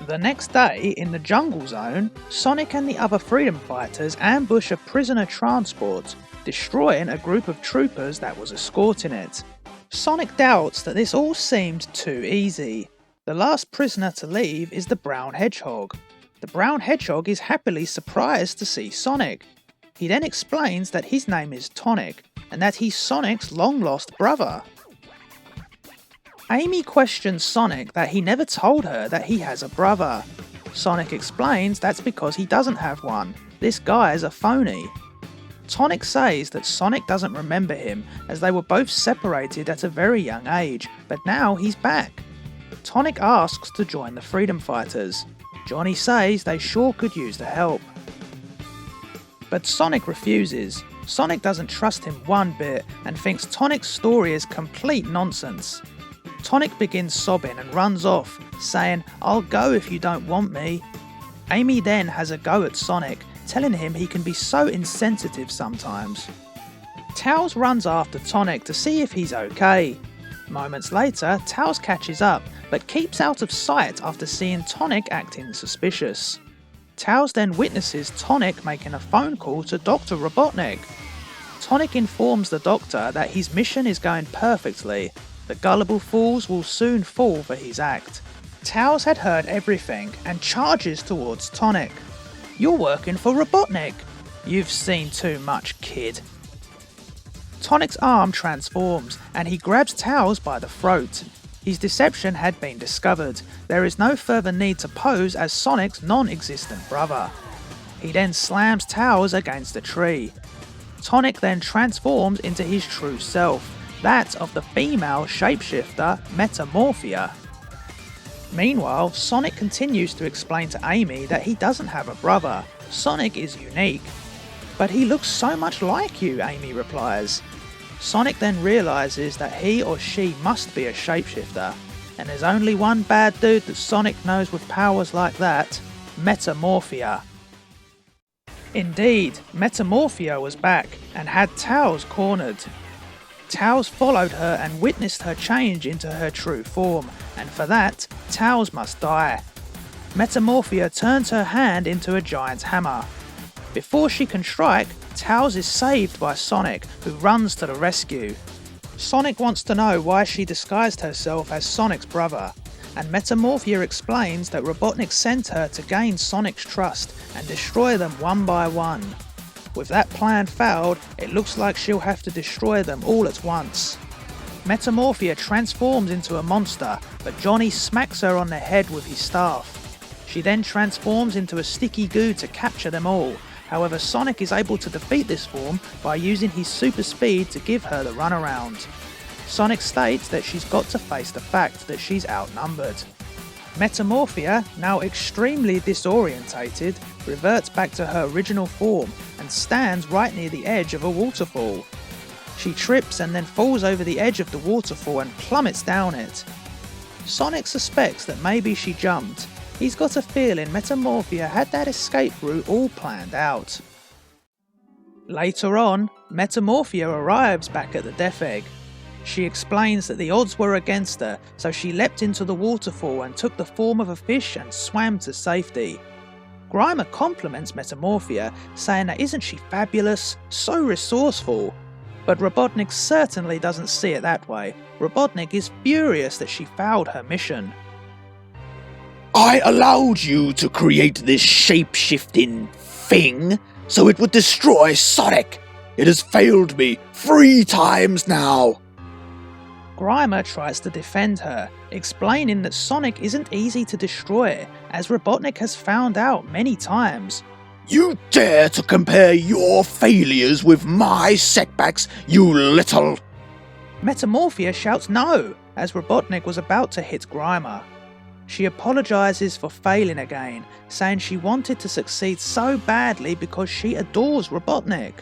The next day, in the Jungle Zone, Sonic and the other Freedom Fighters ambush a prisoner transport, destroying a group of troopers that was escorting it. Sonic doubts that this all seemed too easy. The last prisoner to leave is the brown hedgehog. The brown hedgehog is happily surprised to see Sonic. He then explains that his name is Tonic, and that he's Sonic's long-lost brother. Amy questions Sonic that he never told her that he has a brother. Sonic explains that's because he doesn't have one. This guy's a phony. Tonic says that Sonic doesn't remember him as they were both separated at a very young age, but now he's back. Tonic asks to join the Freedom Fighters. Johnny says they sure could use the help. But Sonic refuses. Sonic doesn't trust him one bit and thinks Tonic's story is complete nonsense. Tonic begins sobbing and runs off, saying, "I'll go if you don't want me." Amy then has a go at Sonic, telling him he can be so insensitive sometimes. Tails runs after Tonic to see if he's okay. Moments later, Tails catches up, but keeps out of sight after seeing Tonic acting suspicious. Tails then witnesses Tonic making a phone call to Dr. Robotnik. Tonic informs the Doctor that his mission is going perfectly. The gullible fools will soon fall for his act. Tails had heard everything and charges towards Tonic. "You're working for Robotnik. You've seen too much, kid." Tonic's arm transforms and he grabs Tails by the throat. His deception had been discovered. There is no further need to pose as Sonic's non-existent brother. He then slams Tails against a tree. Tonic then transforms into his true self, that of the female shapeshifter Metamorphia. Meanwhile, Sonic continues to explain to Amy that he doesn't have a brother. Sonic is unique. "But he looks so much like you," Amy replies. Sonic then realises that he or she must be a shapeshifter, and there's only one bad dude that Sonic knows with powers like that: Metamorphia. Indeed, Metamorphia was back and had Tails cornered. Tails followed her and witnessed her change into her true form, and for that, Tails must die. Metamorphia turns her hand into a giant hammer. Before she can strike, Tails is saved by Sonic, who runs to the rescue. Sonic wants to know why she disguised herself as Sonic's brother. and Metamorphia explains that Robotnik sent her to gain Sonic's trust and destroy them one by one. With that plan failed, it looks like she'll have to destroy them all at once. Metamorphia transforms into a monster, but Johnny smacks her on the head with his staff. She then transforms into a sticky goo to capture them all. However, Sonic is able to defeat this form by using his super speed to give her the runaround. Sonic states that she's got to face the fact that she's outnumbered. Metamorphia, now extremely disorientated, reverts back to her original form and stands right near the edge of a waterfall. She trips and then falls over the edge of the waterfall and plummets down it. Sonic suspects that maybe she jumped. He's got a feeling Metamorphia had that escape route all planned out. Later on, Metamorphia arrives back at the Death Egg. She explains that the odds were against her, so she leapt into the waterfall and took the form of a fish and swam to safety. Grimer compliments Metamorphia, saying that isn't she fabulous, so resourceful. But Robotnik certainly doesn't see it that way. Robotnik is furious that she failed her mission. I allowed you to create this shape-shifting thing so it would destroy Sonic. It has failed me 3 times now. Grimer tries to defend her, explaining that Sonic isn't easy to destroy, as Robotnik has found out many times. You dare to compare your failures with my setbacks, you little... Metamorphia shouts no, as Robotnik was about to hit Grimer. She apologises for failing again, saying she wanted to succeed so badly because she adores Robotnik.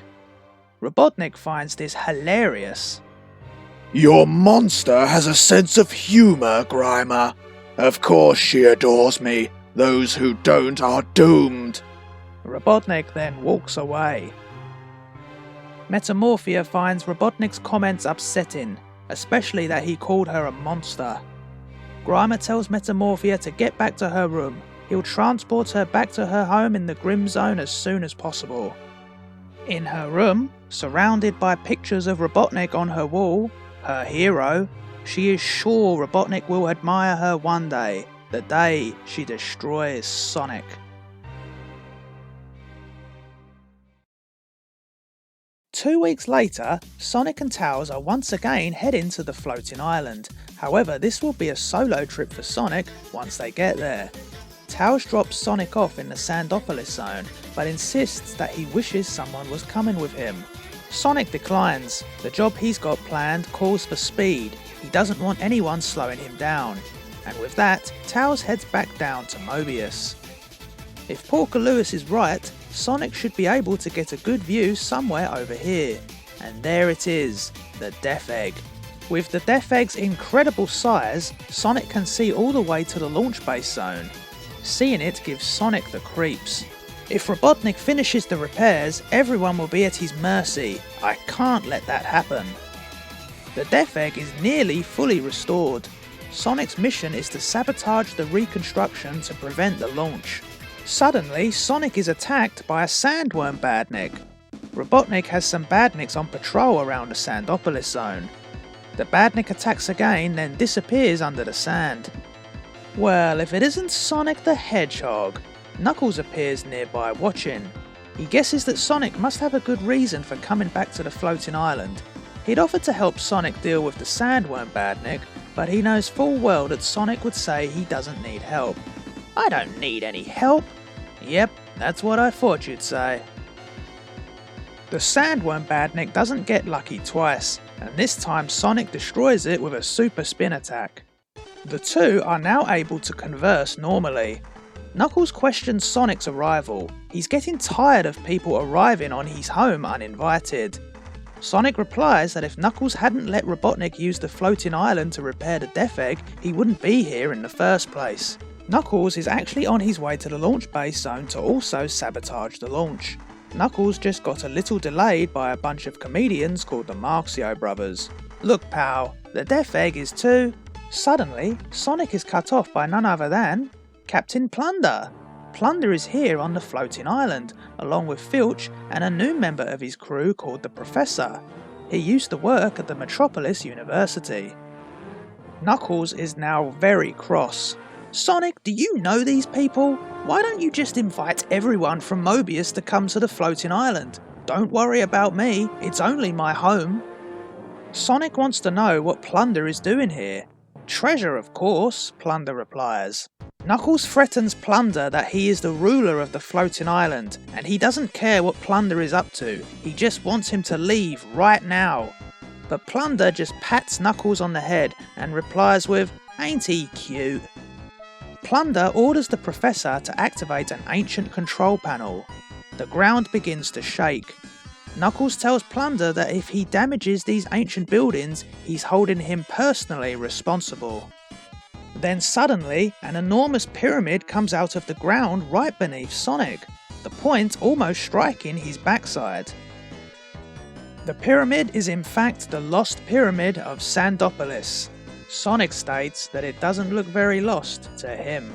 Robotnik finds this hilarious. Your monster has a sense of humour, Grimer. Of course she adores me. Those who don't are doomed. Robotnik then walks away. Metamorphia finds Robotnik's comments upsetting, especially that he called her a monster. Grimer tells Metamorphia to get back to her room. He'll transport her back to her home in the Grim Zone as soon as possible. In her room, surrounded by pictures of Robotnik on her wall, her hero, she is sure Robotnik will admire her one day, the day she destroys Sonic. Two weeks later, Sonic and Tails are once again heading to the floating island. However, this will be a solo trip for Sonic once they get there. Tails drops Sonic off in the Sandopolis zone, but insists that he wishes someone was coming with him. Sonic declines. The job he's got planned calls for speed. He doesn't want anyone slowing him down. And with that, Tails heads back down to Mobius. If Porker Lewis is right, Sonic should be able to get a good view somewhere over here. And there it is, the Death Egg. With the Death Egg's incredible size, Sonic can see all the way to the launch base zone. Seeing it gives Sonic the creeps. If Robotnik finishes the repairs, everyone will be at his mercy. I can't let that happen. The Death Egg is nearly fully restored. Sonic's mission is to sabotage the reconstruction to prevent the launch. Suddenly, Sonic is attacked by a sandworm Badnik. Robotnik has some Badniks on patrol around the Sandopolis zone. The Badnik attacks again, then disappears under the sand. Well, if it isn't Sonic the Hedgehog. Knuckles appears nearby watching. He guesses that Sonic must have a good reason for coming back to the floating island. He'd offered to help Sonic deal with the sandworm Badnik, but he knows full well that Sonic would say he doesn't need help. I don't need any help. Yep, that's what I thought you'd say. The sandworm Badnik doesn't get lucky twice, and this time Sonic destroys it with a super spin attack. The two are now able to converse normally. Knuckles questions Sonic's arrival. He's getting tired of people arriving on his home uninvited. Sonic replies that if Knuckles hadn't let Robotnik use the floating island to repair the Death Egg, he wouldn't be here in the first place. Knuckles is actually on his way to the launch base zone to also sabotage the launch. Knuckles just got a little delayed by a bunch of comedians called the Marxio brothers. Look pal, the Death Egg is too... Suddenly, Sonic is cut off by none other than Captain Plunder. Plunder is here on the floating island, along with Filch and a new member of his crew called the Professor. He used to work at the Metropolis University. Knuckles is now very cross. Sonic, do you know these people? Why don't you just invite everyone from Mobius to come to the floating island? Don't worry about me, it's only my home. Sonic wants to know what Plunder is doing here. Treasure, of course, Plunder replies. Knuckles threatens Plunder that he is the ruler of the floating island, and he doesn't care what Plunder is up to, he just wants him to leave right now. But Plunder just pats Knuckles on the head and replies with, "Ain't he cute?" Plunder orders the Professor to activate an ancient control panel. The ground begins to shake. Knuckles tells Plunder that if he damages these ancient buildings, he's holding him personally responsible. Then suddenly, an enormous pyramid comes out of the ground right beneath Sonic, the point almost striking his backside. The pyramid is in fact the lost pyramid of Sandopolis. Sonic states that it doesn't look very lost to him.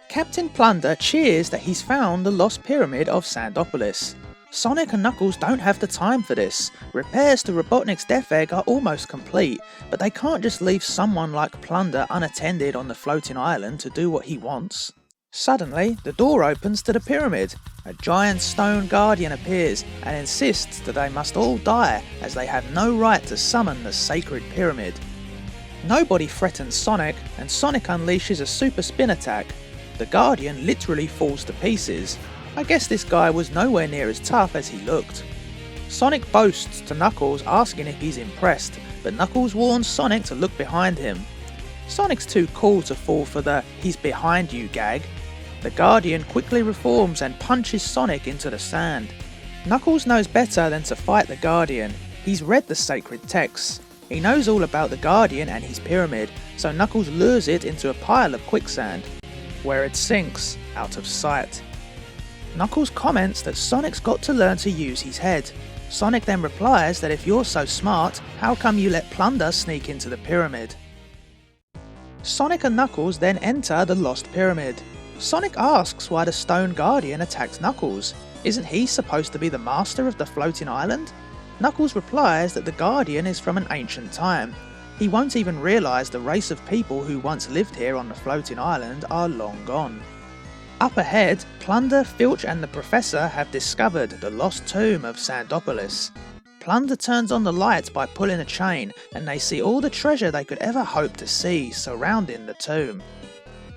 Captain Plunder cheers that he's found the lost pyramid of Sandopolis. Sonic and Knuckles don't have the time for this. Repairs to Robotnik's Death Egg are almost complete, but they can't just leave someone like Plunder unattended on the floating island to do what he wants. Suddenly, the door opens to the pyramid. A giant stone guardian appears and insists that they must all die as they have no right to summon the sacred pyramid. Nobody threatens Sonic, and Sonic unleashes a super spin attack. The guardian literally falls to pieces. I guess this guy was nowhere near as tough as he looked. Sonic boasts to Knuckles asking if he's impressed, but Knuckles warns Sonic to look behind him. Sonic's too cool to fall for the "he's behind you" gag. The Guardian quickly reforms and punches Sonic into the sand. Knuckles knows better than to fight the Guardian. He's read the sacred texts. He knows all about the Guardian and his pyramid, so Knuckles lures it into a pile of quicksand, where it sinks out of sight. Knuckles comments that Sonic's got to learn to use his head. Sonic then replies that if you're so smart, how come you let Plunder sneak into the pyramid? Sonic and Knuckles then enter the lost pyramid. Sonic asks why the Stone Guardian attacks Knuckles. Isn't he supposed to be the master of the floating island? Knuckles replies that the Guardian is from an ancient time. He won't even realise the race of people who once lived here on the floating island are long gone. Up ahead, Plunder, Filch and the Professor have discovered the lost tomb of Sandopolis. Plunder turns on the light by pulling a chain, and they see all the treasure they could ever hope to see surrounding the tomb.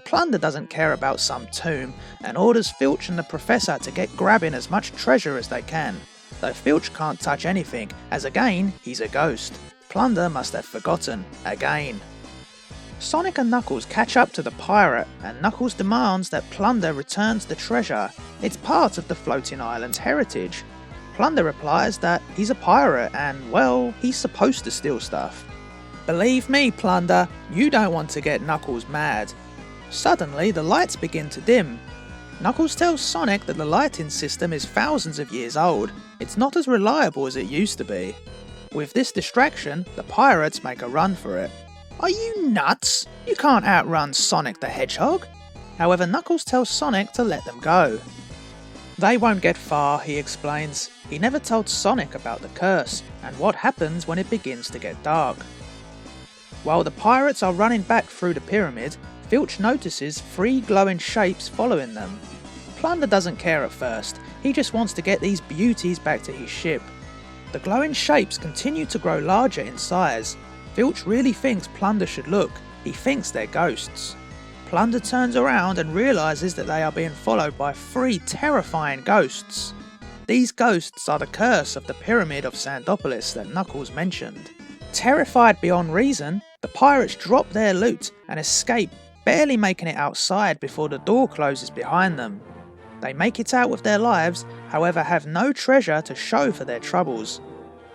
Plunder doesn't care about some tomb, and orders Filch and the Professor to get grabbing as much treasure as they can, though Filch can't touch anything, as again, he's a ghost. Plunder must have forgotten, again. Sonic and Knuckles catch up to the pirate, and Knuckles demands that Plunder returns the treasure. It's part of the floating island's heritage. Plunder replies that he's a pirate and, well, he's supposed to steal stuff. Believe me, Plunder, you don't want to get Knuckles mad. Suddenly, the lights begin to dim. Knuckles tells Sonic that the lighting system is thousands of years old. It's not as reliable as it used to be. With this distraction, the pirates make a run for it. Are you nuts? You can't outrun Sonic the Hedgehog. However, Knuckles tells Sonic to let them go. They won't get far, he explains. He never told Sonic about the curse, and what happens when it begins to get dark. While the pirates are running back through the pyramid, Filch notices 3 glowing shapes following them. Plunder doesn't care at first, he just wants to get these beauties back to his ship. The glowing shapes continue to grow larger in size. Filch really thinks Plunder should look, he thinks they're ghosts. Plunder turns around and realises that they are being followed by 3 terrifying ghosts. These ghosts are the curse of the Pyramid of Sandopolis that Knuckles mentioned. Terrified beyond reason, the pirates drop their loot and escape, barely making it outside before the door closes behind them. They make it out with their lives, however have no treasure to show for their troubles.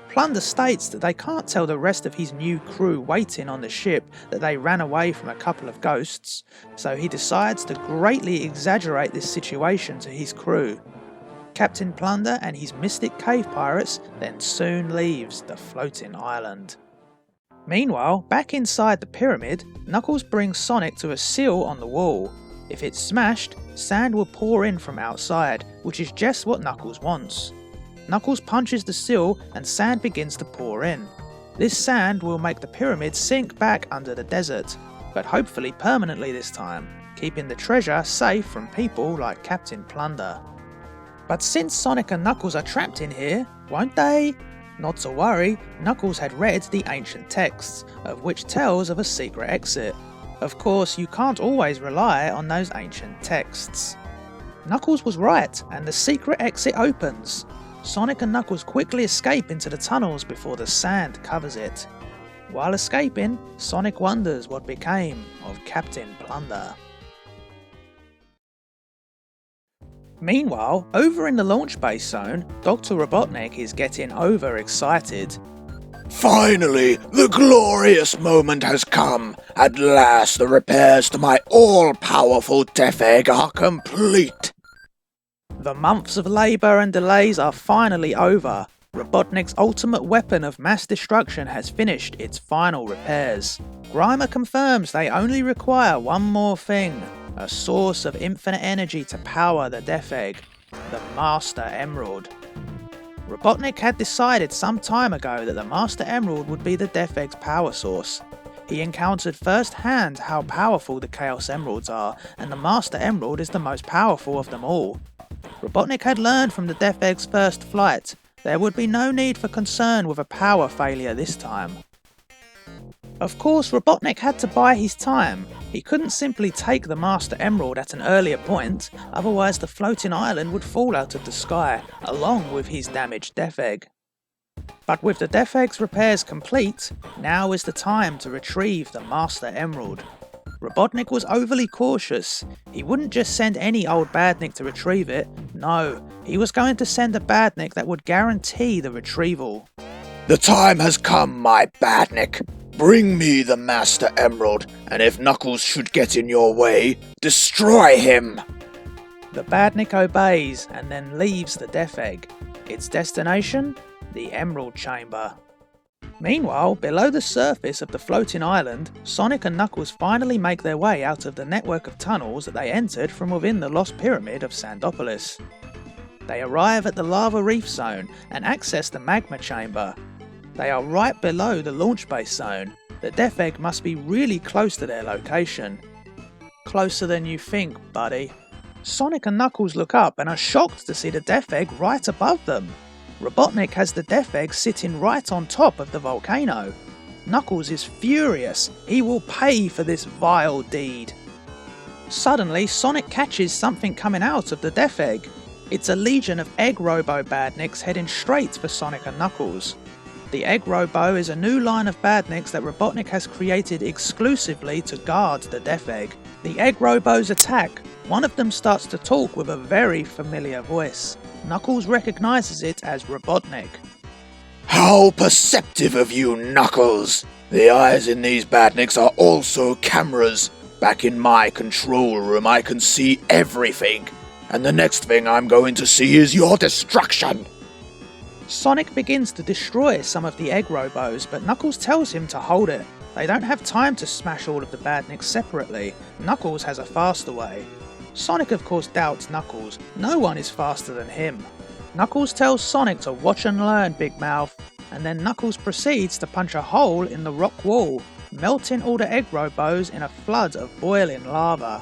Plunder states that they can't tell the rest of his new crew waiting on the ship that they ran away from a couple of ghosts, so he decides to greatly exaggerate this situation to his crew. Captain Plunder and his mystic cave pirates then soon leaves the floating island. Meanwhile, back inside the pyramid, Knuckles brings Sonic to a seal on the wall. If it's smashed, sand will pour in from outside, which is just what Knuckles wants. Knuckles punches the seal and sand begins to pour in. This sand will make the pyramid sink back under the desert, but hopefully permanently this time, keeping the treasure safe from people like Captain Plunder. But since Sonic and Knuckles are trapped in here, won't they? Not to worry, Knuckles had read the ancient texts, of which tells of a secret exit. Of course, you can't always rely on those ancient texts. Knuckles was right, and the secret exit opens. Sonic and Knuckles quickly escape into the tunnels before the sand covers it. While escaping, Sonic wonders what became of Captain Plunder. Meanwhile, over in the launch base zone, Dr. Robotnik is getting overexcited. Finally, the glorious moment has come. At last, the repairs to my all-powerful Death Egg are complete. The months of labour and delays are finally over. Robotnik's ultimate weapon of mass destruction has finished its final repairs. Grimer confirms they only require one more thing, a source of infinite energy to power the Death Egg, the Master Emerald. Robotnik had decided some time ago that the Master Emerald would be the Death Egg's power source. He encountered first-hand how powerful the Chaos Emeralds are, and the Master Emerald is the most powerful of them all. Robotnik had learned from the Death Egg's first flight. There would be no need for concern with a power failure this time. Of course, Robotnik had to buy his time. He couldn't simply take the Master Emerald at an earlier point, otherwise the floating island would fall out of the sky, along with his damaged Death Egg. But with the Death Egg's repairs complete, now is the time to retrieve the Master Emerald. Robotnik was overly cautious. He wouldn't just send any old Badnik to retrieve it, no, he was going to send a Badnik that would guarantee the retrieval. The time has come, my Badnik. Bring me the Master Emerald, and if Knuckles should get in your way, destroy him! The Badnik obeys and then leaves the Death Egg. Its destination? The Emerald Chamber. Meanwhile, below the surface of the floating island, Sonic and Knuckles finally make their way out of the network of tunnels that they entered from within the Lost Pyramid of Sandopolis. They arrive at the Lava Reef Zone and access the Magma Chamber. They are right below the launch base zone. The Death Egg must be really close to their location. Closer than you think, buddy. Sonic and Knuckles look up and are shocked to see the Death Egg right above them. Robotnik has the Death Egg sitting right on top of the volcano. Knuckles is furious. He will pay for this vile deed. Suddenly, Sonic catches something coming out of the Death Egg. It's a legion of Egg Robo Badniks heading straight for Sonic and Knuckles. The Egg Robo is a new line of Badniks that Robotnik has created exclusively to guard the Death Egg. The Egg Robos attack. One of them starts to talk with a very familiar voice. Knuckles recognizes it as Robotnik. How perceptive of you, Knuckles! The eyes in these Badniks are also cameras. Back in my control room I can see everything. And the next thing I'm going to see is your destruction! Sonic begins to destroy some of the Egg Robos, but Knuckles tells him to hold it. They don't have time to smash all of the Badniks separately. Knuckles has a faster way. Sonic of course doubts Knuckles. No one is faster than him. Knuckles tells Sonic to watch and learn, Big Mouth, and then Knuckles proceeds to punch a hole in the rock wall, melting all the Egg Robos in a flood of boiling lava.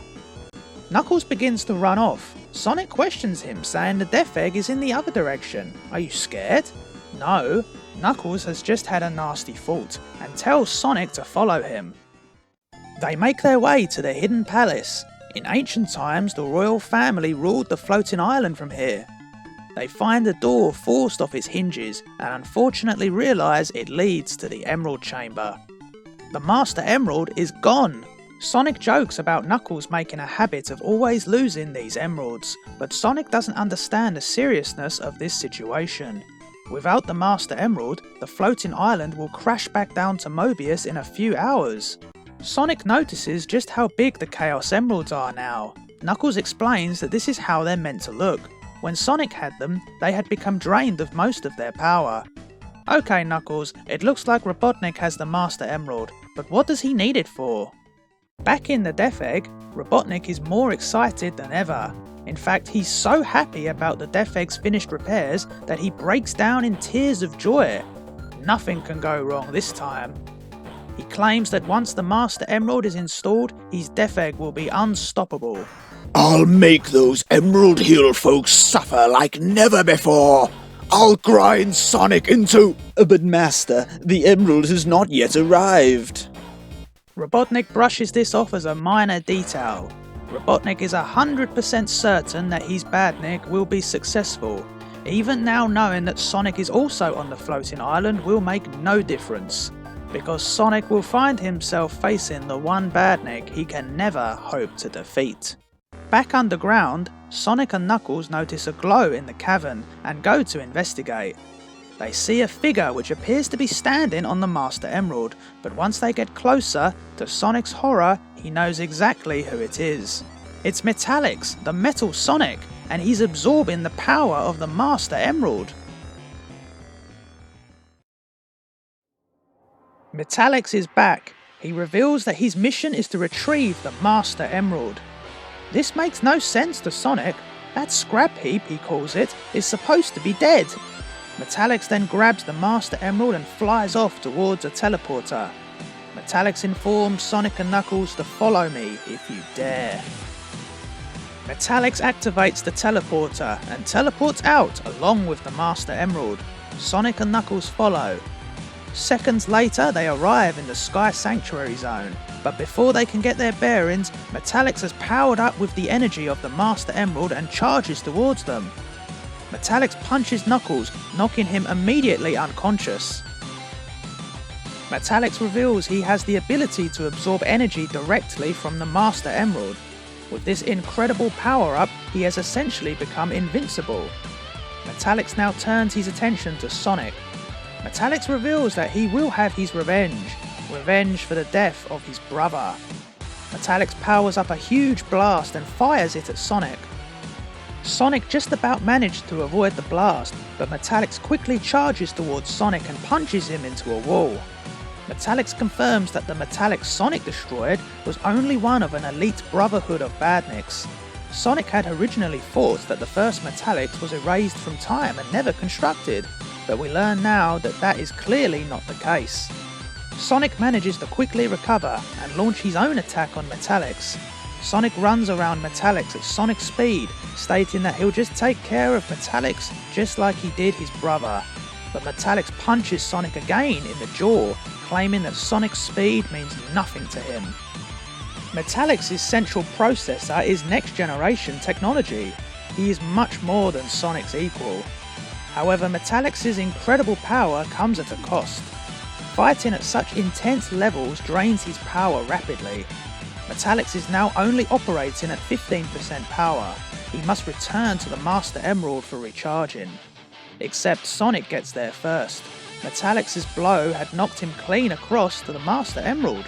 Knuckles begins to run off. Sonic questions him, saying the Death Egg is in the other direction. Are you scared? No. Knuckles has just had a nasty thought, and tells Sonic to follow him. They make their way to the Hidden Palace. In ancient times, the royal family ruled the floating island from here. They find the door forced off its hinges, and unfortunately realise it leads to the Emerald Chamber. The Master Emerald is gone! Sonic jokes about Knuckles making a habit of always losing these emeralds, but Sonic doesn't understand the seriousness of this situation. Without the Master Emerald, the floating island will crash back down to Mobius in a few hours. Sonic notices just how big the Chaos Emeralds are now. Knuckles explains that this is how they're meant to look. When Sonic had them, they had become drained of most of their power. Okay Knuckles, it looks like Robotnik has the Master Emerald, but what does he need it for? Back in the Death Egg, Robotnik is more excited than ever. In fact, he's so happy about the Death Egg's finished repairs that he breaks down in tears of joy. Nothing can go wrong this time. He claims that once the Master Emerald is installed, his Death Egg will be unstoppable. I'll make those Emerald Hill folks suffer like never before. I'll grind Sonic into... But Master, the Emerald has not yet arrived. Robotnik brushes this off as a minor detail. Robotnik is 100% certain that his Badnik will be successful. Even now knowing that Sonic is also on the floating island will make no difference, because Sonic will find himself facing the one Badnik he can never hope to defeat. Back underground, Sonic and Knuckles notice a glow in the cavern and go to investigate. They see a figure which appears to be standing on the Master Emerald, but once they get closer, to Sonic's horror, he knows exactly who it is. It's Metallix, the Metal Sonic, and he's absorbing the power of the Master Emerald. Metallix is back. He reveals that his mission is to retrieve the Master Emerald. This makes no sense to Sonic. That scrap heap, he calls it, is supposed to be dead. Metallix then grabs the Master Emerald and flies off towards a teleporter. Metallix informs Sonic and Knuckles to follow me if you dare. Metallix activates the teleporter and teleports out along with the Master Emerald. Sonic and Knuckles follow. Seconds later, they arrive in the Sky Sanctuary Zone, but before they can get their bearings, Metallix has powered up with the energy of the Master Emerald and charges towards them. Metallix punches Knuckles, knocking him immediately unconscious. Metallix reveals he has the ability to absorb energy directly from the Master Emerald. With this incredible power-up, he has essentially become invincible. Metallix now turns his attention to Sonic. Metallix reveals that he will have his revenge for the death of his brother. Metallix powers up a huge blast and fires it at Sonic. Sonic just about managed to avoid the blast, but Metallix quickly charges towards Sonic and punches him into a wall. Metallix confirms that the Metallix Sonic destroyed was only one of an elite brotherhood of Badniks. Sonic had originally thought that the first Metallix was erased from time and never constructed, but we learn now that that is clearly not the case. Sonic manages to quickly recover and launch his own attack on Metallix. Sonic runs around Metallix at sonic speed, stating that he'll just take care of Metallix just like he did his brother. But Metallix punches Sonic again in the jaw, claiming that Sonic's speed means nothing to him. Metallix's central processor is next generation technology. He is much more than Sonic's equal. However, Metallix's incredible power comes at a cost. Fighting at such intense levels drains his power rapidly. Metallix is now only operating at 15% power. He must return to the Master Emerald for recharging. Except Sonic gets there first. Metallix's blow had knocked him clean across to the Master Emerald.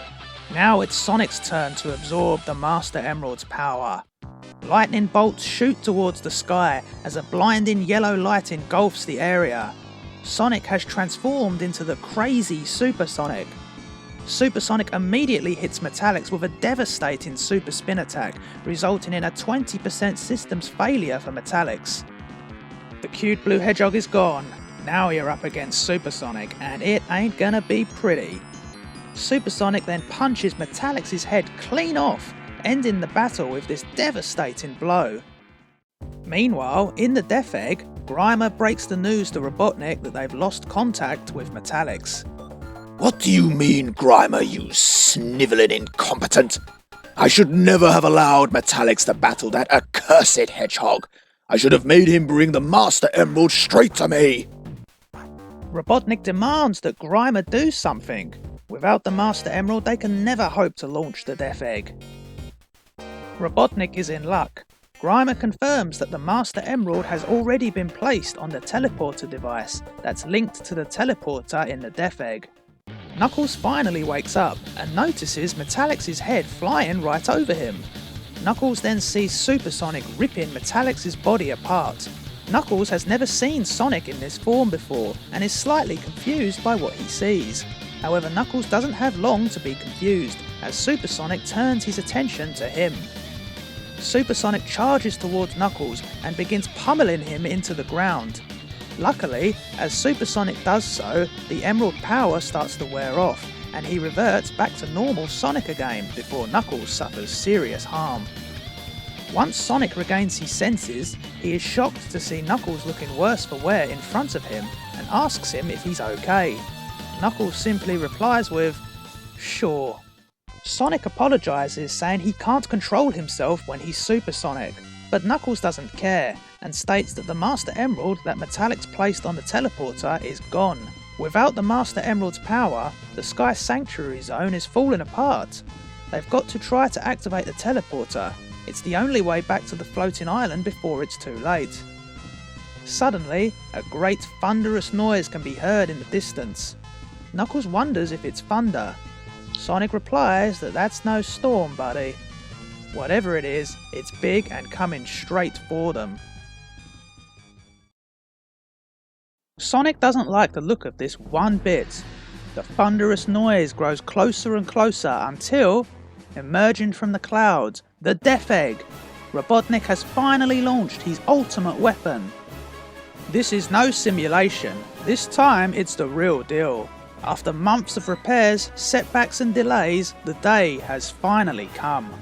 Now it's Sonic's turn to absorb the Master Emerald's power. Lightning bolts shoot towards the sky as a blinding yellow light engulfs the area. Sonic has transformed into the crazy Super Sonic. Super Sonic immediately hits Metallix with a devastating super spin attack, resulting in a 20% systems failure for Metallix. The cute blue hedgehog is gone. Now you're up against Super Sonic, and it ain't gonna be pretty. Super Sonic then punches Metallix's head clean off, ending the battle with this devastating blow. Meanwhile, in the Death Egg, R.B.R breaks the news to Robotnik that they've lost contact with Metallix. What do you mean, R.B.R, you snivelling incompetent? I should never have allowed Metallix to battle that accursed hedgehog. I should have made him bring the Master Emerald straight to me. Robotnik demands that R.B.R do something. Without the Master Emerald, they can never hope to launch the Death Egg. Robotnik is in luck. R.B.R confirms that the Master Emerald has already been placed on the teleporter device that's linked to the teleporter in the Death Egg. Knuckles finally wakes up and notices Metallix's head flying right over him. Knuckles then sees Super Sonic ripping Metallix's body apart. Knuckles has never seen Sonic in this form before and is slightly confused by what he sees. However, Knuckles doesn't have long to be confused as Super Sonic turns his attention to him. Super Sonic charges towards Knuckles and begins pummeling him into the ground. Luckily, as Supersonic does so, the Emerald power starts to wear off, and he reverts back to normal Sonic again before Knuckles suffers serious harm. Once Sonic regains his senses, he is shocked to see Knuckles looking worse for wear in front of him and asks him if he's okay. Knuckles simply replies with, "Sure." Sonic apologises, saying he can't control himself when he's Supersonic, but Knuckles doesn't care and states that the Master Emerald that Metallix placed on the teleporter is gone. Without the Master Emerald's power, the Sky Sanctuary Zone is falling apart. They've got to try to activate the teleporter. It's the only way back to the floating island before it's too late. Suddenly, a great thunderous noise can be heard in the distance. Knuckles wonders if it's thunder. Sonic replies that that's no storm, buddy. Whatever it is, it's big and coming straight for them. Sonic doesn't like the look of this one bit. The thunderous noise grows closer and closer until, emerging from the clouds, the Death Egg. Robotnik has finally launched his ultimate weapon. This is no simulation. This time it's the real deal. After months of repairs, setbacks and delays, the day has finally come.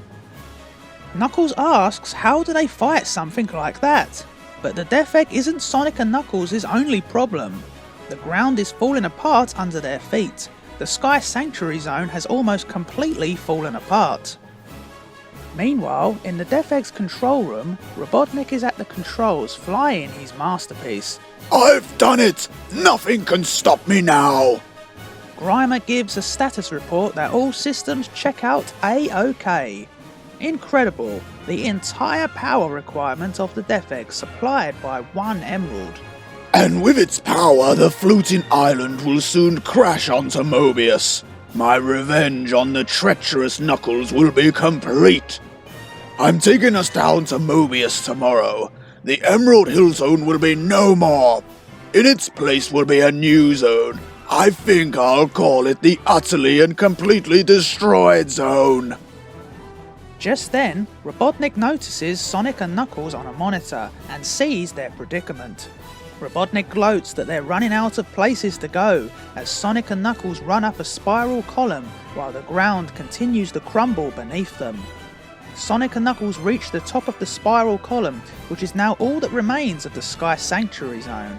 Knuckles asks how do they fight something like that? But the Death Egg isn't Sonic and Knuckles' only problem. The ground is falling apart under their feet. The Sky Sanctuary Zone has almost completely fallen apart. Meanwhile, in the Death Egg's control room, Robotnik is at the controls flying his masterpiece. I've done it! Nothing can stop me now! Grimer gives a status report that all systems check out A-OK. Incredible, the entire power requirement of the Death Egg supplied by one emerald. And with its power, the floating island will soon crash onto Mobius. My revenge on the treacherous Knuckles will be complete. I'm taking us down to Mobius tomorrow. The Emerald Hill Zone will be no more. In its place will be a new zone. I think I'll call it the Utterly and Completely Destroyed Zone. Just then, Robotnik notices Sonic and Knuckles on a monitor and sees their predicament. Robotnik gloats that they're running out of places to go as Sonic and Knuckles run up a spiral column while the ground continues to crumble beneath them. Sonic and Knuckles reach the top of the spiral column, which is now all that remains of the Sky Sanctuary Zone.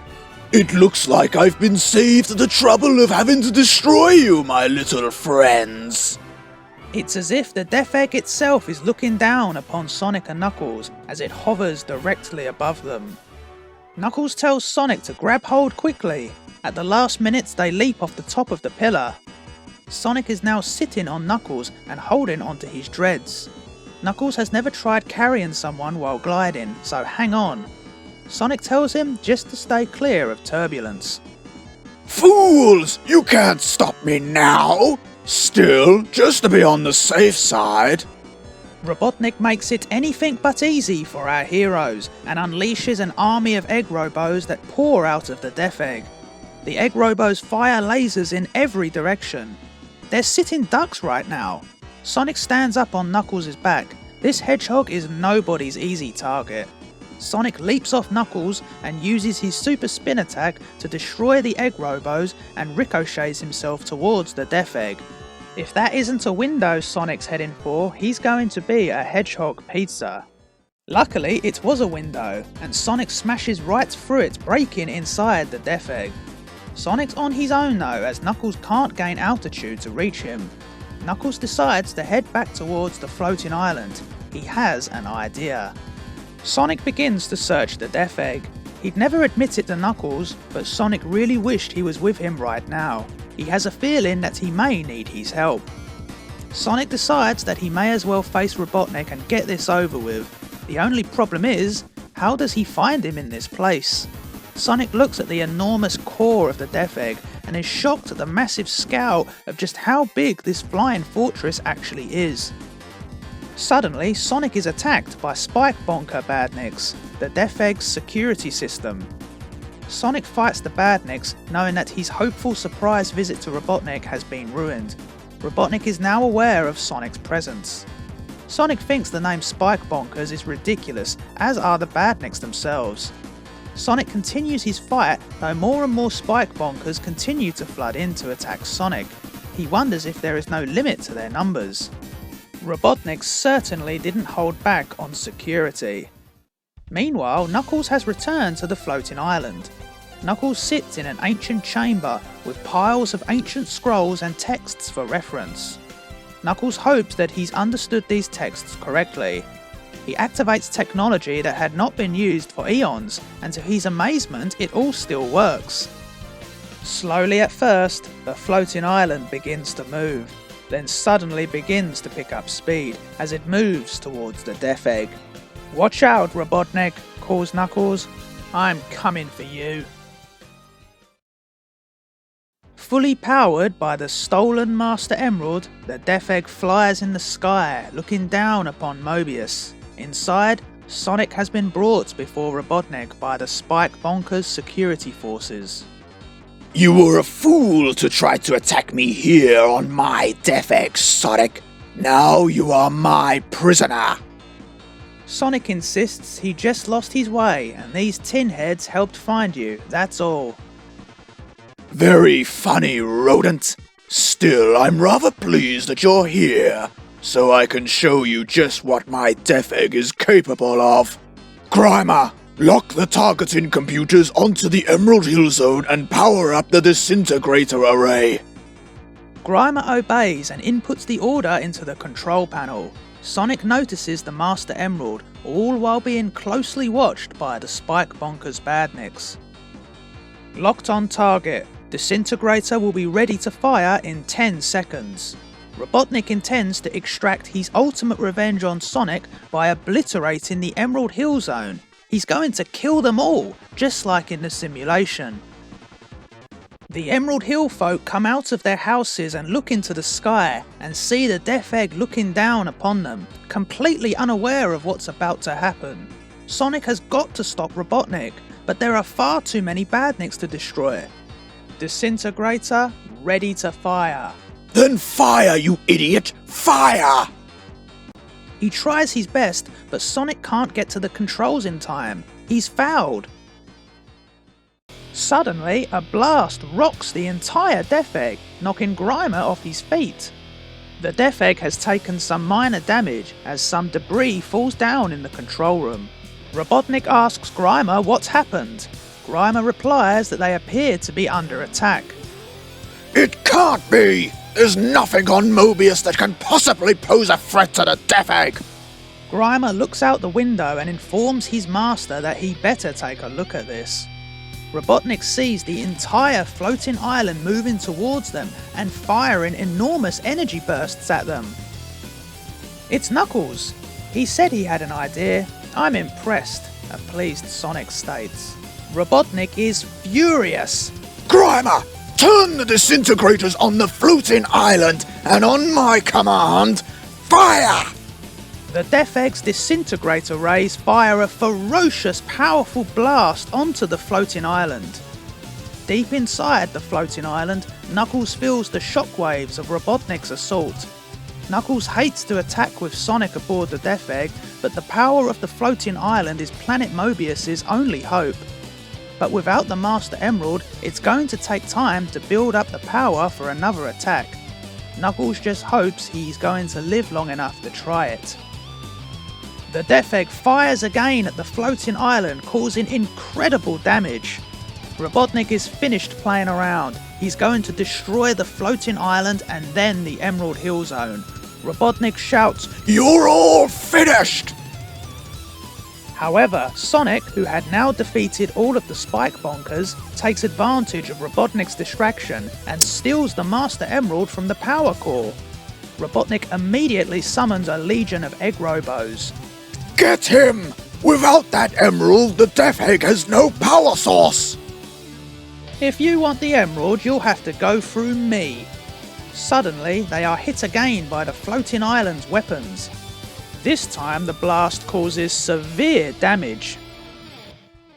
It looks like I've been saved the trouble of having to destroy you, my little friends. It's as if the Death Egg itself is looking down upon Sonic and Knuckles as it hovers directly above them. Knuckles tells Sonic to grab hold quickly. At the last minute, they leap off the top of the pillar. Sonic is now sitting on Knuckles and holding onto his dreads. Knuckles has never tried carrying someone while gliding, so hang on. Sonic tells him just to stay clear of turbulence. Fools! You can't stop me now! Still, just to be on the safe side. Robotnik makes it anything but easy for our heroes and unleashes an army of egg robos that pour out of the Death Egg. The egg robos fire lasers in every direction. They're sitting ducks right now. Sonic stands up on Knuckles' back. This hedgehog is nobody's easy target. Sonic leaps off Knuckles and uses his super spin attack to destroy the egg robos and ricochets himself towards the Death Egg. If that isn't a window Sonic's heading for, he's going to be a hedgehog pizza. Luckily, it was a window, and Sonic smashes right through it, breaking inside the Death Egg. Sonic's on his own though, as Knuckles can't gain altitude to reach him. Knuckles decides to head back towards the floating island. He has an idea. Sonic begins to search the Death Egg. He'd never admit it to Knuckles, but Sonic really wished he was with him right now. He has a feeling that he may need his help. Sonic decides that he may as well face Robotnik and get this over with. The only problem is, how does he find him in this place? Sonic looks at the enormous core of the Death Egg and is shocked at the massive scale of just how big this flying fortress actually is. Suddenly, Sonic is attacked by Spike Bonker Badniks, the Death Egg's security system. Sonic fights the Badniks, knowing that his hopeful surprise visit to Robotnik has been ruined. Robotnik is now aware of Sonic's presence. Sonic thinks the name Spike Bonkers is ridiculous, as are the Badniks themselves. Sonic continues his fight, though more and more spike bonkers continue to flood in to attack Sonic. He wonders if there is no limit to their numbers. Robotniks certainly didn't hold back on security. Meanwhile, Knuckles has returned to the floating island. Knuckles sits in an ancient chamber with piles of ancient scrolls and texts for reference. Knuckles hopes that he's understood these texts correctly. He activates technology that had not been used for eons, and to his amazement, it all still works. Slowly at first, the floating island begins to move, then suddenly begins to pick up speed as it moves towards the Death Egg. "Watch out, Robotnik," calls Knuckles. "I'm coming for you." Fully powered by the stolen Master Emerald, the Death Egg flies in the sky, looking down upon Mobius. Inside, Sonic has been brought before Robotnik by the Spike Bonkers security forces. You were a fool to try to attack me here on my Death Egg, Sonic. Now you are my prisoner. Sonic insists he just lost his way and these tin heads helped find you, that's all. Very funny, rodent. Still, I'm rather pleased that you're here, so I can show you just what my Death Egg is capable of. Grimer, lock the targeting computers onto the Emerald Hill Zone and power up the disintegrator array. Grimer obeys and inputs the order into the control panel. Sonic notices the Master Emerald, all while being closely watched by the Spike Bonkers Badniks. Locked on target. Disintegrator will be ready to fire in 10 seconds. Robotnik intends to extract his ultimate revenge on Sonic by obliterating the Emerald Hill Zone. He's going to kill them all, just like in the simulation. The Emerald Hill folk come out of their houses and look into the sky and see the Death Egg looking down upon them, completely unaware of what's about to happen. Sonic has got to stop Robotnik, but there are far too many Badniks to destroy. Disintegrator ready to fire. Then fire, you idiot! Fire! He tries his best, but Sonic can't get to the controls in time. He's fouled. Suddenly, a blast rocks the entire Death Egg, knocking Grimer off his feet. The Death Egg has taken some minor damage as some debris falls down in the control room. Robotnik asks Grimer what's happened. Grimer replies that they appear to be under attack. It can't be! There's nothing on Mobius that can possibly pose a threat to the Death Egg! Grimer looks out the window and informs his master that he better take a look at this. Robotnik sees the entire floating island moving towards them and firing enormous energy bursts at them. It's Knuckles. He said he had an idea. I'm impressed, a pleased Sonic states. Robotnik is furious. Grimer, turn the disintegrators on the floating island and on my command, fire! The Death Egg's disintegrator rays fire a ferocious, powerful blast onto the floating island. Deep inside the floating island, Knuckles feels the shockwaves of Robotnik's assault. Knuckles hates to attack with Sonic aboard the Death Egg, but the power of the floating island is Planet Mobius's only hope. But without the Master Emerald, it's going to take time to build up the power for another attack. Knuckles just hopes he's going to live long enough to try it. The Death Egg fires again at the floating island, causing incredible damage. Robotnik is finished playing around. He's going to destroy the floating island and then the Emerald Hill Zone. Robotnik shouts, "You're all finished!" However, Sonic, who had now defeated all of the Spike Bonkers, takes advantage of Robotnik's distraction and steals the Master Emerald from the power core. Robotnik immediately summons a legion of Egg Robos. Get him! Without that emerald, the Death Egg has no power source! If you want the emerald, you'll have to go through me. Suddenly, they are hit again by the floating island's weapons. This time, the blast causes severe damage.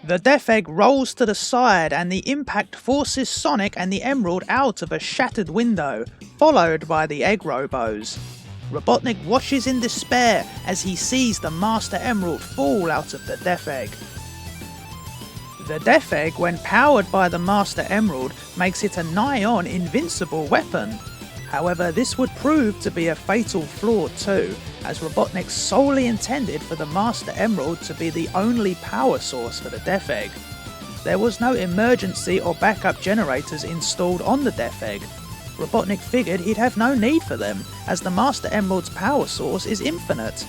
The Death Egg rolls to the side and the impact forces Sonic and the emerald out of a shattered window, followed by the Egg Robos. Robotnik watches in despair as he sees the Master Emerald fall out of the Death Egg. The Death Egg, when powered by the Master Emerald, makes it a nigh-on invincible weapon. However, this would prove to be a fatal flaw too, as Robotnik solely intended for the Master Emerald to be the only power source for the Death Egg. There was no emergency or backup generators installed on the Death Egg. Robotnik figured he'd have no need for them, as the Master Emerald's power source is infinite.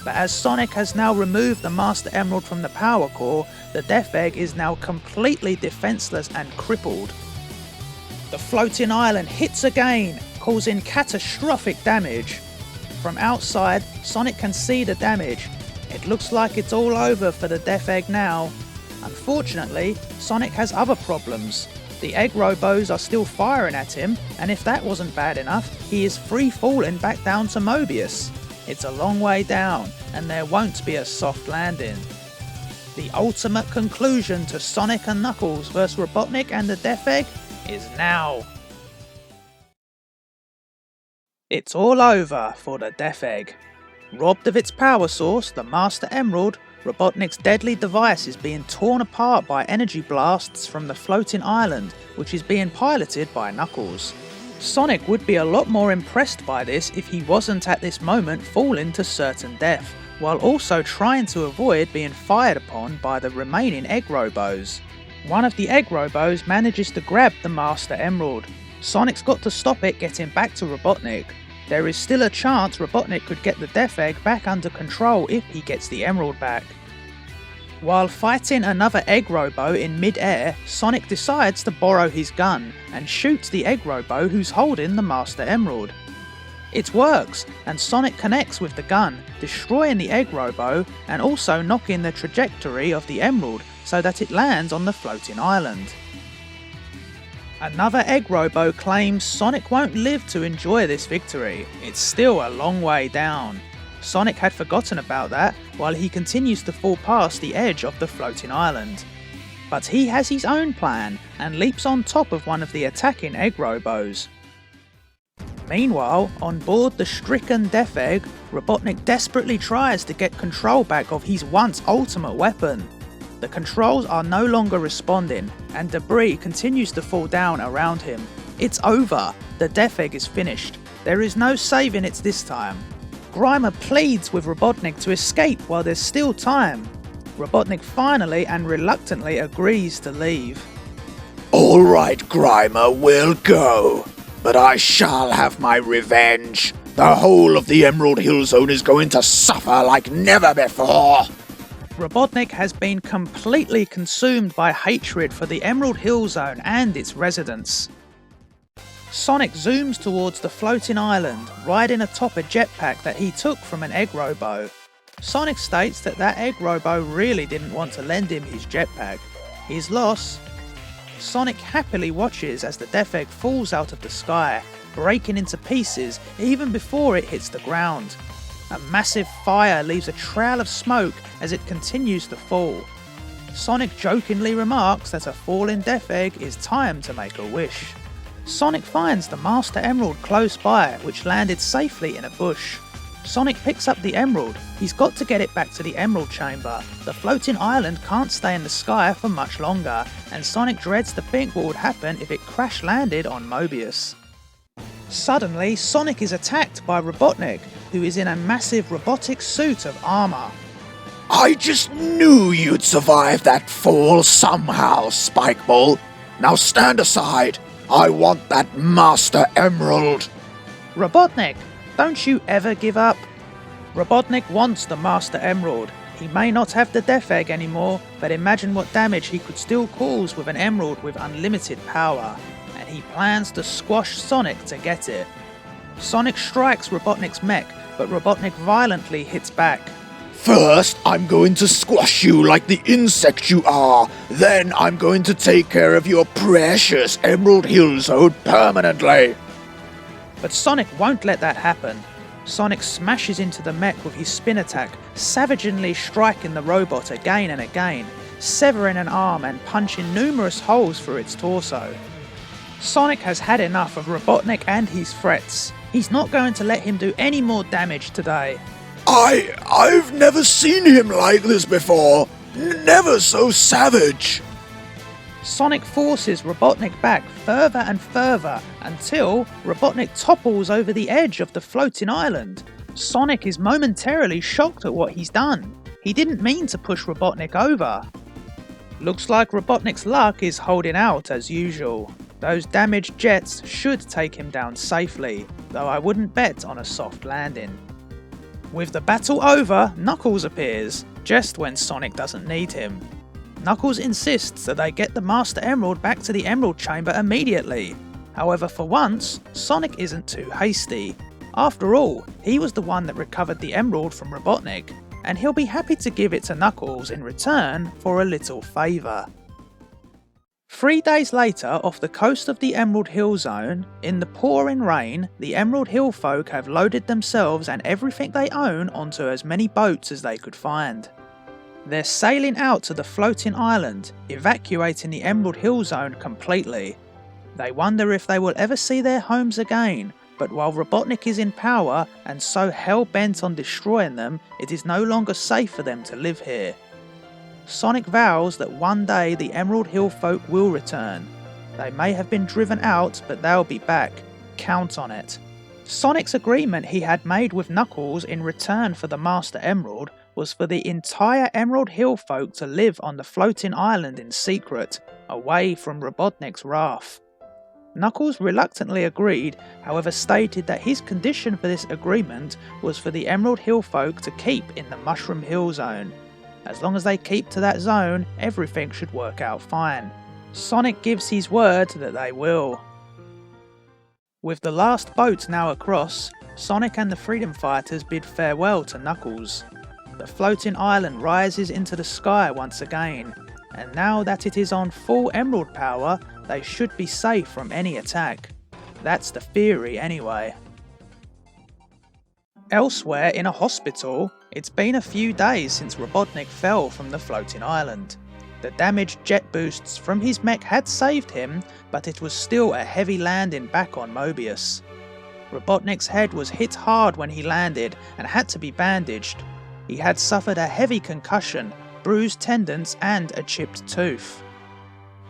But as Sonic has now removed the Master Emerald from the power core, the Death Egg is now completely defenseless and crippled. The floating island hits again, causing catastrophic damage. From outside, Sonic can see the damage. It looks like it's all over for the Death Egg now. Unfortunately, Sonic has other problems. The Egg Robos are still firing at him, and if that wasn't bad enough, he is free falling back down to Mobius. It's a long way down, and there won't be a soft landing. The ultimate conclusion to Sonic and Knuckles vs Robotnik and the Death Egg is now. It's all over for the Death Egg. Robbed of its power source, the Master Emerald, Robotnik's deadly device is being torn apart by energy blasts from the floating island, which is being piloted by Knuckles. Sonic would be a lot more impressed by this if he wasn't at this moment falling to certain death, while also trying to avoid being fired upon by the remaining Egg Robos. One of the Egg Robos manages to grab the Master Emerald. Sonic's got to stop it getting back to Robotnik. There is still a chance Robotnik could get the Death Egg back under control if he gets the Emerald back. While fighting another Egg Robo in mid-air, Sonic decides to borrow his gun and shoots the Egg Robo who's holding the Master Emerald. It works, and Sonic connects with the gun, destroying the Egg Robo and also knocking the trajectory of the Emerald so that it lands on the floating island. Another Egg Robo claims Sonic won't live to enjoy this victory. It's still a long way down. Sonic had forgotten about that while he continues to fall past the edge of the floating island. But he has his own plan and leaps on top of one of the attacking Egg Robos. Meanwhile, on board the stricken Death Egg, Robotnik desperately tries to get control back of his once ultimate weapon. The controls are no longer responding, and debris continues to fall down around him. It's over. The Death Egg is finished. There is no saving it this time. Grimer pleads with Robotnik to escape while there's still time. Robotnik finally and reluctantly agrees to leave. Alright, Grimer, we'll go. But I shall have my revenge. The whole of the Emerald Hill Zone is going to suffer like never before. Robotnik has been completely consumed by hatred for the Emerald Hill Zone and its residents. Sonic zooms towards the floating island, riding atop a jetpack that he took from an Egg Robo. Sonic states that Egg Robo really didn't want to lend him his jetpack. His loss. Sonic happily watches as the Death Egg falls out of the sky, breaking into pieces even before it hits the ground. A massive fire leaves a trail of smoke as it continues to fall. Sonic jokingly remarks that a falling Death Egg is time to make a wish. Sonic finds the Master Emerald close by, which landed safely in a bush. Sonic picks up the Emerald. He's got to get it back to the Emerald Chamber. The floating island can't stay in the sky for much longer, and Sonic dreads to think what would happen if it crash landed on Mobius. Suddenly, Sonic is attacked by Robotnik, who is in a massive robotic suit of armour. I just knew you'd survive that fall somehow, Spikeball. Now stand aside. I want that Master Emerald. Robotnik, don't you ever give up. Robotnik wants the Master Emerald. He may not have the Death Egg anymore, but imagine what damage he could still cause with an emerald with unlimited power. And he plans to squash Sonic to get it. Sonic strikes Robotnik's mech, but Robotnik violently hits back. First, I'm going to squash you like the insect you are. Then I'm going to take care of your precious Emerald Hill Zone permanently. But Sonic won't let that happen. Sonic smashes into the mech with his spin attack, savagely striking the robot again and again, severing an arm and punching numerous holes through its torso. Sonic has had enough of Robotnik and his threats. He's not going to let him do any more damage today. I've never seen him like this before. Never so savage! Sonic forces Robotnik back further and further until Robotnik topples over the edge of the floating island. Sonic is momentarily shocked at what he's done. He didn't mean to push Robotnik over. Looks like Robotnik's luck is holding out as usual. Those damaged jets should take him down safely, though I wouldn't bet on a soft landing. With the battle over, Knuckles appears, just when Sonic doesn't need him. Knuckles insists that they get the Master Emerald back to the Emerald Chamber immediately. However, for once, Sonic isn't too hasty. After all, he was the one that recovered the Emerald from Robotnik, and he'll be happy to give it to Knuckles in return for a little favour. 3 days later, off the coast of the Emerald Hill Zone, in the pouring rain, the Emerald Hill folk have loaded themselves and everything they own onto as many boats as they could find. They're sailing out to the floating island, evacuating the Emerald Hill Zone completely. They wonder if they will ever see their homes again, but while Robotnik is in power and so hell-bent on destroying them, it is no longer safe for them to live here. Sonic vows that one day the Emerald Hill folk will return. They may have been driven out, but they'll be back. Count on it. Sonic's agreement he had made with Knuckles in return for the Master Emerald was for the entire Emerald Hill folk to live on the floating island in secret, away from Robotnik's wrath. Knuckles reluctantly agreed, however stated that his condition for this agreement was for the Emerald Hill folk to keep in the Mushroom Hill Zone. As long as they keep to that zone, everything should work out fine. Sonic gives his word that they will. With the last boat now across, Sonic and the Freedom Fighters bid farewell to Knuckles. The floating island rises into the sky once again, and now that it is on full Emerald power, they should be safe from any attack. That's the theory anyway. Elsewhere in a hospital, it's been a few days since Robotnik fell from the floating island. The damaged jet boosts from his mech had saved him, but it was still a heavy landing back on Mobius. Robotnik's head was hit hard when he landed and had to be bandaged. He had suffered a heavy concussion, bruised tendons and a chipped tooth.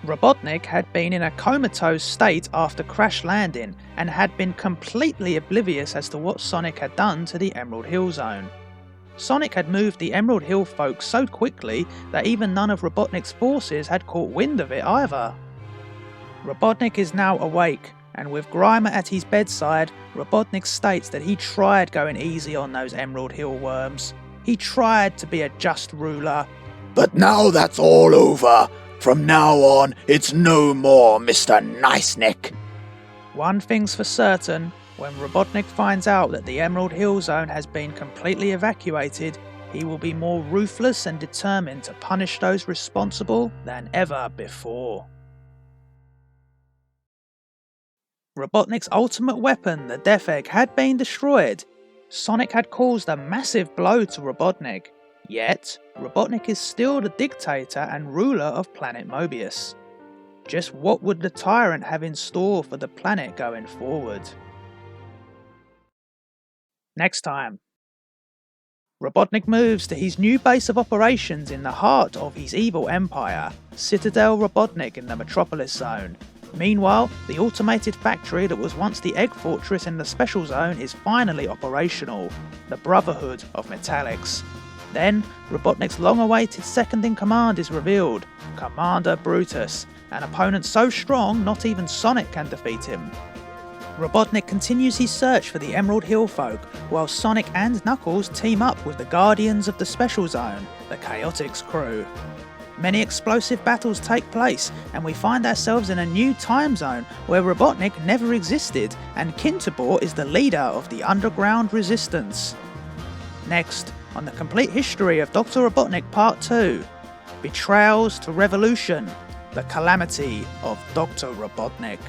Robotnik had been in a comatose state after crash landing and had been completely oblivious as to what Sonic had done to the Emerald Hill Zone. Sonic had moved the Emerald Hill folk so quickly that even none of Robotnik's forces had caught wind of it either. Robotnik is now awake, and with Grimer at his bedside, Robotnik states that he tried going easy on those Emerald Hill worms. He tried to be a just ruler. But now that's all over. From now on, it's no more Mr. Niceneck. One thing's for certain, when Robotnik finds out that the Emerald Hill Zone has been completely evacuated, he will be more ruthless and determined to punish those responsible than ever before. Robotnik's ultimate weapon, the Death Egg, had been destroyed. Sonic had caused a massive blow to Robotnik. Yet, Robotnik is still the dictator and ruler of Planet Mobius. Just what would the tyrant have in store for the planet going forward? Next time. Robotnik moves to his new base of operations in the heart of his evil empire, Citadel Robotnik in the Metropolis Zone. Meanwhile, the automated factory that was once the Egg Fortress in the Special Zone is finally operational, the Brotherhood of Metallix. Then, Robotnik's long-awaited second-in-command is revealed, Commander Brutus, an opponent so strong not even Sonic can defeat him. Robotnik continues his search for the Emerald Hill folk, while Sonic and Knuckles team up with the Guardians of the Special Zone, the Chaotix crew. Many explosive battles take place, and we find ourselves in a new time zone where Robotnik never existed, and Kintobor is the leader of the underground resistance. Next, on the complete history of Dr. Robotnik Part 2, Betrayals to Revolution, the calamity of Dr. Robotnik.